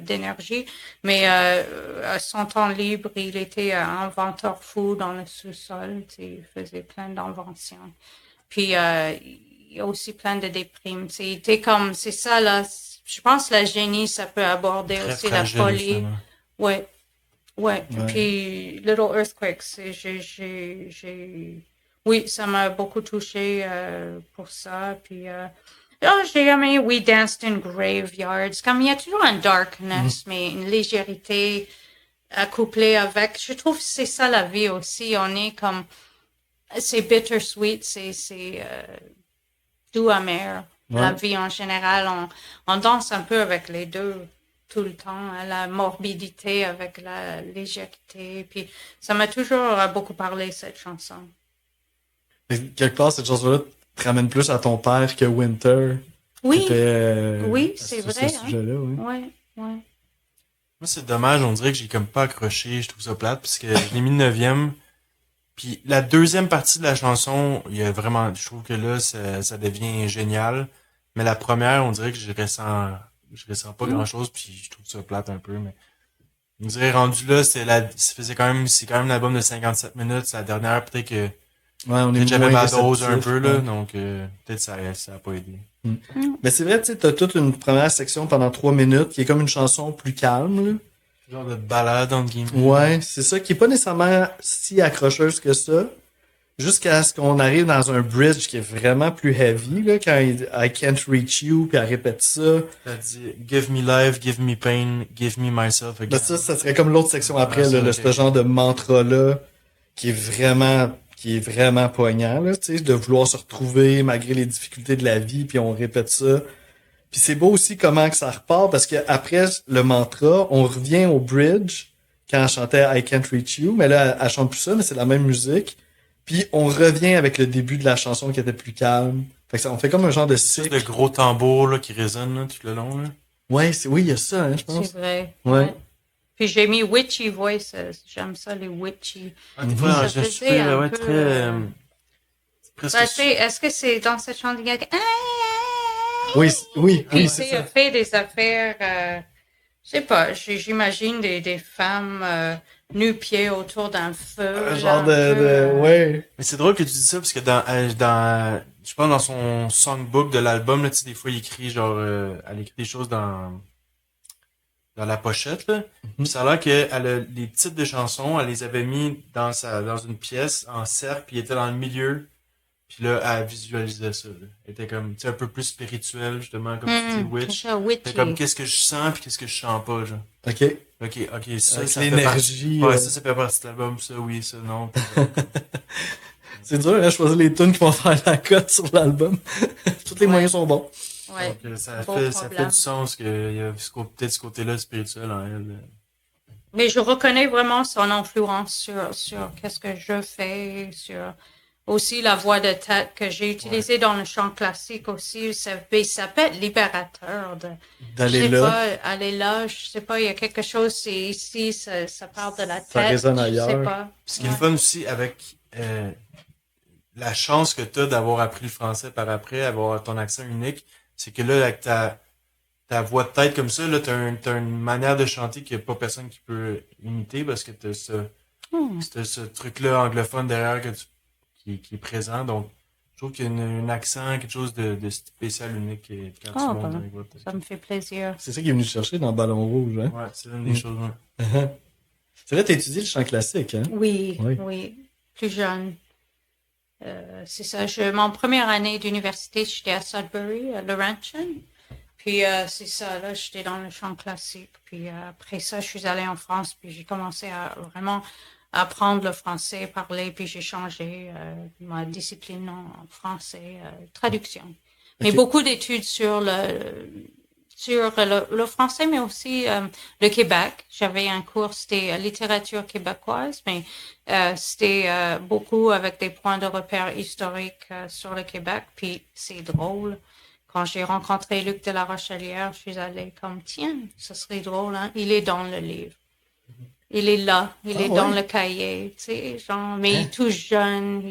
d'énergie. Mais à son temps libre, il était un inventeur fou dans le sous-sol. Tu sais, il faisait plein d'inventions. Puis il y a aussi plein de déprimes. Tu sais, il était comme, c'est ça là. Je pense que la génie, ça peut aborder Très aussi fragile, la folie. justement. Ouais. Ouais. Puis Little Earthquakes, oui, ça m'a beaucoup touché pour ça. Puis j'ai aimé We Danced in Graveyards. Comme il y a toujours une darkness, mais une légèreté couplée avec. Je trouve que c'est ça la vie aussi. On est comme, c'est bittersweet, c'est doux amer. Ouais. La vie en général, on danse un peu avec les deux tout le temps, hein, la morbidité avec la légèreté. Puis ça m'a toujours beaucoup parlé, cette chanson. Et quelque part, cette chanson-là te ramène plus à ton père que Winter. Oui, Qui était, oui, c'est sur vrai. ce sujet-là, oui. Ouais. Moi, c'est dommage, on dirait que j'ai comme pas accroché, je trouve ça plate, parce que je l'ai mis 9e. Puis la deuxième partie de la chanson, il y a vraiment, je trouve que là, ça devient génial. Mais la première, on dirait que je ressens pas grand-chose, puis je trouve ça plate un peu, mais on dirait rendu là, c'est quand même un album de 57 minutes, c'est la dernière, peut-être que Ouais, on est j'avais moins ma dose un réceptif, peu, là, ouais. donc peut-être ça a pas aidé. Mais c'est vrai, tu sais, t'as toute une première section pendant 3 minutes qui est comme une chanson plus calme, là. Genre de balade, entre guillemets. Ouais, c'est ça, qui est pas nécessairement si accrocheuse que ça. Jusqu'à ce qu'on arrive dans un bridge qui est vraiment plus heavy, là, quand I can't reach you, puis elle répète ça. T'as dit, give me life, give me pain, give me myself again. Ben ça serait comme l'autre section après, Ah, là, ça, ce ok. genre de mantra-là, qui est vraiment poignant, là, tu sais, de vouloir se retrouver malgré les difficultés de la vie, puis on répète ça. Puis c'est beau aussi comment que ça repart, parce que après le mantra, on revient au bridge, quand elle chantait I Can't Reach You, mais là, elle chante plus ça, mais c'est la même musique. Puis on revient avec le début de la chanson qui était plus calme. Fait que ça, on fait comme un genre de C'est cycle. de gros tambours là, qui résonnent là, tout le long. Là. Ouais, oui, il y a ça, hein, je pense. C'est vrai. Ouais. Puis j'ai mis witchy voices. J'aime ça, les witchy. Ah, des fois, Ça je faisait suis ouais, un très... peu, c'est presque... Est-ce que c'est dans cette chanson qu'il y a... Oui, oui, Puis c'est il a ça. fait des affaires Je sais pas, j'imagine des femmes nu-pieds autour d'un feu. Un genre là, un peu, ouais. Mais c'est drôle que tu dis ça, parce que je pense dans son songbook de l'album, là, tu sais, des fois, il écrit, genre, elle écrit des choses dans la pochette, là. Puis ça a l'air qu'elle a les titres de chansons, elle les avait mis dans une pièce, en cercle, puis il était dans le milieu. Puis là, elle visualisait ça, là. Elle était comme, tu sais, un peu plus spirituelle, justement, comme tu dis, c'est witch. ça, witchy. Fait comme, qu'est-ce que je sens, puis qu'est-ce que je sens pas, genre. OK. Ok, ça, Avec ça fait l'énergie. partie. Ouais, ça fait partie de l'album, ça, oui, ça, non. C'est dur, hein, choisir les tunes qui vont faire la cote sur l'album. Tous les Ouais. moyens sont bons. Ouais. Donc, ça Beau fait, ça fait problème. du sens qu'il y a peut-être ce côté-là spirituel en elle. Mais je reconnais vraiment son influence sur qu'est-ce que je fais, sur aussi la voix de tête que j'ai utilisée dans le chant classique aussi. Ça peut être libérateur de, je D'aller sais là, pas, aller là, je sais pas, il y a quelque chose, c'est ici, ça part de la tête. Ça résonne Je sais ailleurs. pas. Ce qui est le fun aussi avec la chance que tu as d'avoir appris le français par après, avoir ton accent unique, c'est que là, avec ta voix de tête comme ça, là, t'as une manière de chanter qu'il n'y a pas personne qui peut imiter parce que t'as ce truc-là anglophone derrière qui est présent. Donc, je trouve qu'il y a un accent, quelque chose de spécial, unique quand tu Ah, montes ben, avec votre... ça me fait plaisir. c'est ça qui est venu te chercher dans Ballon Rouge, hein? Ouais, c'est une des choses. Ouais. C'est vrai, t'as étudié le chant classique, hein? Oui, Oui. oui, plus jeune. C'est ça. Mon première année d'université, j'étais à Sudbury, à Laurentian. Puis c'est ça, là, j'étais dans le chant classique. Puis après ça, je suis allée en France, puis j'ai commencé à vraiment apprendre le français, parler, puis j'ai changé ma discipline en français, traduction. Mais Ok. beaucoup d'études sur le français, mais aussi le Québec. J'avais un cours, c'était littérature québécoise, mais c'était beaucoup avec des points de repère historiques sur le Québec. Puis c'est drôle. Quand j'ai rencontré Luc de la Rochelière, je suis allée comme, tiens, ce serait drôle, hein? Il est dans le livre. Il est là, il est dans ouais? le cahier, tu sais, genre, mais il est tout jeune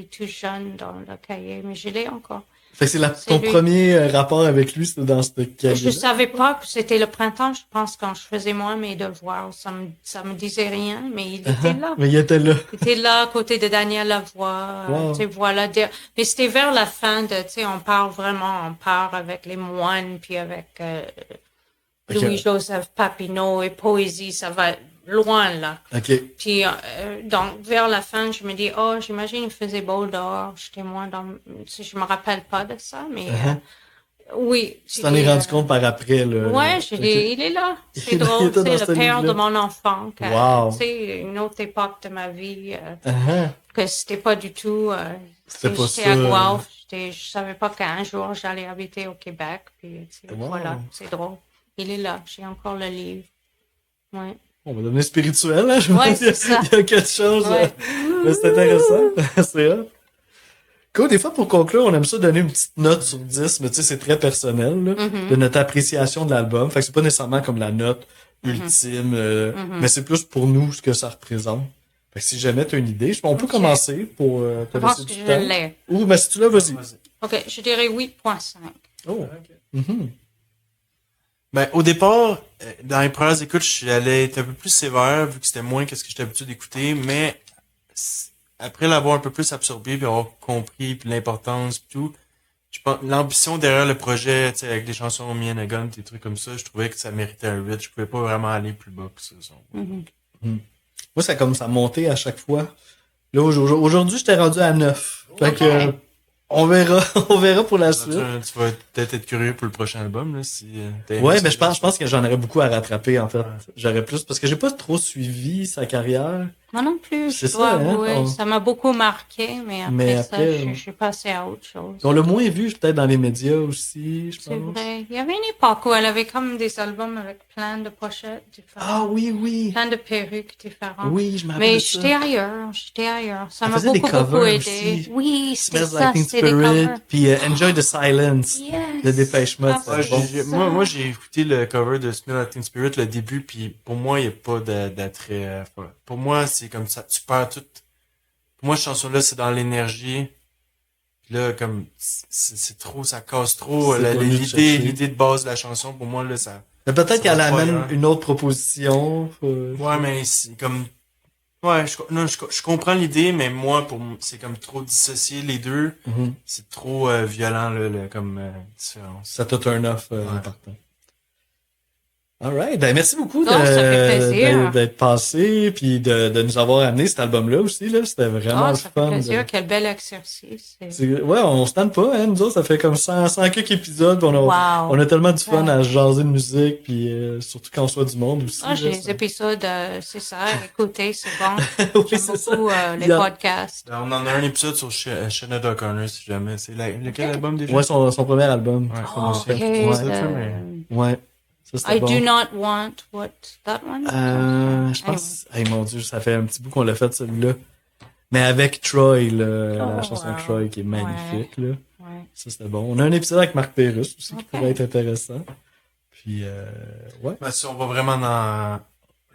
dans le cahier, mais je l'ai encore. Fait que c'est C'est ton lui. premier rapport avec lui, c'était dans ce Je cahier. savais pas que c'était le printemps, je pense, quand je faisais moi mes devoirs. Ça me disait rien, mais il était là. Mais il était là. Il était là, à côté de Daniel Lavoie. Wow. Tu sais, voilà. Mais c'était vers la fin de, tu sais, on part avec les moines, puis avec Ok. Louis-Joseph Papineau et poésie, ça va loin, là. OK. Puis, donc, vers la fin, je me dis, oh, j'imagine il faisait beau dehors. J'étais moins dans, si je me rappelle pas de ça, mais, oui. Tu t'en es rendu compte par après, là. Ouais, j'ai Ok. dit, il est là. Il C'est était drôle. dans C'est ce le père de livre-là. mon enfant. Wow. Tu sais, une autre époque de ma vie, Uh-huh. que c'était pas du tout, C'était pas j'étais ça, à Guelph. Je savais pas qu'un jour j'allais habiter au Québec. Puis, tu sais, Wow. voilà, c'est drôle. Il est là. J'ai encore le livre. Ouais. On va devenir spirituel, là. Je Ouais, pense qu'il y a- c'est ça. Il y a quelque chose. Ouais. Mais c'est intéressant. C'est hot. Cool, des fois, pour conclure, on aime ça donner une petite note sur 10, mais tu sais, c'est très personnel, là, de notre appréciation de l'album. Fait que c'est pas nécessairement comme la note ultime, mais c'est plus pour nous ce que ça représente. Fait que si jamais t'as une idée, on peut Ok. commencer pour te Je pense laisser que du je temps. l'ai. Ou, ben, si tu l'as, vas-y. OK, je dirais 8.5. Oh. Mhm. Ben, au départ, dans les premières écoutes, j'allais être un peu plus sévère, vu que c'était moins que ce que j'étais habitué d'écouter, mais après l'avoir un peu plus absorbé, puis avoir compris, puis l'importance, puis tout, je pense, l'ambition derrière le projet, tu sais, avec des chansons Me and a Gun, des trucs comme ça, je trouvais que ça méritait un 8. Je pouvais pas vraiment aller plus bas que ça. Moi, ça comme ça montait à chaque fois. Là, aujourd'hui, j'étais rendu à 9. Fait que, on verra, on verra pour la suite. Tu vas peut-être être curieux pour le prochain album, là, si t'as aimé Ouais, ça. mais je pense que j'en aurais beaucoup à rattraper, en fait. J'aurais plus, parce que j'ai pas trop suivi sa carrière. Moi non plus, C'est je dois ça, hein, avouer. on- Ça m'a beaucoup marqué, mais après, Mais ça, après, je suis passée à autre chose. On l'a moins vu, peut-être, dans les médias aussi, je C'est pense. vrai. Il y avait une époque où elle avait comme des albums avec plein de pochettes différentes, Ah oui, oui. plein de perruques différentes. Oui, je me rappelle Mais de ça. j'étais ailleurs. Ça Elle m'a faisait des beaucoup covers aidé. aussi. Oui, c'était Smells ça, Like Teen c'était des Spirit, covers. puis Enjoy the Silence, Yes. de Dépêche Mode, Ah, c'était Ouais, bon. moi, j'ai écouté le cover de Smell Like Teen Spirit, le début, puis pour moi, il n'y a pas d'attrait. Pour moi, c'est comme ça, tu perds tout. Pour moi, cette chanson-là, c'est dans l'énergie. Puis là, comme, c'est trop, ça casse trop C'est pas mieux de chercher. l'idée de base de la chanson. Pour moi, là, ça Mais peut-être Ça qu'elle va pas, amène hein. une autre proposition. Ouais, mais c'est comme... Ouais, non, je comprends l'idée, mais moi, c'est comme trop dissocier les deux. Mhm. C'est trop violent, là, comme différence. Ça t'a turn off Ouais. partant. Alright, ben merci beaucoup Non, ça fait plaisir. d'être passé puis de nous avoir amené cet album-là aussi là, c'était vraiment le Ça fait fun. plaisir. Quel bel exercice. Ouais, on se tente pas, hein, nous autres, ça fait comme 100 quelques épisodes, puis on a tellement du fun à jaser de musique puis surtout quand on soit du monde aussi. J'ai là, les épisodes, c'est ça, écoutez, c'est bon. Oui, J'aime c'est ça. beaucoup les podcasts. On en a un épisode sur Shannada O'Connor, si jamais. C'est lequel album déjà? Ouais, son premier album. Ouais, Oh, c'est okay, Ouais. Ça, c'était I bon. do not want that one. Je pense, hey, mon Dieu, ça fait un petit bout qu'on l'a fait celui-là. Mais avec Troy, là, la chanson wow. Troy qui est magnifique, là. Ouais. Ça, c'était bon. On a un épisode avec Marc Pérusse aussi qui pourrait être intéressant. Puis, ouais. Ben, si on va vraiment dans...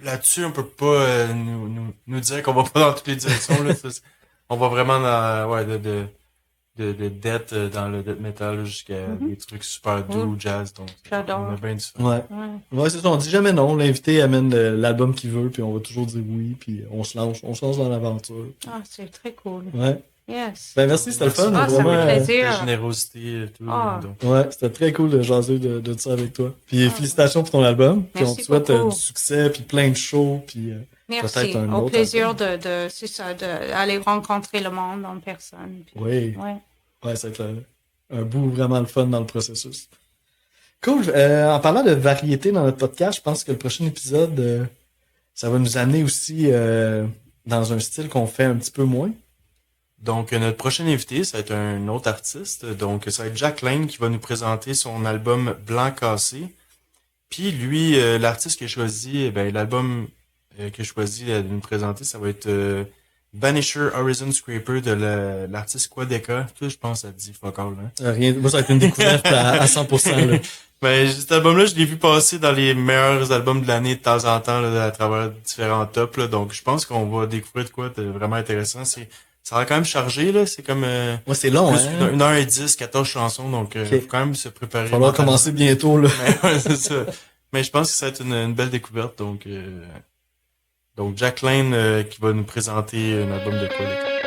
Là-dessus, on peut pas nous dire qu'on va pas dans toutes les directions, là. On va vraiment dans, ouais, de death dans le death metal jusqu'à des trucs super doux, jazz, donc. J'adore. On a bien du fun. Ouais. Ouais, c'est ça. On dit jamais non. L'invité amène l'album qu'il veut, puis on va toujours dire oui, puis on se lance dans l'aventure. Ah, c'est très cool. Ouais. Yes. Ben, merci, c'était le fun. Ah, ça vraiment. fait plaisir. La générosité et tout. Ah. Donc. Ouais, c'était très cool de jaser de ça avec toi. Puis félicitations pour ton album. Puis on Merci te souhaite beaucoup. du succès, puis plein de shows, puis Merci. peut-être un Au autre plaisir c'est ça, d'aller rencontrer le monde en personne. Puis, oui. ouais. Ouais, ça va être un bout vraiment le fun dans le processus. Cool. En parlant de variété dans notre podcast, je pense que le prochain épisode, ça va nous amener aussi dans un style qu'on fait un petit peu moins. Donc, notre prochain invité, ça va être un autre artiste. Donc, ça va être Jack Lane qui va nous présenter son album Blanc Cassé. Puis, lui, l'artiste qu'il a choisi, l'album qu'il a choisi de nous présenter, ça va être Vanisher Horizon Scraper de l'artiste Quadeca. Toi, je pense, ça te dit fuck all, hein? Rien, moi, ça va être une découverte à 100%. Là. Ben, cet album-là, je l'ai vu passer dans les meilleurs albums de l'année de temps en temps, là, à travers différents tops, là. Donc, je pense qu'on va découvrir de quoi de vraiment intéressant. Ça va quand même chargé, là. C'est comme, Ouais, c'est long, plus hein? 1h10, 14 chansons. Donc, faut quand même se préparer. Il va falloir mentalement. commencer bientôt, là. Mais, ouais, c'est ça. Mais je pense que ça va être une belle découverte. Donc Jack Lane, qui va nous présenter un album de Quadeca.